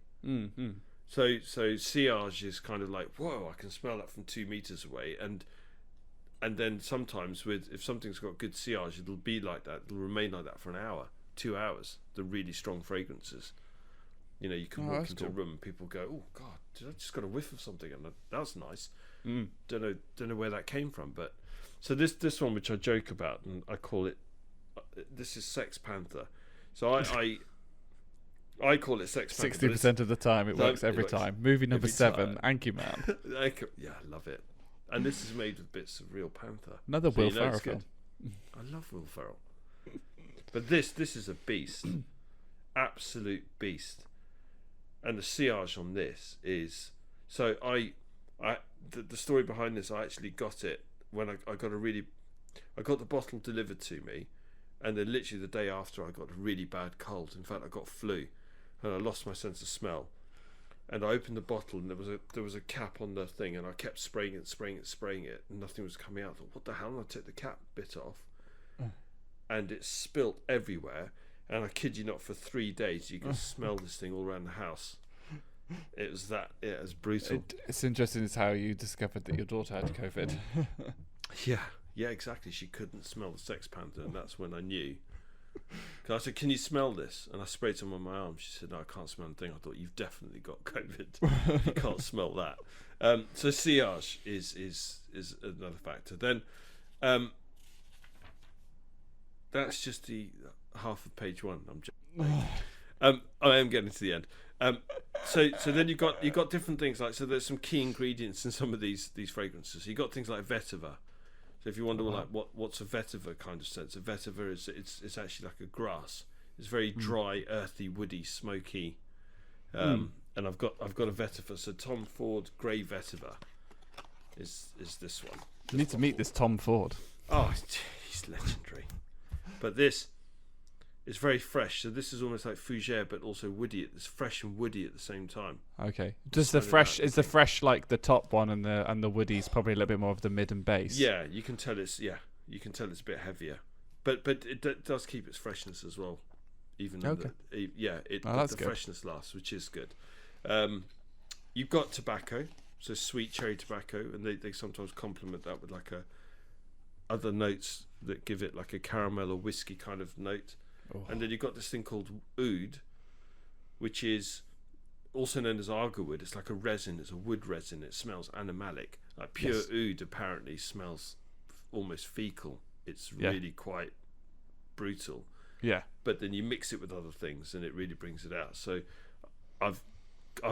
Speaker 2: So sillage is kind of like, whoa, I can smell that from 2 meters away, and and then sometimes if something's got good sillage, it'll be like that. It'll remain like that for an hour, 2 hours. The really strong fragrances. You know, you can walk into a room and people go, "Oh God, I just got a whiff of something," and that's nice. Don't know where that came from, but so this one, which I joke about, and I call it, this is Sex Panther. So I call it Sex Panther.
Speaker 1: 60% of the time, it works every time. Movie number 7, Anki Man.
Speaker 2: Yeah, I love it. And this is made with bits of real panther.
Speaker 1: Another Will Ferrell film.
Speaker 2: I love Will Ferrell. But this is a beast. Absolute beast. And the sillage on this is... So the story behind this, I actually got it when I got the bottle delivered to me, and then literally the day after I got a really bad cold. In fact, I got flu, and I lost my sense of smell. And I opened the bottle, and there was a cap on the thing, and I kept spraying it, and nothing was coming out. I thought, what the hell? And I took the cap bit off, and it spilt everywhere. And I kid you not, for 3 days you could smell this thing all around the house. It was brutal.
Speaker 1: It's interesting is how you discovered that your daughter had COVID.
Speaker 2: Yeah, exactly. She couldn't smell the Sex Panther, and that's when I knew. Because I said, "Can you smell this?" And I sprayed some on my arm. She said, "No, I can't smell anything." I thought, "You've definitely got COVID. You can't smell that." So sillage is another factor. Then that's just the half of page 1. I'm joking. I am getting to the end. So then you've got different things, like, so there's some key ingredients in some of these fragrances. So you've got things like vetiver. So if you wonder like what's a vetiver kind of sense, a vetiver is it's actually like a grass. It's very dry, earthy, woody, smoky. And I've got a vetiver. So Tom Ford Grey Vetiver is this one.
Speaker 1: You need to meet this Tom Ford.
Speaker 2: Oh, he's legendary. But this is very fresh. So this is almost like fougere, but also woody. It's fresh and woody at the same time.
Speaker 1: Okay. Does the fresh is the fresh like the top one, and the woody's probably a little bit more of the mid and base?
Speaker 2: Yeah, you can tell it's a bit heavier, but it does keep its freshness as well. Even
Speaker 1: okay.
Speaker 2: The freshness lasts, which is good. You've got tobacco, so sweet cherry tobacco, and they sometimes complement that with like other notes that give it like a caramel or whiskey kind of note. Oh. And then you've got this thing called oud, which is also known as argowood. It's like a resin. It's a wood resin. It smells animalic. Like pure oud apparently smells almost fecal. It's really quite brutal.
Speaker 1: Yeah.
Speaker 2: But then you mix it with other things, and it really brings it out. So I've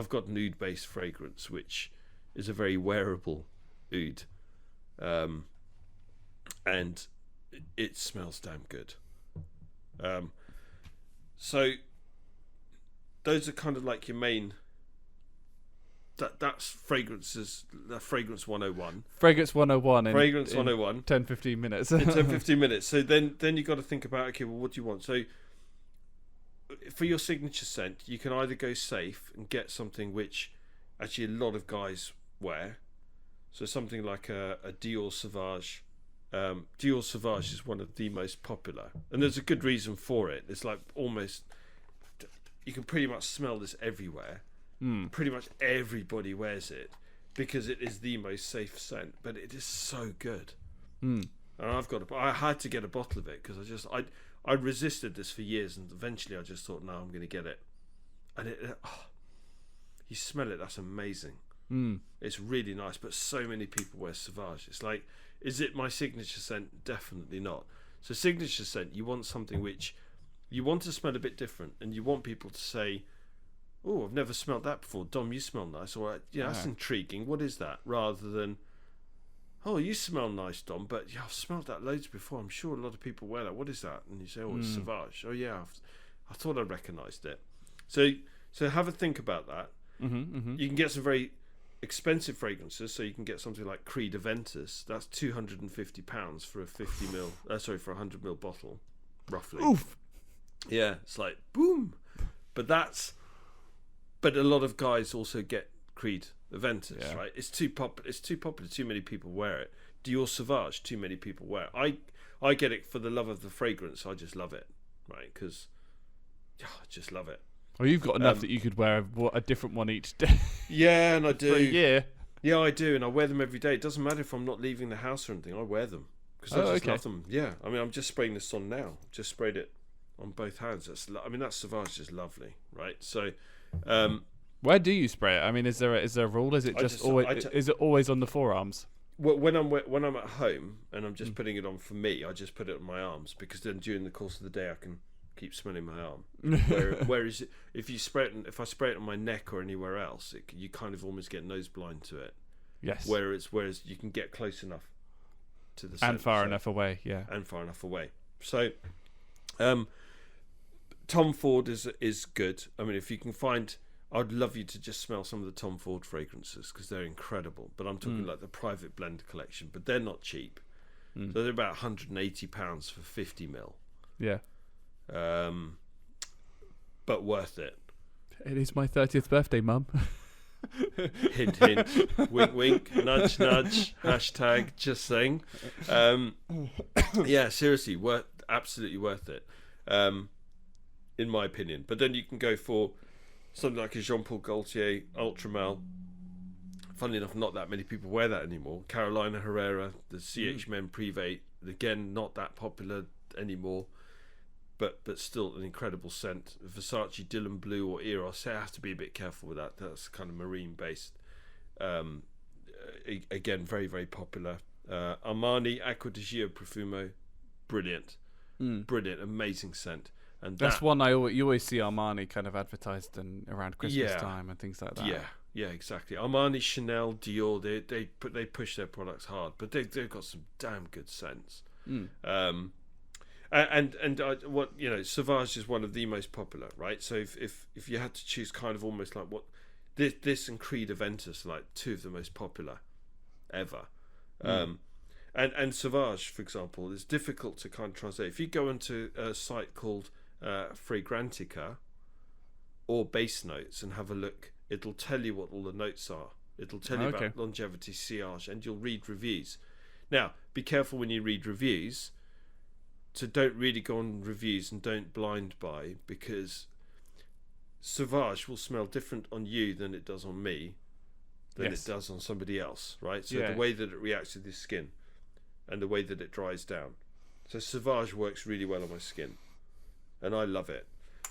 Speaker 2: got an oud-based fragrance, which is a very wearable oud, and it smells damn good. So those are kind of like your main. That's fragrances. Fragrance 101.
Speaker 1: Fragrance 101.
Speaker 2: Fragrance 101.
Speaker 1: 10-15 minutes.
Speaker 2: In 10-15 minutes. So then you got to think about, okay, well, what do you want? So for your signature scent, you can either go safe and get something which actually a lot of guys wear. So something like a Dior Sauvage. Dior Sauvage is one of the most popular, and there's a good reason for it. It's like almost, you can pretty much smell this everywhere. Pretty much everybody wears it because it is the most safe scent, but it is so good. And I had to get a bottle of it because I resisted this for years, and eventually I just thought, no, I'm going to get it. And you smell it, that's amazing. It's really nice, but so many people wear Sauvage. It's like, is it my signature scent? Definitely not. So signature scent, you want something which you want to smell a bit different, and you want people to say, "Oh, I've never smelled that before. Dom, you smell nice." Or that's intriguing. What is that? Rather than, "Oh, you smell nice, Dom, but I've smelled that loads before. I'm sure a lot of people wear that. What is that?" And you say, "Oh, it's Sauvage." "Oh yeah, I thought I recognised it." So have a think about that. You can get some very expensive fragrances, so you can get something like Creed Aventus. That's £250 for a for a 100ml bottle, roughly.
Speaker 1: Oof.
Speaker 2: Yeah, it's like boom. But a lot of guys also get Creed Aventus, right? It's too popular. Too many people wear it. Dior Sauvage, too many people wear it. I get it for the love of the fragrance. I just love it, right? Because I just love it.
Speaker 1: Well, you've got enough that you could wear a different one each day.
Speaker 2: Yeah, and I do.
Speaker 1: For a year.
Speaker 2: Yeah, I do, and I wear them every day. It doesn't matter if I'm not leaving the house or anything. I wear them because I just love them. Yeah, I mean, I'm just spraying this on now. Just sprayed it on both hands. That Sauvage is lovely, right? So,
Speaker 1: where do you spray it? I mean, is there a rule? Is it is it always on the forearms?
Speaker 2: When I'm at home and I'm just putting it on for me, I just put it on my arms because then during the course of the day I can keep smelling my arm. Whereas if I spray it on my neck or anywhere else, you kind of almost get nose blind to it.
Speaker 1: Yes.
Speaker 2: Whereas you can get close enough to the scent,
Speaker 1: and far enough away. Yeah.
Speaker 2: And far enough away. So, Tom Ford is good. I mean, if you can find, I'd love you to just smell some of the Tom Ford fragrances because they're incredible. But I'm talking like the private blend collection, but they're not cheap. So they're about £180 for 50 ml.
Speaker 1: Yeah.
Speaker 2: But worth it.
Speaker 1: It is my 30th birthday, Mum.
Speaker 2: Hint, hint. Wink, wink. Nudge, nudge. Hashtag just saying. Yeah, seriously, absolutely worth it. In my opinion. But then you can go for something like a Jean-Paul Gaultier Ultramel. Funnily enough, not that many people wear that anymore. Carolina Herrera, the CH Men Privé, again, not that popular anymore. But still an incredible scent. Versace Dylan Blue or Eros. I have to be a bit careful with that. That's kind of marine based. Again, very, very popular. Armani Acqua di Gio Profumo, brilliant, brilliant, amazing scent. And
Speaker 1: that's one you always see Armani kind of advertised around Christmas time and things like that.
Speaker 2: Yeah, exactly. Armani, Chanel, Dior, they push their products hard, but they've got some damn good scents. What Sauvage is one of the most popular, right? So if you had to choose kind of almost like what this and Creed Aventus are like two of the most popular ever. And Sauvage, for example, is difficult to kind of translate. If you go onto a site called Fragrantica or Base Notes and have a look, it'll tell you what all the notes are. It'll tell you about longevity, sillage, and you'll read reviews. Now, be careful when you read reviews. So don't really go on reviews and don't blind buy, because Sauvage will smell different on you than it does on me, than it does on somebody else, right? So the way that it reacts to the skin and the way that it dries down. So Sauvage works really well on my skin, and I love it.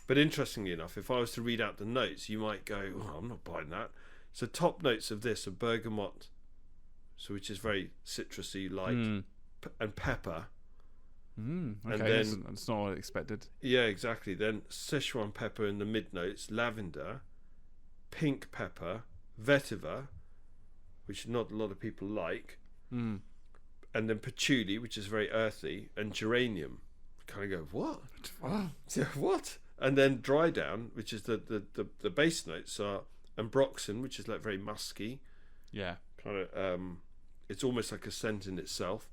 Speaker 2: But interestingly enough, if I was to read out the notes, you might go, "Oh, I'm not buying that." So top notes of this are bergamot, which is very citrusy, light, and pepper.
Speaker 1: Okay,
Speaker 2: and then
Speaker 1: that's not what I expected.
Speaker 2: Yeah, exactly. Then Szechuan pepper in the mid notes, lavender, pink pepper, vetiver, which not a lot of people like, and then patchouli, which is very earthy, and geranium. Kind of go, what? What? And then dry down, which is the base notes are ambroxan, which is like very musky.
Speaker 1: Yeah.
Speaker 2: Kind of it's almost like a scent in itself.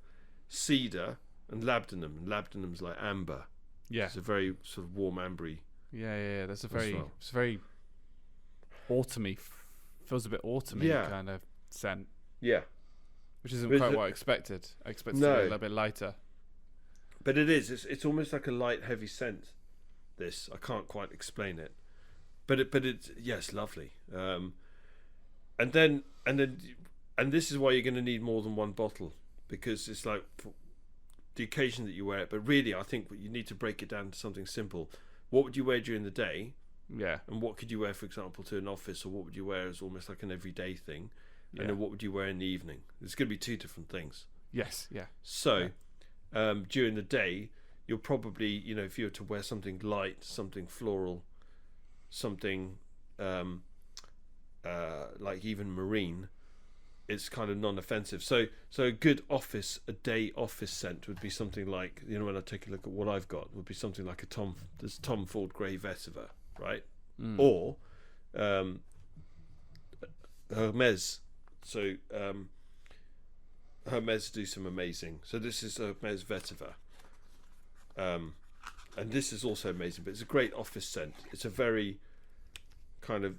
Speaker 2: Cedar. And labdanum. And labdanum's like amber.
Speaker 1: Yeah.
Speaker 2: It's a very sort of warm ambery.
Speaker 1: Yeah. That's it's very autumny. Feels a bit autumny kind of scent.
Speaker 2: Yeah.
Speaker 1: Which isn't quite what I expected. I expected it to be a little bit lighter.
Speaker 2: But it is. It's almost like a light, heavy scent. This I can't quite explain it. But it's lovely. And this is why you're going to need more than one bottle, because it's like the occasion that you wear it. But really, I think you need to break it down to something simple. What would you wear during the day?
Speaker 1: Yeah.
Speaker 2: And what could you wear, for example, to an office, or what would you wear as almost like an everyday thing? Yeah. And then what would you wear in the evening? There's going to be two different things.
Speaker 1: Yes. Yeah.
Speaker 2: So, during the day, you'll probably, if you were to wear something light, something floral, something like even marine, it's kind of non-offensive. So a good day office scent would be something like, when I take a look at what I've got, would be something like this Tom Ford Grey Vetiver, right? Or Hermes. So Hermes do some amazing. So this is Hermes Vetiver. And this is also amazing, but it's a great office scent. It's a very kind of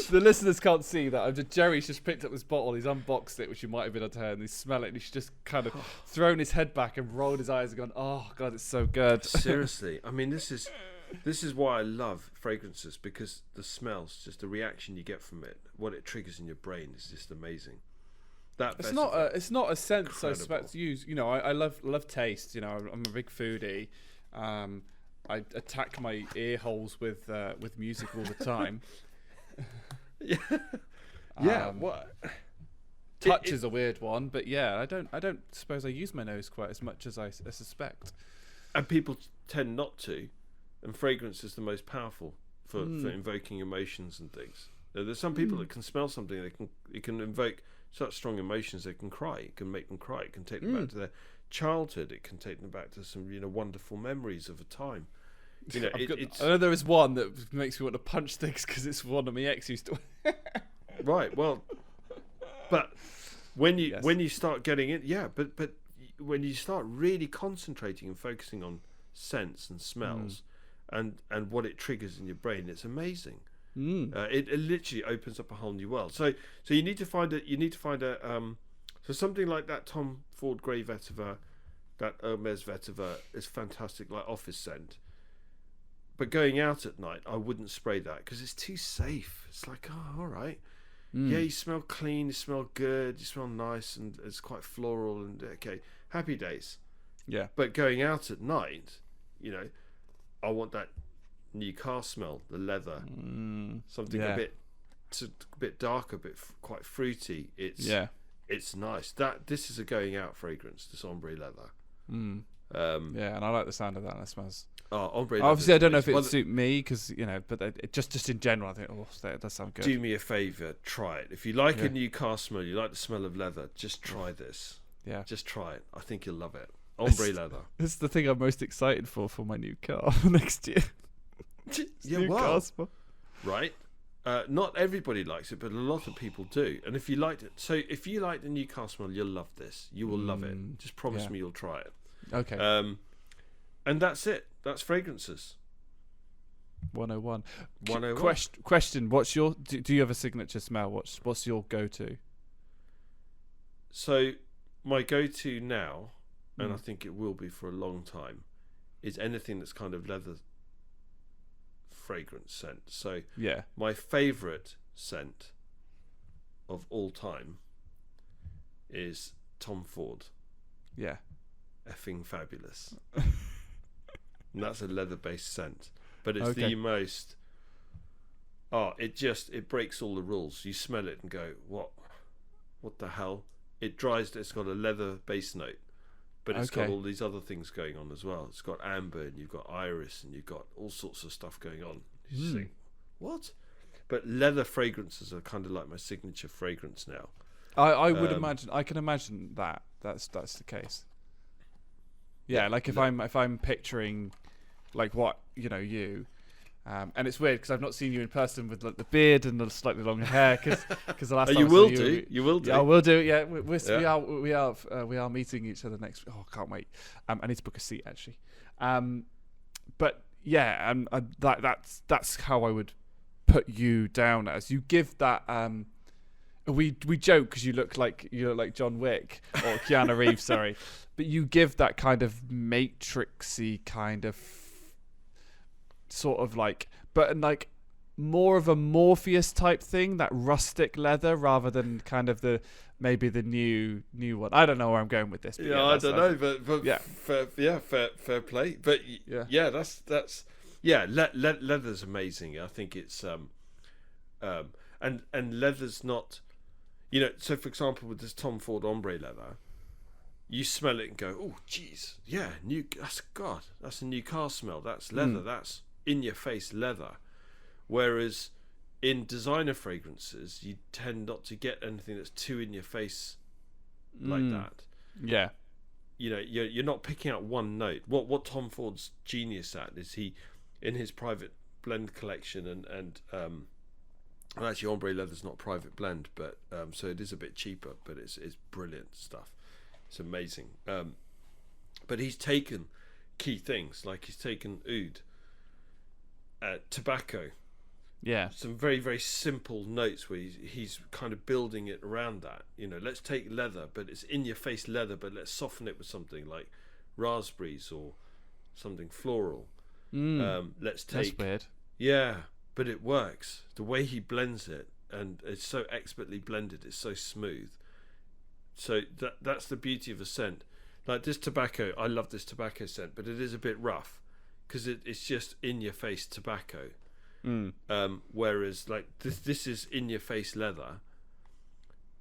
Speaker 1: the listeners can't see that. Jerry's just picked up this bottle. He's unboxed it, which you might have been able to hear, and he smell it. And he's just kind of thrown his head back and rolled his eyes and gone, "Oh God, it's so good."
Speaker 2: Seriously, I mean, this is This is why I love fragrances, because the smells, just the reaction you get from it, what it triggers in your brain is just amazing.
Speaker 1: It's not a sense I expect to use. You know, I love taste. You know, I'm a big foodie. I attack my ear holes with music all the time.
Speaker 2: Yeah. Yeah. What?
Speaker 1: Touch is a weird one, but yeah, I don't suppose I use my nose quite as much as I suspect. And
Speaker 2: people tend not to, and fragrance is the most powerful for invoking emotions and things. There's some people that can smell something, it can invoke such strong emotions they can cry. It can make them cry. It can take them back to their childhood. It can take them back to some wonderful memories of a time. You know,
Speaker 1: I know there is one that makes me want to punch things because it's one of my ex used to.
Speaker 2: Right. Well, but when you start getting it, but when you start really concentrating and focusing on scents and smells and what it triggers in your brain, it's amazing. It literally opens up a whole new world. So you need to find a so something like that Tom Ford Grey Vetiver, that Hermes Vetiver is fantastic, like office scent. But going out at night, I wouldn't spray that because it's too safe. It's like, oh, all right. Yeah, you smell clean, you smell good, you smell nice, and it's quite floral, and okay, happy days.
Speaker 1: Yeah.
Speaker 2: But going out at night, I want that new car smell, the leather, something a bit darker, quite fruity. It's nice. This is a going out fragrance, this ombre leather.
Speaker 1: Yeah, and I like the sound of that. That smells.
Speaker 2: Oh, ombre leather.
Speaker 1: Obviously, I don't know if it would suit me because but it just in general, I think that does sound good.
Speaker 2: Do me a favour, try it. If you like a new car smell, you like the smell of leather, just try this. Yeah, just try it. I think you'll love it. Ombre leather.
Speaker 1: It's the thing I'm most excited for my new car next year.
Speaker 2: Car smell. Right. Not everybody likes it, but a lot of people do. And if you liked it, so if you like the new car smell, you'll love this. You will love it. Just promise me you'll try it.
Speaker 1: Okay.
Speaker 2: And that's it. That's fragrances.
Speaker 1: 101.
Speaker 2: 101.
Speaker 1: Question: what's your? Do you have a signature smell? What's your go-to?
Speaker 2: So my go-to now, and I think it will be for a long time, is anything that's kind of leather fragrance scent. So my favourite scent of all time is Tom Ford.
Speaker 1: Yeah.
Speaker 2: Effing fabulous. And that's a leather-based scent, but it's the most. Oh, it breaks all the rules. You smell it and go, what the hell? It dries. It's got a leather base note, but it's got all these other things going on as well. It's got amber, and you've got iris, and you've got all sorts of stuff going on. You think, what? But leather fragrances are kind of like my signature fragrance now.
Speaker 1: I would imagine. I can imagine that. That's the case. Yeah, like if I'm picturing, like what you, and it's weird because I've not seen you in person with like the beard and the slightly longer hair because the last time
Speaker 2: you will do.
Speaker 1: Yeah, I will do. Yeah, we are meeting each other next. Oh, I can't wait. I need to book a seat actually. But yeah, and that's how I would put you down as. You give that. We joke because you look like John Wick or Keanu Reeves, sorry, but you give that kind of matrixy kind of sort of like, but like more of a Morpheus type thing, that rustic leather rather than kind of maybe the new one. I don't know where I'm going with this. But
Speaker 2: I don't know, but yeah, fair play. But that's leather's amazing. I think it's and leather's not. So for example, with this Tom Ford ombre leather, you smell it and go, "Oh, geez, yeah, that's a new car smell. That's leather. That's in your face leather." Whereas in designer fragrances, you tend not to get anything that's too in your face like that. Yeah, you're not picking out one note. What Tom Ford's genius at is he, in his private blend collection and well, actually, ombre leather's not private blend, but so it is a bit cheaper, but it's brilliant stuff. It's amazing. But he's taken key things, like he's taken oud, tobacco. Yeah. Some very, very simple notes where he's kind of building it around that. Let's take leather, but it's in your face leather, but let's soften it with something like raspberries or something floral. Let's
Speaker 1: That's
Speaker 2: take
Speaker 1: weird.
Speaker 2: yeah, but it works. The way he blends it, and it's so expertly blended. It's so smooth. So that's the beauty of a scent. Like this tobacco, I love this tobacco scent, but it is a bit rough because it's just in your face tobacco. Whereas like this is in your face leather,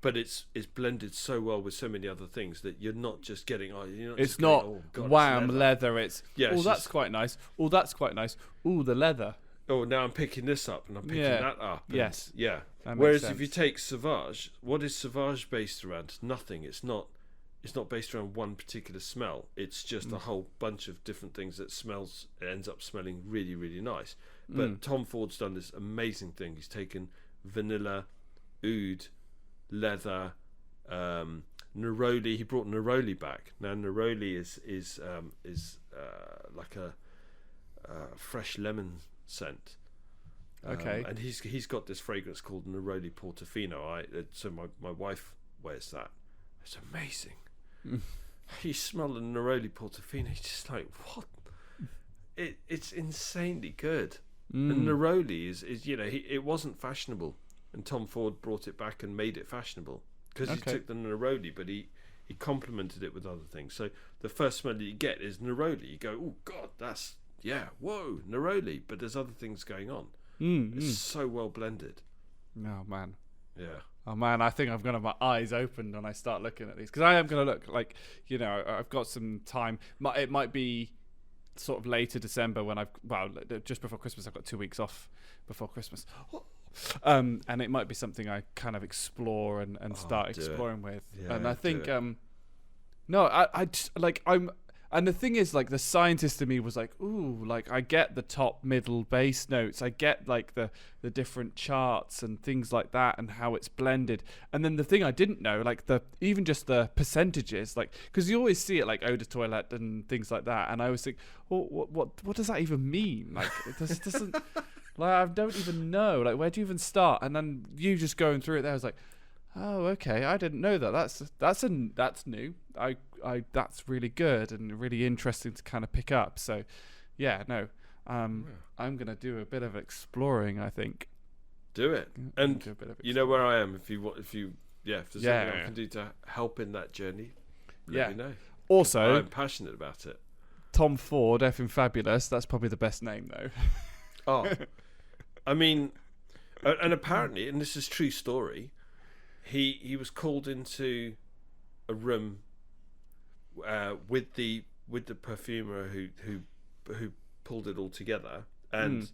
Speaker 2: but it's blended so well with so many other things that you're not just getting.
Speaker 1: It's not wham leather. It's
Speaker 2: it's
Speaker 1: that's quite nice. Oh, that's quite nice. Oh, the leather.
Speaker 2: Oh, now I'm picking this up and I'm picking that up. And
Speaker 1: yes.
Speaker 2: Yeah.
Speaker 1: That
Speaker 2: Whereas
Speaker 1: makes
Speaker 2: if you
Speaker 1: sense.
Speaker 2: take Sauvage, what is Sauvage based around? Nothing. It's not based around one particular smell. It's just a whole bunch of different things that ends up smelling really, really nice. But Tom Ford's done this amazing thing. He's taken vanilla, oud, leather, neroli. He brought neroli back. Now neroli is like a fresh lemon scent.
Speaker 1: Okay.
Speaker 2: And he's got this fragrance called Neroli Portofino. So my wife wears that. It's amazing. You smell the Neroli Portofino, you're just like, what? It's insanely good. And Neroli is it wasn't fashionable, and Tom Ford brought it back and made it fashionable because he took the Neroli, but he complemented it with other things. So the first smell that you get is Neroli. You go, oh God, that's whoa, Neroli. But there's other things going on. It's so well blended.
Speaker 1: Oh man.
Speaker 2: Yeah.
Speaker 1: Oh man, I think I've got my eyes opened when I start looking at these, because I am going to look like, I've got some time. It might be sort of later December when just before Christmas. I've got 2 weeks off before Christmas. And it might be something I kind of explore and start exploring with.
Speaker 2: Yeah,
Speaker 1: and I think, and the thing is, like, the scientist in me was like, ooh, like, I get the top, middle, base notes. I get, like, the different charts and things like that and how it's blended. And then the thing I didn't know, like, even just the percentages, like, because you always see it, like, eau de toilette and things like that. And I always think, well, what does that even mean? Like, it doesn't, like, I don't even know. Like, where do you even start? And then you just going through it there, I was like, oh, okay, I didn't know that. That's new. That's really good and really interesting to kind of pick up. So, I'm gonna do a bit of exploring, I think.
Speaker 2: Do it, and you know where I am. If there's something I can do to help in that journey, let me know.
Speaker 1: Also,
Speaker 2: I'm passionate about it.
Speaker 1: Tom Ford, effing fabulous. That's probably the best name, though.
Speaker 2: Oh, I mean, and apparently, and this is true story. He was called into a room with the perfumer who pulled it all together, and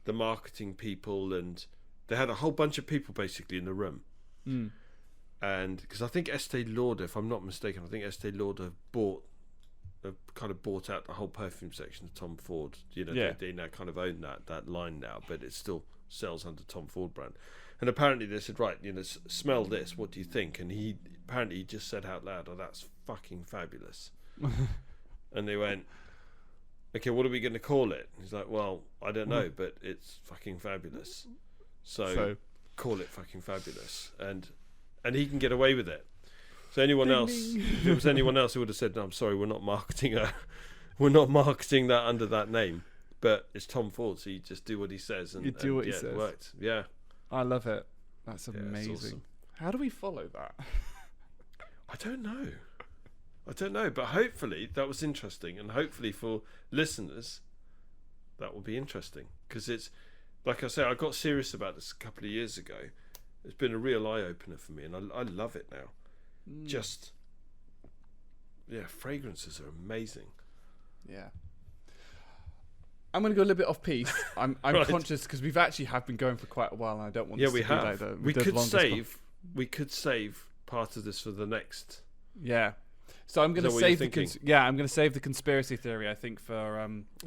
Speaker 2: the marketing people, and they had a whole bunch of people basically in the room. And because I think Estee Lauder, if I'm not mistaken, Estee Lauder kind of bought out the whole perfume section of Tom Ford. They now kind of own that line now, but it still sells under Tom Ford brand. And apparently they said, right, smell this, what do you think? And he just said out loud, oh, that's fucking fabulous. And they went, okay, what are we going to call it? And he's like, well, I don't know, but it's fucking fabulous. So call it fucking fabulous. And he can get away with it. So if it was anyone else who would have said, no, I'm sorry, we're not marketing that under that name. But it's Tom Ford, so you just do what he says. And he says. It worked. Yeah.
Speaker 1: I love it. That's amazing.
Speaker 2: Awesome.
Speaker 1: How do we follow that?
Speaker 2: I don't know, but hopefully that was interesting, and hopefully for listeners that will be interesting, because it's, like I say, I got serious about this a couple of years ago. It's been a real eye-opener for me, and I love it now. Just, fragrances are amazing.
Speaker 1: Yeah. I'm going to go a little bit off piece. I'm
Speaker 2: Right.
Speaker 1: conscious because we've actually been going for quite a while, and I don't want this to be like the
Speaker 2: we
Speaker 1: longest
Speaker 2: could save part of this for the next.
Speaker 1: Yeah. So I'm going to
Speaker 2: Is that what
Speaker 1: save
Speaker 2: you're
Speaker 1: I'm going to save the conspiracy theory, I think, for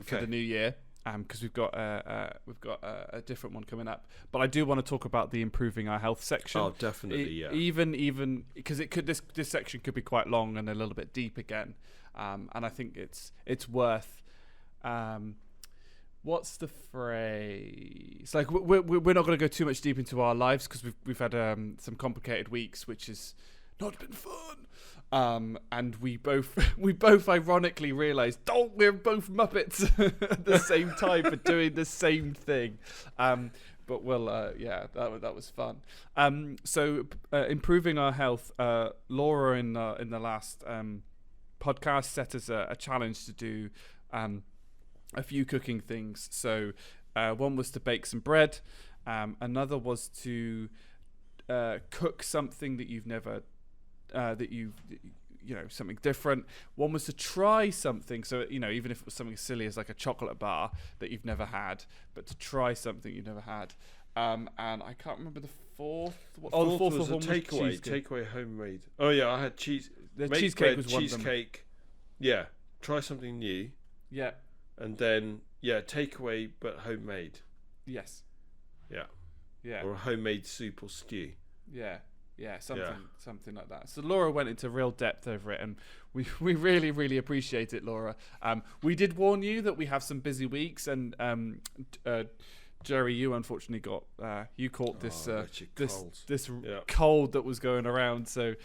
Speaker 2: Okay.
Speaker 1: the new year, because we've got a different one coming up. But I do want to talk about the improving our health section.
Speaker 2: Oh, definitely, yeah.
Speaker 1: Even because this section could be quite long and a little bit deep again, and I think it's worth. What's the phrase? Like, we're not going to go too much deep into our lives because we've had some complicated weeks, which is not been fun. And we both ironically realised, we're both Muppets at the same time for doing the same thing. But that was fun. So improving our health. Laura in the last podcast set us a challenge to do a few cooking things. So one was to bake some bread. Another was to cook something that you've never something different. One was to try something, so even if it was something as silly as like a chocolate bar that you've never had, but to try something you've never had. And I can't remember the fourth.
Speaker 2: The fourth was a takeaway homemade. Oh yeah, I had cheese.
Speaker 1: The cheesecake was one of them.
Speaker 2: Cheesecake. Yeah, try something new.
Speaker 1: Yeah.
Speaker 2: And then takeaway but homemade.
Speaker 1: Yes.
Speaker 2: Yeah.
Speaker 1: Yeah.
Speaker 2: Or a homemade soup or stew.
Speaker 1: Yeah. Yeah, something like that. So Laura went into real depth over it, and we really, really appreciate it, Laura. We did warn you that we have some busy weeks, and Jerry, you unfortunately caught this cold that was going around. So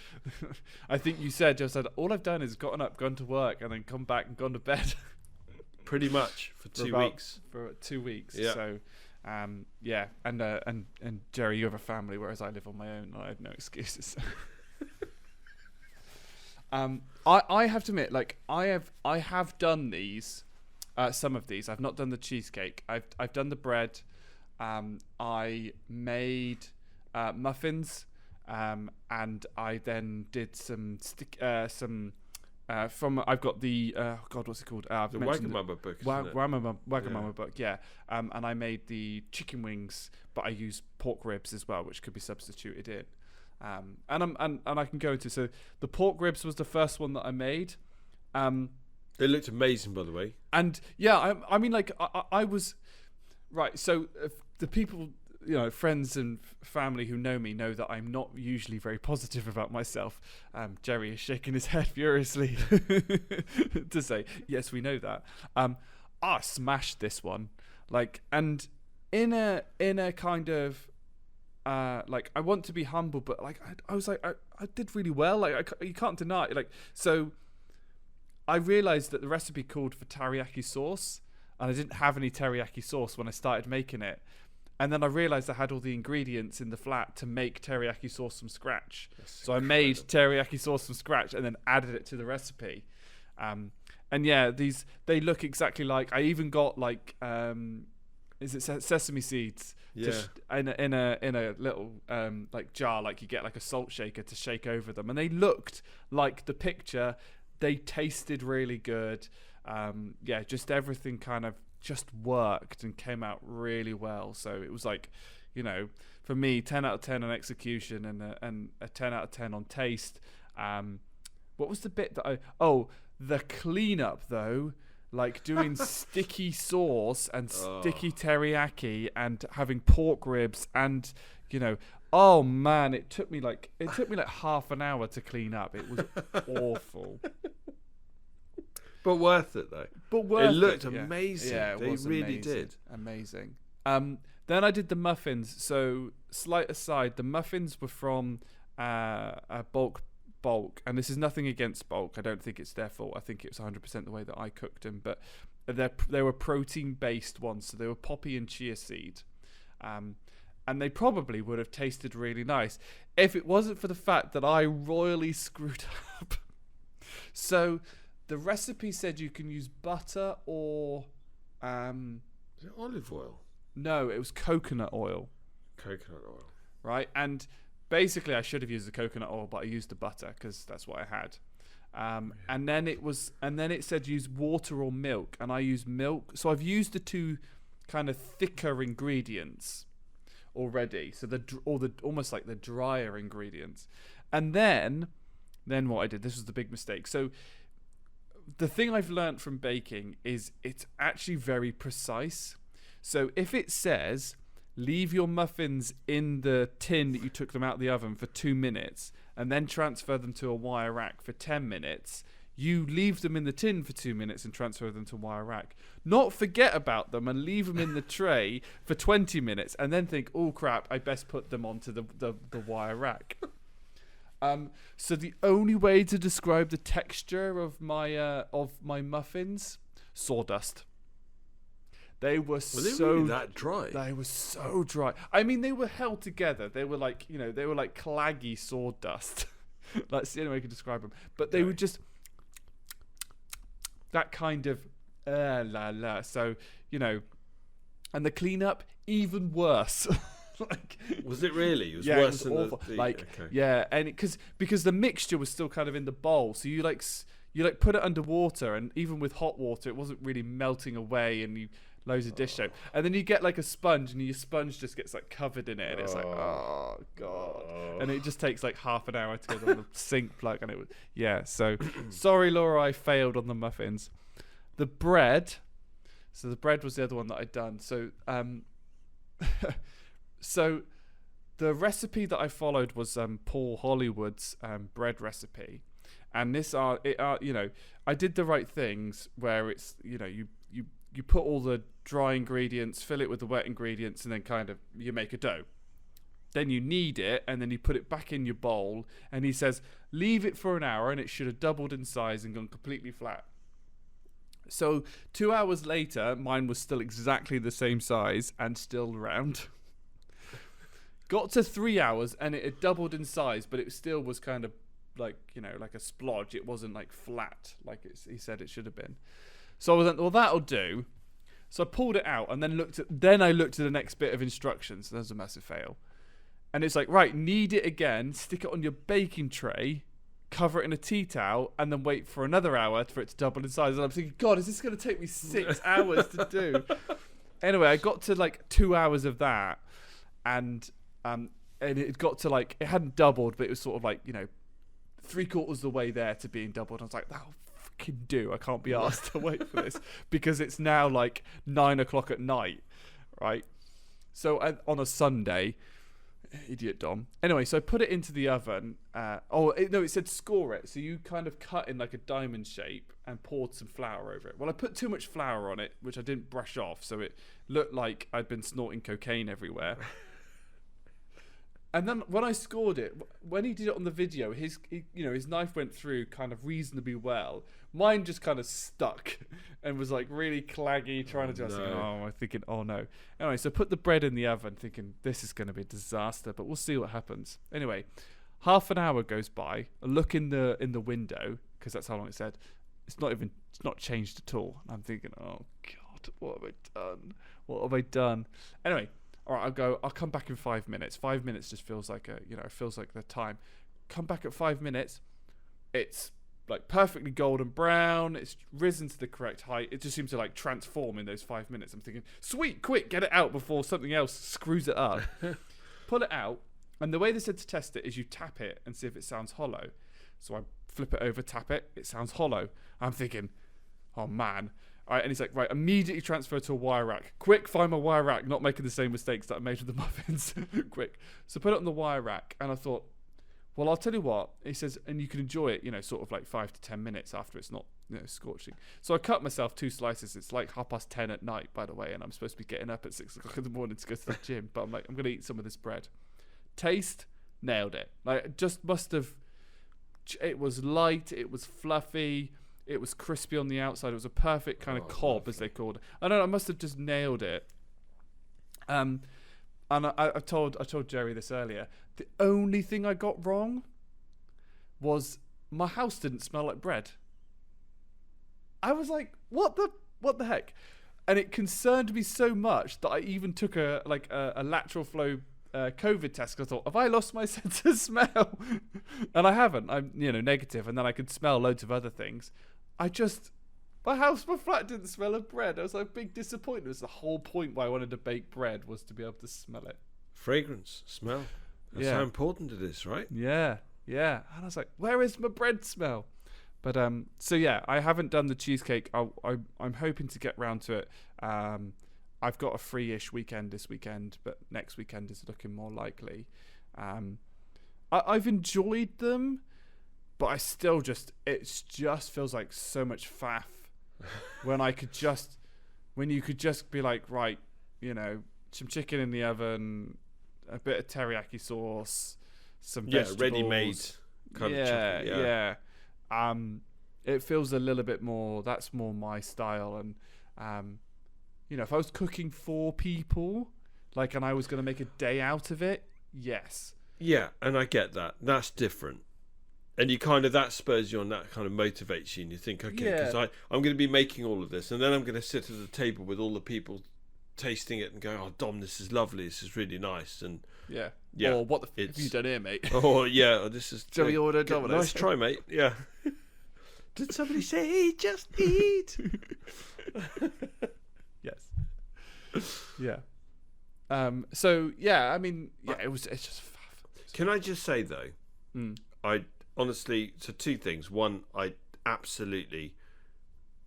Speaker 1: I think you said, all I've done is gotten up, gone to work, and then come back and gone to bed.
Speaker 2: Pretty much for 2 weeks.
Speaker 1: For 2 weeks.
Speaker 2: Yeah.
Speaker 1: So. And Jerry, you have a family, whereas I live on my own. And I have no excuses. I have to admit, like I have done these, some of these. I've not done the cheesecake. I've done the bread. I made muffins, and I then did some I've got the what's it called?
Speaker 2: The Wagamama book.
Speaker 1: Wagamama book, yeah. And I made the chicken wings, but I used pork ribs as well, which could be substituted in. And I can go into, so the pork ribs was the first one that I made.
Speaker 2: They looked amazing, by the way.
Speaker 1: And yeah, I mean, like I was right. So the people, friends and family who know me know that I'm not usually very positive about myself. Jerry is shaking his head furiously to say, yes, we know that. I smashed this one, and in a kind of I want to be humble, but I was like, I did really well. You can't deny it. So I realized that the recipe called for teriyaki sauce, and I didn't have any teriyaki sauce when I started making it. And then I realised I had all the ingredients in the flat to make teriyaki sauce from scratch. So I made teriyaki sauce from scratch and then added it to the recipe. And yeah, they look exactly like. I even got sesame seeds?
Speaker 2: Yeah.
Speaker 1: In a little jar, like you get like a salt shaker to shake over them, and they looked like the picture. They tasted really good. Just everything kind of just worked and came out really well. So it was for me, 10 out of 10 on execution and a 10 out of 10 on taste. What was the bit that the cleanup though, doing sticky sauce and sticky teriyaki and having pork ribs and oh man, it took me like half an hour to clean up. It was awful.
Speaker 2: But worth it though. It looked amazing. Yeah, they really did.
Speaker 1: Amazing. Then I did the muffins. So slight aside, the muffins were from bulk, and this is nothing against bulk. I don't think it's their fault. I think it was 100% the way that I cooked them. But they were protein based ones, so they were poppy and chia seed. And they probably would have tasted really nice if it wasn't for the fact that I royally screwed up. So the recipe said you can use butter or
Speaker 2: is it olive oil?
Speaker 1: No, it was coconut oil.
Speaker 2: Coconut oil.
Speaker 1: Right? And basically I should have used the coconut oil, but I used the butter because that's what I had. And then it said use water or milk, and I used milk. So I've used the two kind of thicker ingredients already. So almost like the drier ingredients. And then what I did, this was the big mistake. So the thing I've learned from baking is it's actually very precise. So if it says leave your muffins in the tin that you took them out of the oven for 2 minutes and then transfer them to a wire rack for 10 minutes, you leave them in the tin for 2 minutes and transfer them to a wire rack. Not forget about them and leave them in the tray for 20 minutes and then think, oh crap, I best put them onto the wire rack. So the only way to describe the texture of my muffins, sawdust. They were
Speaker 2: really that dry?
Speaker 1: They were so dry. I mean, they were held together. They were like, they were like claggy sawdust. That's the only way I could describe them. But they were just that kind of la la. So, and the cleanup even worse. Like,
Speaker 2: was it really? It was
Speaker 1: yeah,
Speaker 2: worse
Speaker 1: it was
Speaker 2: than
Speaker 1: awful.
Speaker 2: okay.
Speaker 1: Yeah, and because the mixture was still kind of in the bowl, so you put it underwater, and even with hot water, it wasn't really melting away, and loads of dish soap, and then you get like a sponge, and your sponge just gets like covered in it, and it's like, oh god, and it just takes like half an hour to go down the sink plug, and it was So sorry, Laura, I failed on the muffins. The bread. So the bread was the other one that I'd done. So so the recipe that I followed was Paul Hollywood's bread recipe, and I did the right things where it's you put all the dry ingredients, fill it with the wet ingredients, and then kind of you make a dough. Then you knead it, and then you put it back in your bowl, and he says leave it for an hour, and it should have doubled in size and gone completely flat. So 2 hours later, mine was still exactly the same size and still round. Got to 3 hours, and it had doubled in size, but it still was kind of like, like a splodge. It wasn't like flat like he said it should have been. So I was like, well, that'll do. So I pulled it out, and then I looked at the next bit of instructions. That was a massive fail. And it's like, right, knead it again, stick it on your baking tray, cover it in a tea towel, and then wait for another hour for it to double in size. And I'm thinking, God, is this going to take me 6 hours to do? Anyway, I got to like 2 hours of that, and it got to like, it hadn't doubled, but it was sort of like, 3/4 of the way there to being doubled. I was like, that'll fucking do. I can't be asked to wait for this because it's now like 9 o'clock at night, right? So on a Sunday, idiot Dom. Anyway, so I put it into the oven. It said score it. So you kind of cut in like a diamond shape and poured some flour over it. Well, I put too much flour on it, which I didn't brush off, so it looked like I'd been snorting cocaine everywhere. And then when I scored it, when he did it on the video, his knife went through kind of reasonably well. Mine just kind of stuck and was like really claggy, trying to do. I'm thinking, oh no. Anyway, so I put the bread in the oven, thinking this is going to be a disaster, but we'll see what happens. Anyway, half an hour goes by. I look in the window because that's how long it said. It's not changed at all. And I'm thinking, oh God, what have I done? What have I done? Anyway. All right, I'll come back in 5 minutes. 5 minutes just feels like feels like the time. Come back at 5 minutes. It's like perfectly golden brown. It's risen to the correct height. It just seems to like transform in those 5 minutes. I'm thinking, sweet, quick, get it out before something else screws it up. Pull it out. And the way they said to test it is you tap it and see if it sounds hollow. So I flip it over, tap it. It sounds hollow. I'm thinking, oh man. All right, and he's like, right, immediately transfer to a wire rack. Quick, find my wire rack, not making the same mistakes that I made with the muffins. Quick. So put it on the wire rack, and I thought, well, I'll tell you what. He says, and you can enjoy it, sort of like 5 to 10 minutes after it's not, scorching. So I cut myself 2 slices. It's like 10:30 at night, by the way, and I'm supposed to be getting up at 6 o'clock in the morning to go to the gym. But I'm like, I'm going to eat some of this bread. Taste, nailed it. Like, it just must have, it was light, it was fluffy. It was crispy on the outside. It was a perfect kind of cob, as they called it. I don't know. I must have just nailed it. And I told Jerry this earlier. The only thing I got wrong was my house didn't smell like bread. I was like, what the heck? And it concerned me so much that I even took a lateral flow COVID test, because I thought, have I lost my sense of smell? And I haven't. I'm negative, and then I could smell loads of other things. My flat didn't smell of bread. I was like, big disappointment. It was the whole point why I wanted to bake bread, was to be able to smell it.
Speaker 2: Fragrance, smell. That's how important it is, right?
Speaker 1: Yeah. And I was like, where is my bread smell? But so yeah, I haven't done the cheesecake. I'm hoping to get round to it. I've got a free-ish weekend this weekend, but next weekend is looking more likely. I've enjoyed them, but I still it just feels like so much faff when you could just be like, right, some chicken in the oven, a bit of teriyaki sauce, some vegetables.
Speaker 2: ready-made. kind of chocolate.
Speaker 1: Yeah. It feels a little bit more. That's more my style. And if I was cooking for people, and I was going to make a day out of it, yes.
Speaker 2: Yeah, and I get that. That's different. And you kind of, that spurs you on, that kind of motivates you, and you think, okay, because I'm going to be making all of this, and then I'm going to sit at the table with all the people tasting it and go, oh, Dom, this is lovely, this is really nice, and
Speaker 1: yeah.
Speaker 2: Or
Speaker 1: what the f have you done here, mate?
Speaker 2: Oh yeah, this is.
Speaker 1: Shall we order Domino's?
Speaker 2: Nice try, mate. Yeah. Did somebody say just eat?
Speaker 1: Yes. Yeah. So yeah, I mean, yeah, it's just.
Speaker 2: Can I just say though, I honestly, so two things. One, I absolutely,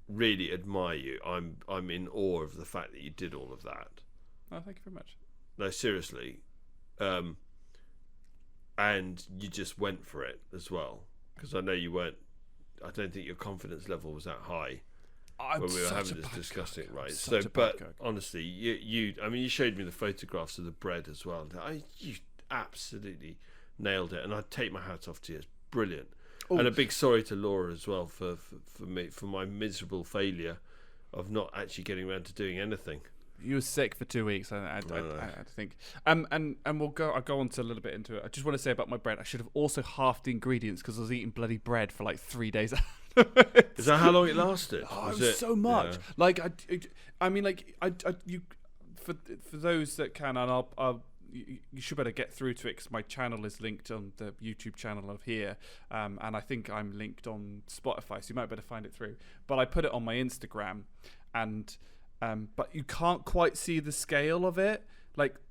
Speaker 2: really admire you. I'm in awe of the fact that you did all of that.
Speaker 1: Oh, thank you very much.
Speaker 2: No, seriously, and you just went for it as well, because I know you weren't. I don't think your confidence level was that high when we were having this discussing, right? So, but honestly, you, I mean, you showed me the photographs of the bread as well. You absolutely nailed it, and I'd take my hat off to you. It's brilliant. Ooh. And a big sorry to Laura as well for my miserable failure of not actually getting around to doing anything.
Speaker 1: You were sick for 2 weeks. I think. And I'll go on to a little bit into it. I just want to say about my bread. I should have also halved the ingredients because I was eating bloody bread for 3 days.
Speaker 2: Is that how long it lasted?
Speaker 1: Oh, it was so much. Yeah. For those that can, and you should better get through to it because my channel is linked on the YouTube channel of here, and I think I'm linked on Spotify, so you might better find it through. But I put it on my Instagram, and but you can't quite see the scale of it.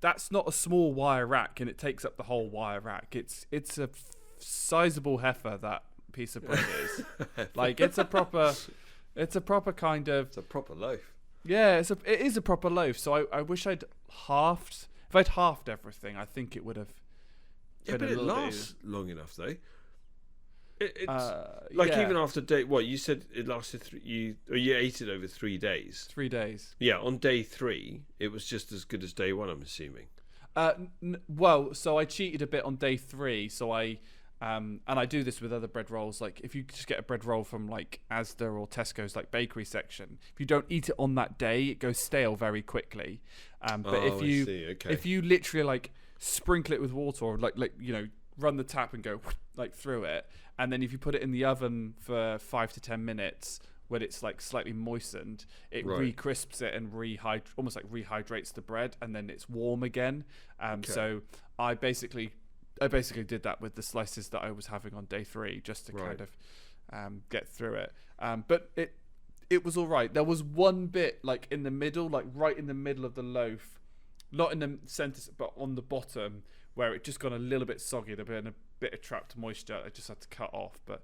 Speaker 1: That's not a small wire rack, and it takes up the whole wire rack. It's a sizable heifer, that piece of bread is. It's a proper kind of.
Speaker 2: It's a proper loaf.
Speaker 1: Yeah, it is a proper loaf. So I wish I'd halved. If I'd halved everything, I think it would have.
Speaker 2: Yeah, but it lasts long enough though. Even after day, what you said, it lasted you ate it over 3 days.
Speaker 1: 3 days.
Speaker 2: Yeah, on day 3, it was just as good as day 1. I'm assuming.
Speaker 1: Well, so I cheated a bit on day 3. So and I do this with other bread rolls. If you just get a bread roll from Asda or Tesco's bakery section, if you don't eat it on that day, it goes stale very quickly. But if you literally sprinkle it with water or run the tap and go through it, and then if you put it in the oven for 5 to 10 minutes when it's slightly moistened, it re-crisps it and almost rehydrates the bread, and then it's warm again. So I basically did that with the slices that I was having on day 3 just to kind of get through it. But it was all right. There was one bit in the middle, right in the middle of the loaf, not in the center, but on the bottom, where it just got a little bit soggy. There'd been a bit of trapped moisture. I just had to cut off. But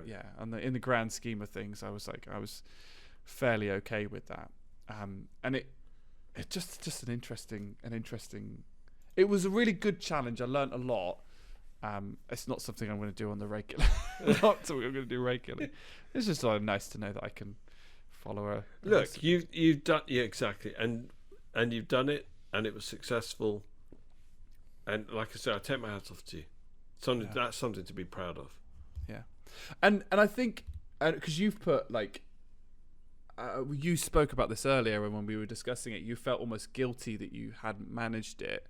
Speaker 1: yeah, and in the grand scheme of things, I was fairly okay with that. And it just an interesting. It was a really good challenge. I learnt a lot. It's not something I'm going to do on the regular. Not something I'm going to do regularly. It's just sort of nice to know that I can follow a
Speaker 2: look.
Speaker 1: recipe.
Speaker 2: You've done exactly, and you've done it, and it was successful. And like I said, I take my hat off to you. That's something to be proud of.
Speaker 1: Yeah, and I think because you've put you spoke about this earlier, and when we were discussing it, you felt almost guilty that you hadn't managed it.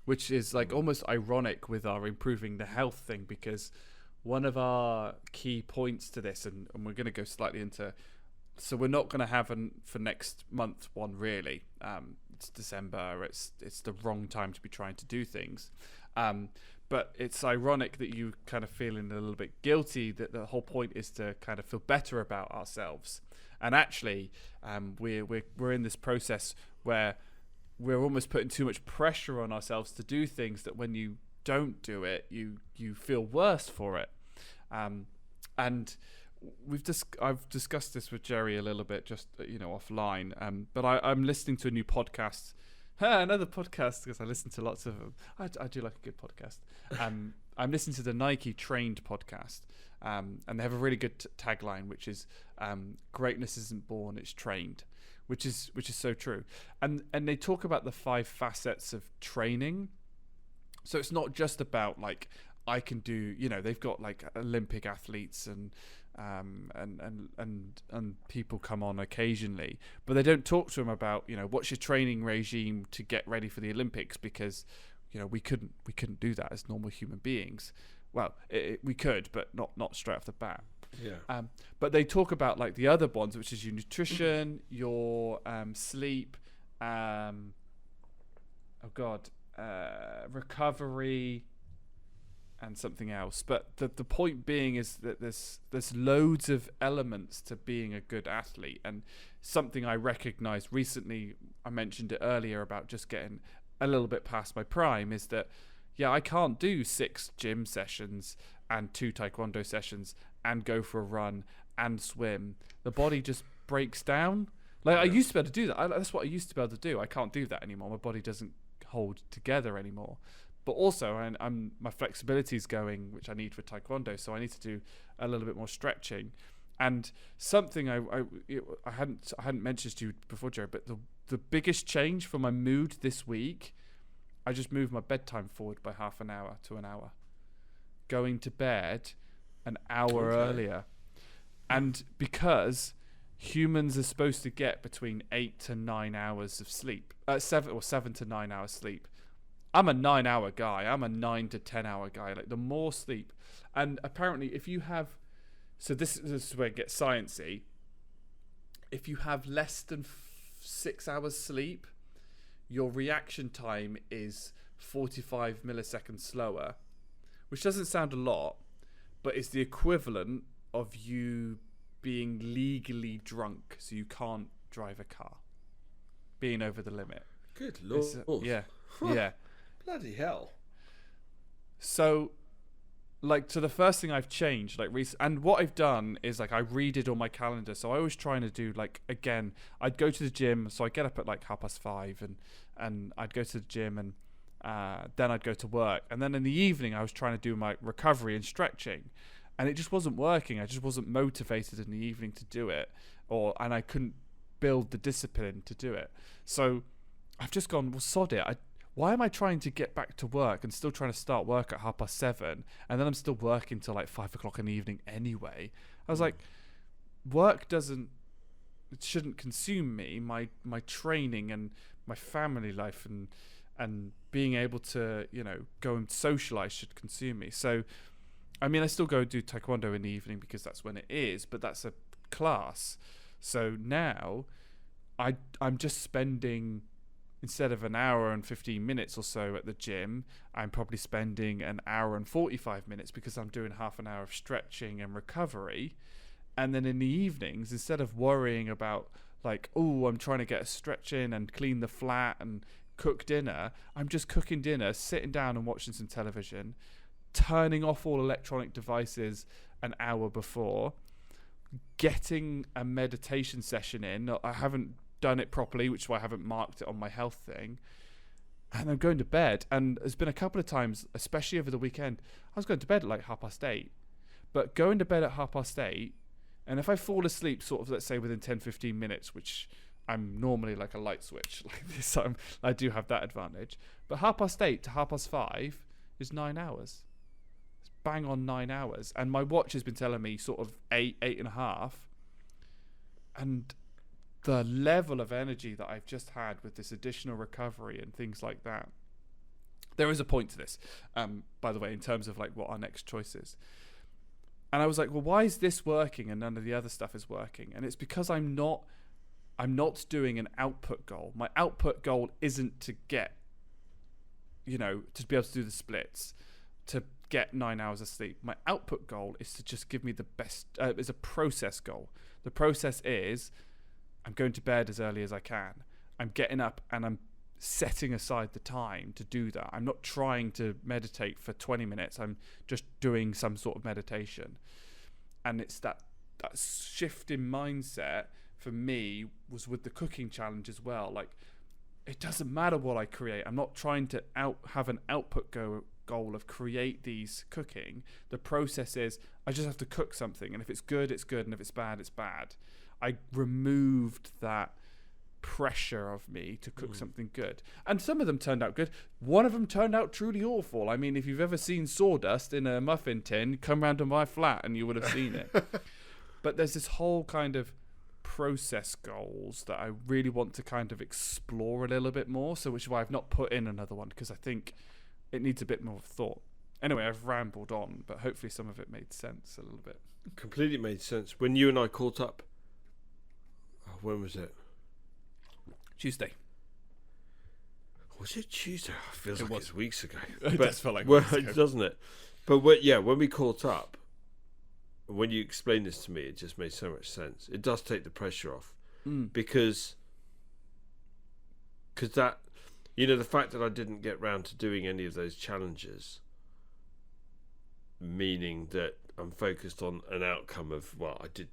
Speaker 1: Which is almost ironic with our improving the health thing, because one of our key points to this, and we're going to go slightly into, so we're not going to have for next month one really. It's December. It's the wrong time to be trying to do things. But it's ironic that you kind of feeling a little bit guilty, that the whole point is to kind of feel better about ourselves. And actually, we're in this process where we're almost putting too much pressure on ourselves to do things that when you don't do it, you feel worse for it. And I've discussed this with Jerry a little bit, just offline. But I'm listening to a new podcast, another podcast, because I listen to lots of them. I do like a good podcast. I'm listening to the Nike Trained podcast, and they have a really good tagline, which is "Greatness isn't born, it's trained." Which is so true, and they talk about the 5 facets of training. So it's not just about I can do, they've got like Olympic athletes and people come on occasionally, but they don't talk to them about, what's your training regime to get ready for the Olympics, because we couldn't do that as normal human beings. Well, we could, but not straight off the bat.
Speaker 2: Yeah.
Speaker 1: But they talk about like the other ones, which is your nutrition, your sleep, recovery, and something else. But the point being is that there's loads of elements to being a good athlete, and something I recognized recently, I mentioned it earlier about just getting a little bit past my prime, is that I can't do 6 gym sessions and 2 taekwondo sessions and go for a run and swim. The body just breaks down. Like I used to be able to do that. That's what I used to be able to do. I can't do that anymore. My body doesn't hold together anymore. But also, my flexibility is going, which I need for taekwondo, so I need to do a little bit more stretching. And something I hadn't mentioned to you before, Joe, but the biggest change for my mood this week, I just moved my bedtime forward by half an hour to an hour, going to bed an hour earlier. And because humans are supposed to get between 8 to 9 hours of sleep, 7 to 9 hours sleep. I'm a 9-hour guy. I'm a 9 to 10 hour guy. Like the more sleep, and apparently if you have, so this is where it gets sciencey. If you have less than 6 hours sleep, your reaction time is 45 milliseconds slower, which doesn't sound a lot, but it's the equivalent of you being legally drunk, so you can't drive a car, being over the limit.
Speaker 2: Good Lord.
Speaker 1: Yeah.
Speaker 2: Bloody hell.
Speaker 1: So, like, the first thing I've changed, like, and what I've done is, like, I read it on my calendar. So I was trying to do, like, again, I'd go to the gym. So I get up at, like, 5:30, and I'd go to the gym, and then I'd go to work. And then in the evening, I was trying to do my recovery and stretching. And it just wasn't working. I just wasn't motivated in the evening to do it. And I couldn't build the discipline to do it. So I've just gone, well, sod it. Why am I trying to get back to work and still trying to start work at 7:30, and then I'm still working till like 5 o'clock in the evening anyway? I was like, work shouldn't consume me. My training and my family life and being able to, go and socialize should consume me. So, I mean, I still go do taekwondo in the evening because that's when it is, but that's a class. So now I'm just spending, instead of an hour and 15 minutes or so at the gym, I'm probably spending an hour and 45 minutes because I'm doing half an hour of stretching and recovery. And then in the evenings, instead of worrying about like, oh, I'm trying to get a stretch in and clean the flat and cook dinner, I'm just cooking dinner, sitting down and watching some television, turning off all electronic devices an hour before, getting a meditation session in. I haven't done it properly, which is why I haven't marked it on my health thing, and I'm going to bed. And there's been a couple of times, especially over the weekend, I was going to bed at like 8:30, but going to bed at 8:30, and if I fall asleep sort of, let's say, within 10-15 minutes, which I'm normally like a light switch like this, I do have that advantage, but 8:30 to 5:30 is 9 hours. It's bang on 9 hours, and my watch has been telling me sort of 8.5, and the level of energy that I've just had with this additional recovery and things like that. There is a point to this, by the way, in terms of like what our next choice is. And I was like, well, why is this working and none of the other stuff is working? And it's because I'm not doing an output goal. My output goal isn't to get, to be able to do the splits, to get 9 hours of sleep. My output goal is to just give me the best, is a process goal. The process is, I'm going to bed as early as I can. I'm getting up and I'm setting aside the time to do that. I'm not trying to meditate for 20 minutes. I'm just doing some sort of meditation. And it's that shift in mindset for me was with the cooking challenge as well. Like, it doesn't matter what I create. I'm not trying to have an output goal of create these cooking. The process is I just have to cook something. And if it's good, it's good. And if it's bad, it's bad. I removed that pressure of me to cook something good. And some of them turned out good. One of them turned out truly awful. I mean, if you've ever seen sawdust in a muffin tin, come round to my flat and you would have seen it. But there's this whole kind of process goals that I really want to kind of explore a little bit more. So which is why I've not put in another one, because I think it needs a bit more thought. Anyway, I've rambled on, but hopefully some of it made sense a little bit.
Speaker 2: Completely made sense. When you and I caught up, when was it?
Speaker 1: Tuesday.
Speaker 2: Was it Tuesday? It feels like it's weeks ago.
Speaker 1: It does feel like weeks ago.
Speaker 2: Doesn't it? But when we caught up, when you explained this to me, it just made so much sense. It does take the pressure off because that, the fact that I didn't get round to doing any of those challenges, meaning that I'm focused on an outcome of,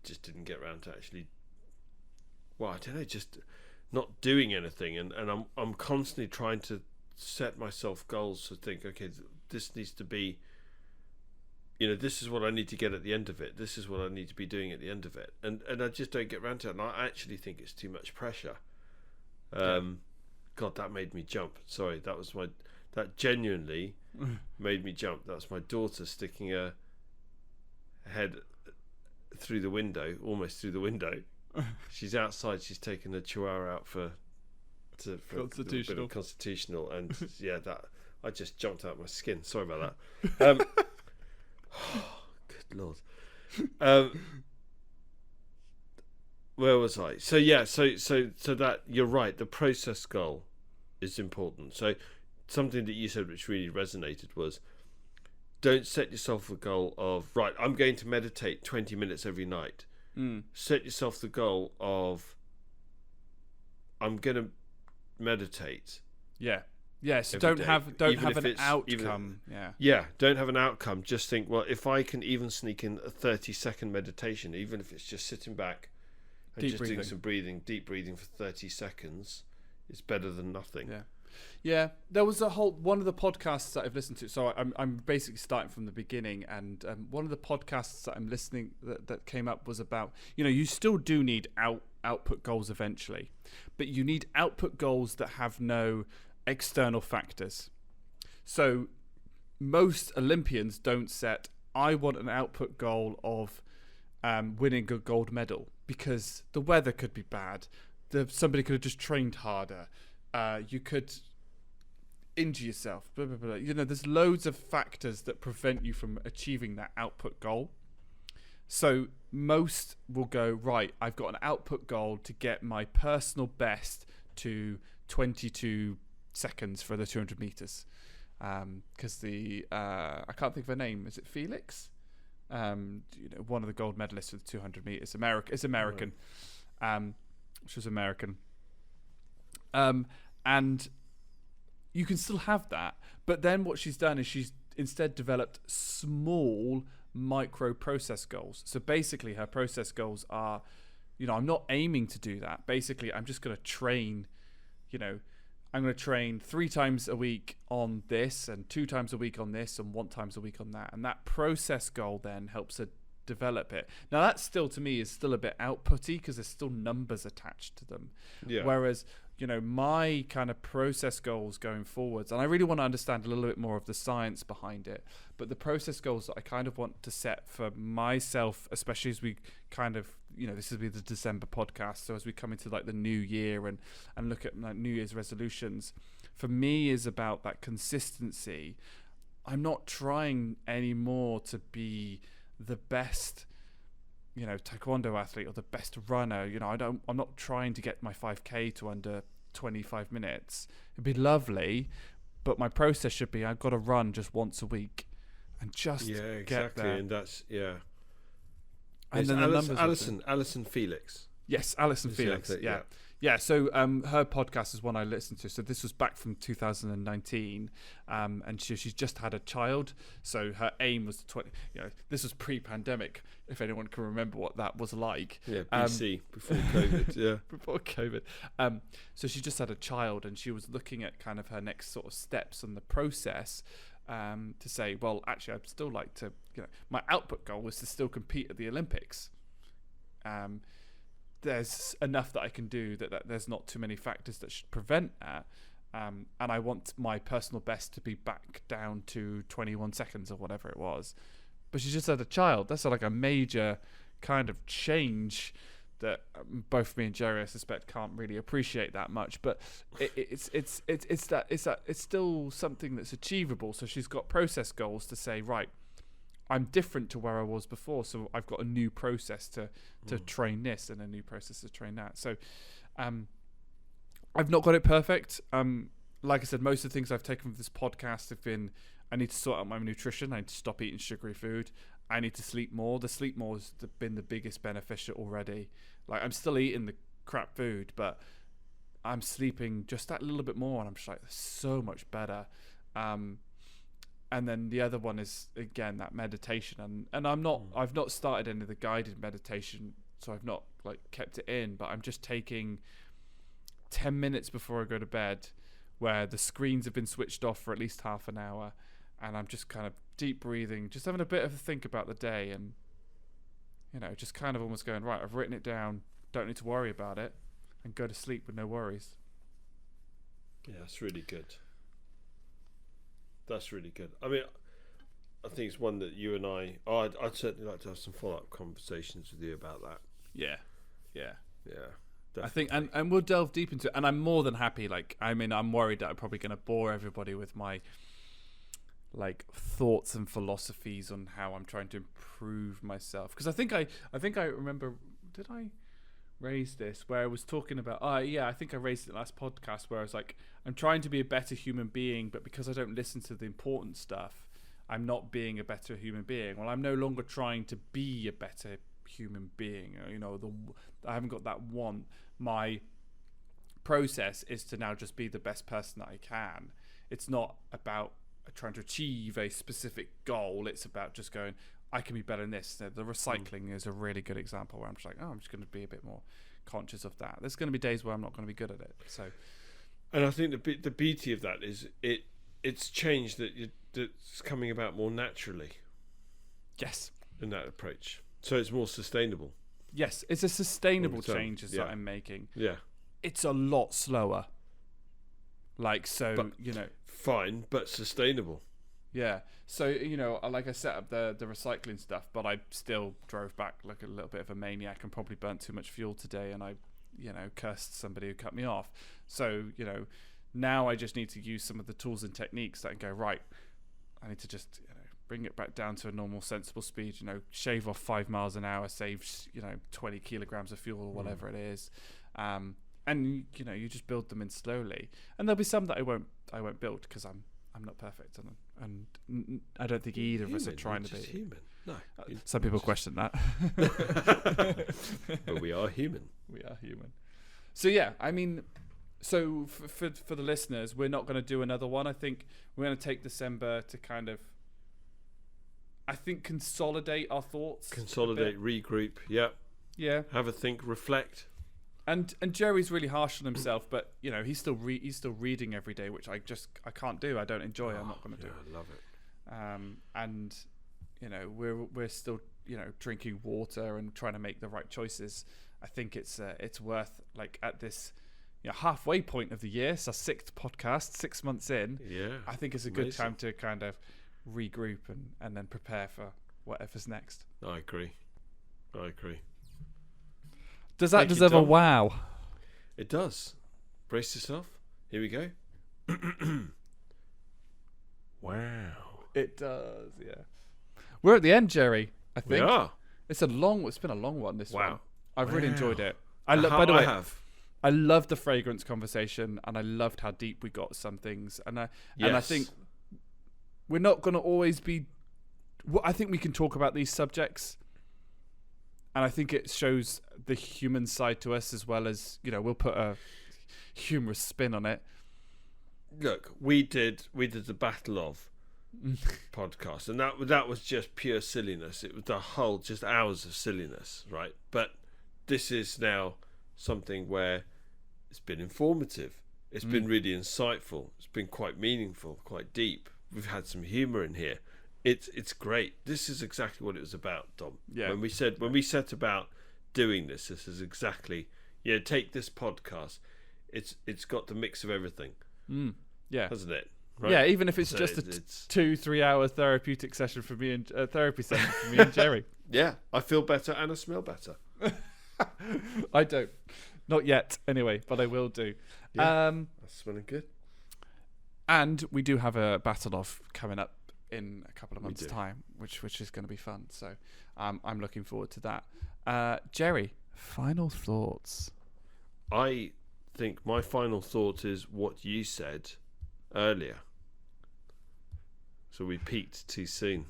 Speaker 2: just didn't get round to actually, I don't know, just not doing anything, and I'm constantly trying to set myself goals to think, okay, this needs to be, this is what I need to get at the end of it. This is what I need to be doing at the end of it, and I just don't get round to it. And I actually think it's too much pressure. God, that made me jump. Sorry, that genuinely made me jump. That's my daughter sticking her head through the window, almost through the window. She's outside. She's taken a chihuahua out for
Speaker 1: constitutional.
Speaker 2: A bit of constitutional, and that I just jumped out of my skin. Sorry about that. Good Lord. Where was I? So that you're right. The process goal is important. So something that you said which really resonated was, don't set yourself a goal of, right, I'm going to meditate 20 minutes every night. Set yourself the goal of, I'm going to meditate.
Speaker 1: So don't have an outcome.
Speaker 2: Don't have an outcome. Just think, well, if I can even sneak in a 30-second meditation, even if it's just sitting back and doing some deep breathing for 30 seconds, it's better than nothing.
Speaker 1: Yeah, there was one of the podcasts that I've listened to. So I'm basically starting from the beginning, and one of the podcasts that I'm listening that came up was about, you still do need output goals eventually, but you need output goals that have no external factors. So most Olympians don't set, I want an output goal of winning a gold medal, because the weather could be bad. Somebody could have just trained harder. You could injure yourself. Blah, blah, blah. There's loads of factors that prevent you from achieving that output goal. So most will go, right, I've got an output goal to get my personal best to 22 seconds for the 200 meters. Because I can't think of her name. Is it Felix? One of the gold medalists for the 200 meters. It's American. She was American. And you can still have that, but then what she's done is she's instead developed small micro process goals. So basically her process goals are, I'm not aiming to do that. Basically, I'm just going to train, I'm going to train 3 times a week on this, and 2 times a week on this, and 1 time a week on that. And that process goal then helps her develop it. Now that still, to me, is still a bit outputty, because there's still numbers attached to them. Whereas my kind of process goals going forwards, and I really want to understand a little bit more of the science behind it, but the process goals that I kind of want to set for myself, especially as we kind of, this will be the December podcast, so as we come into like the new year and look at like New Year's resolutions, for me is about that consistency. I'm not trying anymore to be the best taekwondo athlete or the best runner. I'm not trying to get my 5k to under 25 minutes. It'd be lovely, but my process should be, I've got to run just once a week and just get there.
Speaker 2: And that's
Speaker 1: and then
Speaker 2: Alison Felix.
Speaker 1: Yes, Alison Felix. So her podcast is one I listened to. So this was back from 2019, and she's just had a child. So her aim was this was pre-pandemic, if anyone can remember what that was like.
Speaker 2: Yeah, BC, before COVID. Yeah,
Speaker 1: before COVID. So she just had a child, and she was looking at kind of her next sort of steps in the process. To say, well, actually, I'd still like to. My output goal was to still compete at the Olympics. there's enough that I can do that there's not too many factors that should prevent that. And I want my personal best to be back down to 21 seconds or whatever it was. But she just had a child. That's like a major kind of change that both me and Jerry, I suspect, can't really appreciate that much. But it's still something that's achievable. So she's got process goals to say, right, I'm different to where I was before, so I've got a new process to train this and a new process to train that. So I've not got it perfect. Like I said, most of the things I've taken from this podcast have been, I need to sort out my nutrition. I need to stop eating sugary food. I need to sleep more. The sleep more has been the biggest beneficial already. Like, I'm still eating the crap food, but I'm sleeping just that little bit more, and I'm just like, so much better. And then the other one is, again, that meditation. And I've not started any of the guided meditation, so I've not like kept it in, but I'm just taking 10 minutes before I go to bed, where the screens have been switched off for at least half an hour, and I'm just kind of deep breathing, just having a bit of a think about the day, and just kind of almost going, right, I've written it down, don't need to worry about it, and go to sleep with no worries.
Speaker 2: Yeah, that's really good. That's really good. I mean, I think it's one that you and I'd certainly like to have some follow-up conversations with you about that.
Speaker 1: Yeah.
Speaker 2: Definitely.
Speaker 1: I think, and we'll delve deep into it. And I'm more than happy. Like, I mean, I'm worried that I'm probably going to bore everybody with my like thoughts and philosophies on how I'm trying to improve myself. Because I think I remember, did I raise this where I was talking about? I think I raised it last podcast where I was like, I'm trying to be a better human being, but because I don't listen to the important stuff, I'm not being a better human being. Well, I'm no longer trying to be a better human being. I haven't got that want. My process is to now just be the best person that I can. It's not about trying to achieve a specific goal. It's about just going, I can be better than this. The recycling is a really good example where I'm just like, I'm just going to be a bit more conscious of that. There's going to be days where I'm not going to be good at it. So,
Speaker 2: and I think the beauty of that is it's change that's coming about more naturally.
Speaker 1: Yes.
Speaker 2: In that approach, so it's more sustainable.
Speaker 1: Yes, it's a sustainable change that I'm making.
Speaker 2: Yeah,
Speaker 1: it's a lot slower. Like, so,
Speaker 2: but, fine, but sustainable.
Speaker 1: Yeah. So, like I set up the recycling stuff, but I still drove back like a little bit of a maniac and probably burnt too much fuel today, and I, cursed somebody who cut me off. So, now I just need to use some of the tools and techniques that can go, right, I need to just, bring it back down to a normal, sensible speed, shave off 5 miles an hour, save, 20 kilograms of fuel or whatever it is. And, you just build them in slowly. And there'll be some that I won't build because I'm not perfect, and I don't think either of us are trying to be
Speaker 2: human. No,
Speaker 1: some people question that,
Speaker 2: but we are human.
Speaker 1: We are human. So yeah, I mean, so for the listeners, we're not going to do another one. I think we're going to take December to kind of, I think, consolidate our thoughts, regroup. Yeah. Have a think, reflect. And Jerry's really harsh on himself, but he's still reading every day, which I can't do. I don't enjoy. I'm not going to do.
Speaker 2: I love it.
Speaker 1: And we're still drinking water and trying to make the right choices. I think it's worth, like, at this halfway point of the year. It's our 6th podcast, 6 months in.
Speaker 2: Yeah,
Speaker 1: I think it's a good time to kind of regroup and then prepare for whatever's next.
Speaker 2: I agree.
Speaker 1: Does that deserve a wow?
Speaker 2: It does. Brace yourself. Here we go. Wow.
Speaker 1: It does, yeah. We're at the end, Jerry, I think.
Speaker 2: We are.
Speaker 1: It's been a long one, this one. I've really enjoyed it.
Speaker 2: By the way,
Speaker 1: I loved the fragrance conversation, and I loved how deep we got some things. And I think we're not going to always be... I think we can talk about these subjects, and I think it shows the human side to us, as well as, we'll put a humorous spin on it.
Speaker 2: Look, we did the Battle of podcast, and that was just pure silliness. It was the whole, just hours of silliness, right? But this is now something where it's been informative. It's been really insightful. It's been quite meaningful, quite deep. We've had some humor in here. It's great. This is exactly what it was about, Dom.
Speaker 1: Yeah.
Speaker 2: When we set about doing this. This is exactly, take this podcast. It's got the mix of everything.
Speaker 1: Yeah.
Speaker 2: Hasn't it? Right?
Speaker 1: Yeah, even if it's
Speaker 2: So
Speaker 1: just a
Speaker 2: it's
Speaker 1: 2-3 hour therapeutic session for me and therapy session for me and Jerry.
Speaker 2: Yeah, I feel better and I smell better.
Speaker 1: I don't. Not yet, anyway, but I will do.
Speaker 2: Yeah, that's smelling good.
Speaker 1: And we do have a battle off coming up in a couple of
Speaker 2: We
Speaker 1: months'
Speaker 2: do.
Speaker 1: time, which is going to be fun. So I'm looking forward to that. Jerry, final thoughts?
Speaker 2: I think my final thought is what you said earlier. So we peaked too soon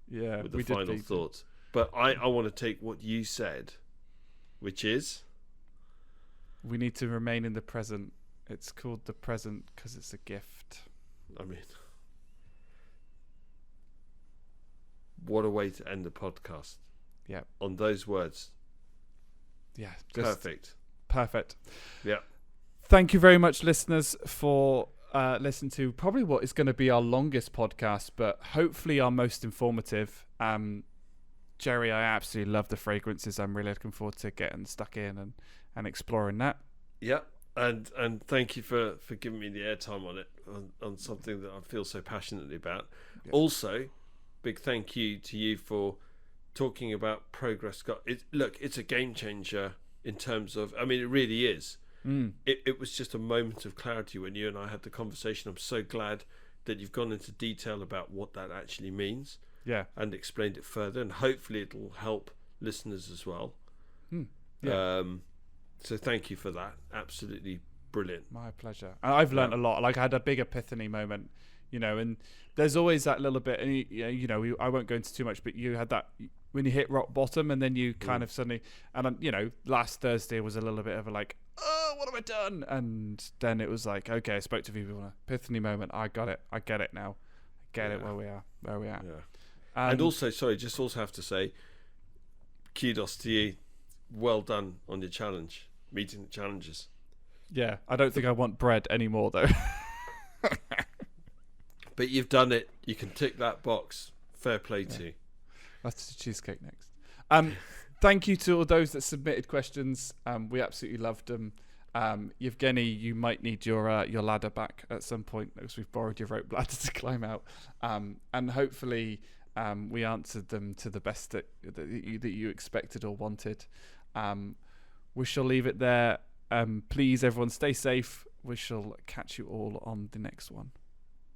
Speaker 1: Yeah,
Speaker 2: with the
Speaker 1: we did
Speaker 2: final
Speaker 1: peak.
Speaker 2: thoughts. But I want to take what you said, which is...
Speaker 1: We need to remain in the present. It's called the present because it's a gift.
Speaker 2: I mean, what a way to end the podcast.
Speaker 1: Yeah.
Speaker 2: On those words.
Speaker 1: Yeah. Just
Speaker 2: Perfect. Yeah.
Speaker 1: Thank you very much, listeners, for listening to probably what is going to be our longest podcast, but hopefully our most informative. Jerry, I absolutely love the fragrances. I'm really looking forward to getting stuck in and exploring that.
Speaker 2: Yeah. And thank you for giving me the airtime on it, on something that I feel so passionately about.
Speaker 1: Yeah.
Speaker 2: Also, big thank you to you for talking about progress. It's a game changer in terms of, I mean, it really is. It was just a moment of clarity when you and I had the conversation. I'm so glad that you've gone into detail about what that actually means.
Speaker 1: Yeah.
Speaker 2: And explained it further, and hopefully it'll help listeners as well.
Speaker 1: Yeah.
Speaker 2: So thank you for that. Absolutely brilliant.
Speaker 1: My pleasure. And I've learned a lot. Like I had a big epiphany moment, and there's always that little bit. And I won't go into too much, but you had that when you hit rock bottom, and then you kind of suddenly. And last Thursday was a little bit of a like, oh, what have I done? And then it was like, okay, I spoke to people. Epiphany moment. I got it. I get it now. I get it where we are. Yeah.
Speaker 2: And also, just also have to say, kudos to you. Well done on your challenge, meeting the challenges.
Speaker 1: Yeah, I don't think I want bread anymore, though.
Speaker 2: But you've done it. You can tick that box. Fair play to you.
Speaker 1: That's the cheesecake next. Thank you to all those that submitted questions. We absolutely loved them. Yevgeny, you might need your ladder back at some point because we've borrowed your rope ladder to climb out. And hopefully we answered them to the best that you expected or wanted. We shall leave it there. Please, everyone, stay safe. We shall catch you all on the next one.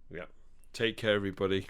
Speaker 2: Yeah. Take care, everybody.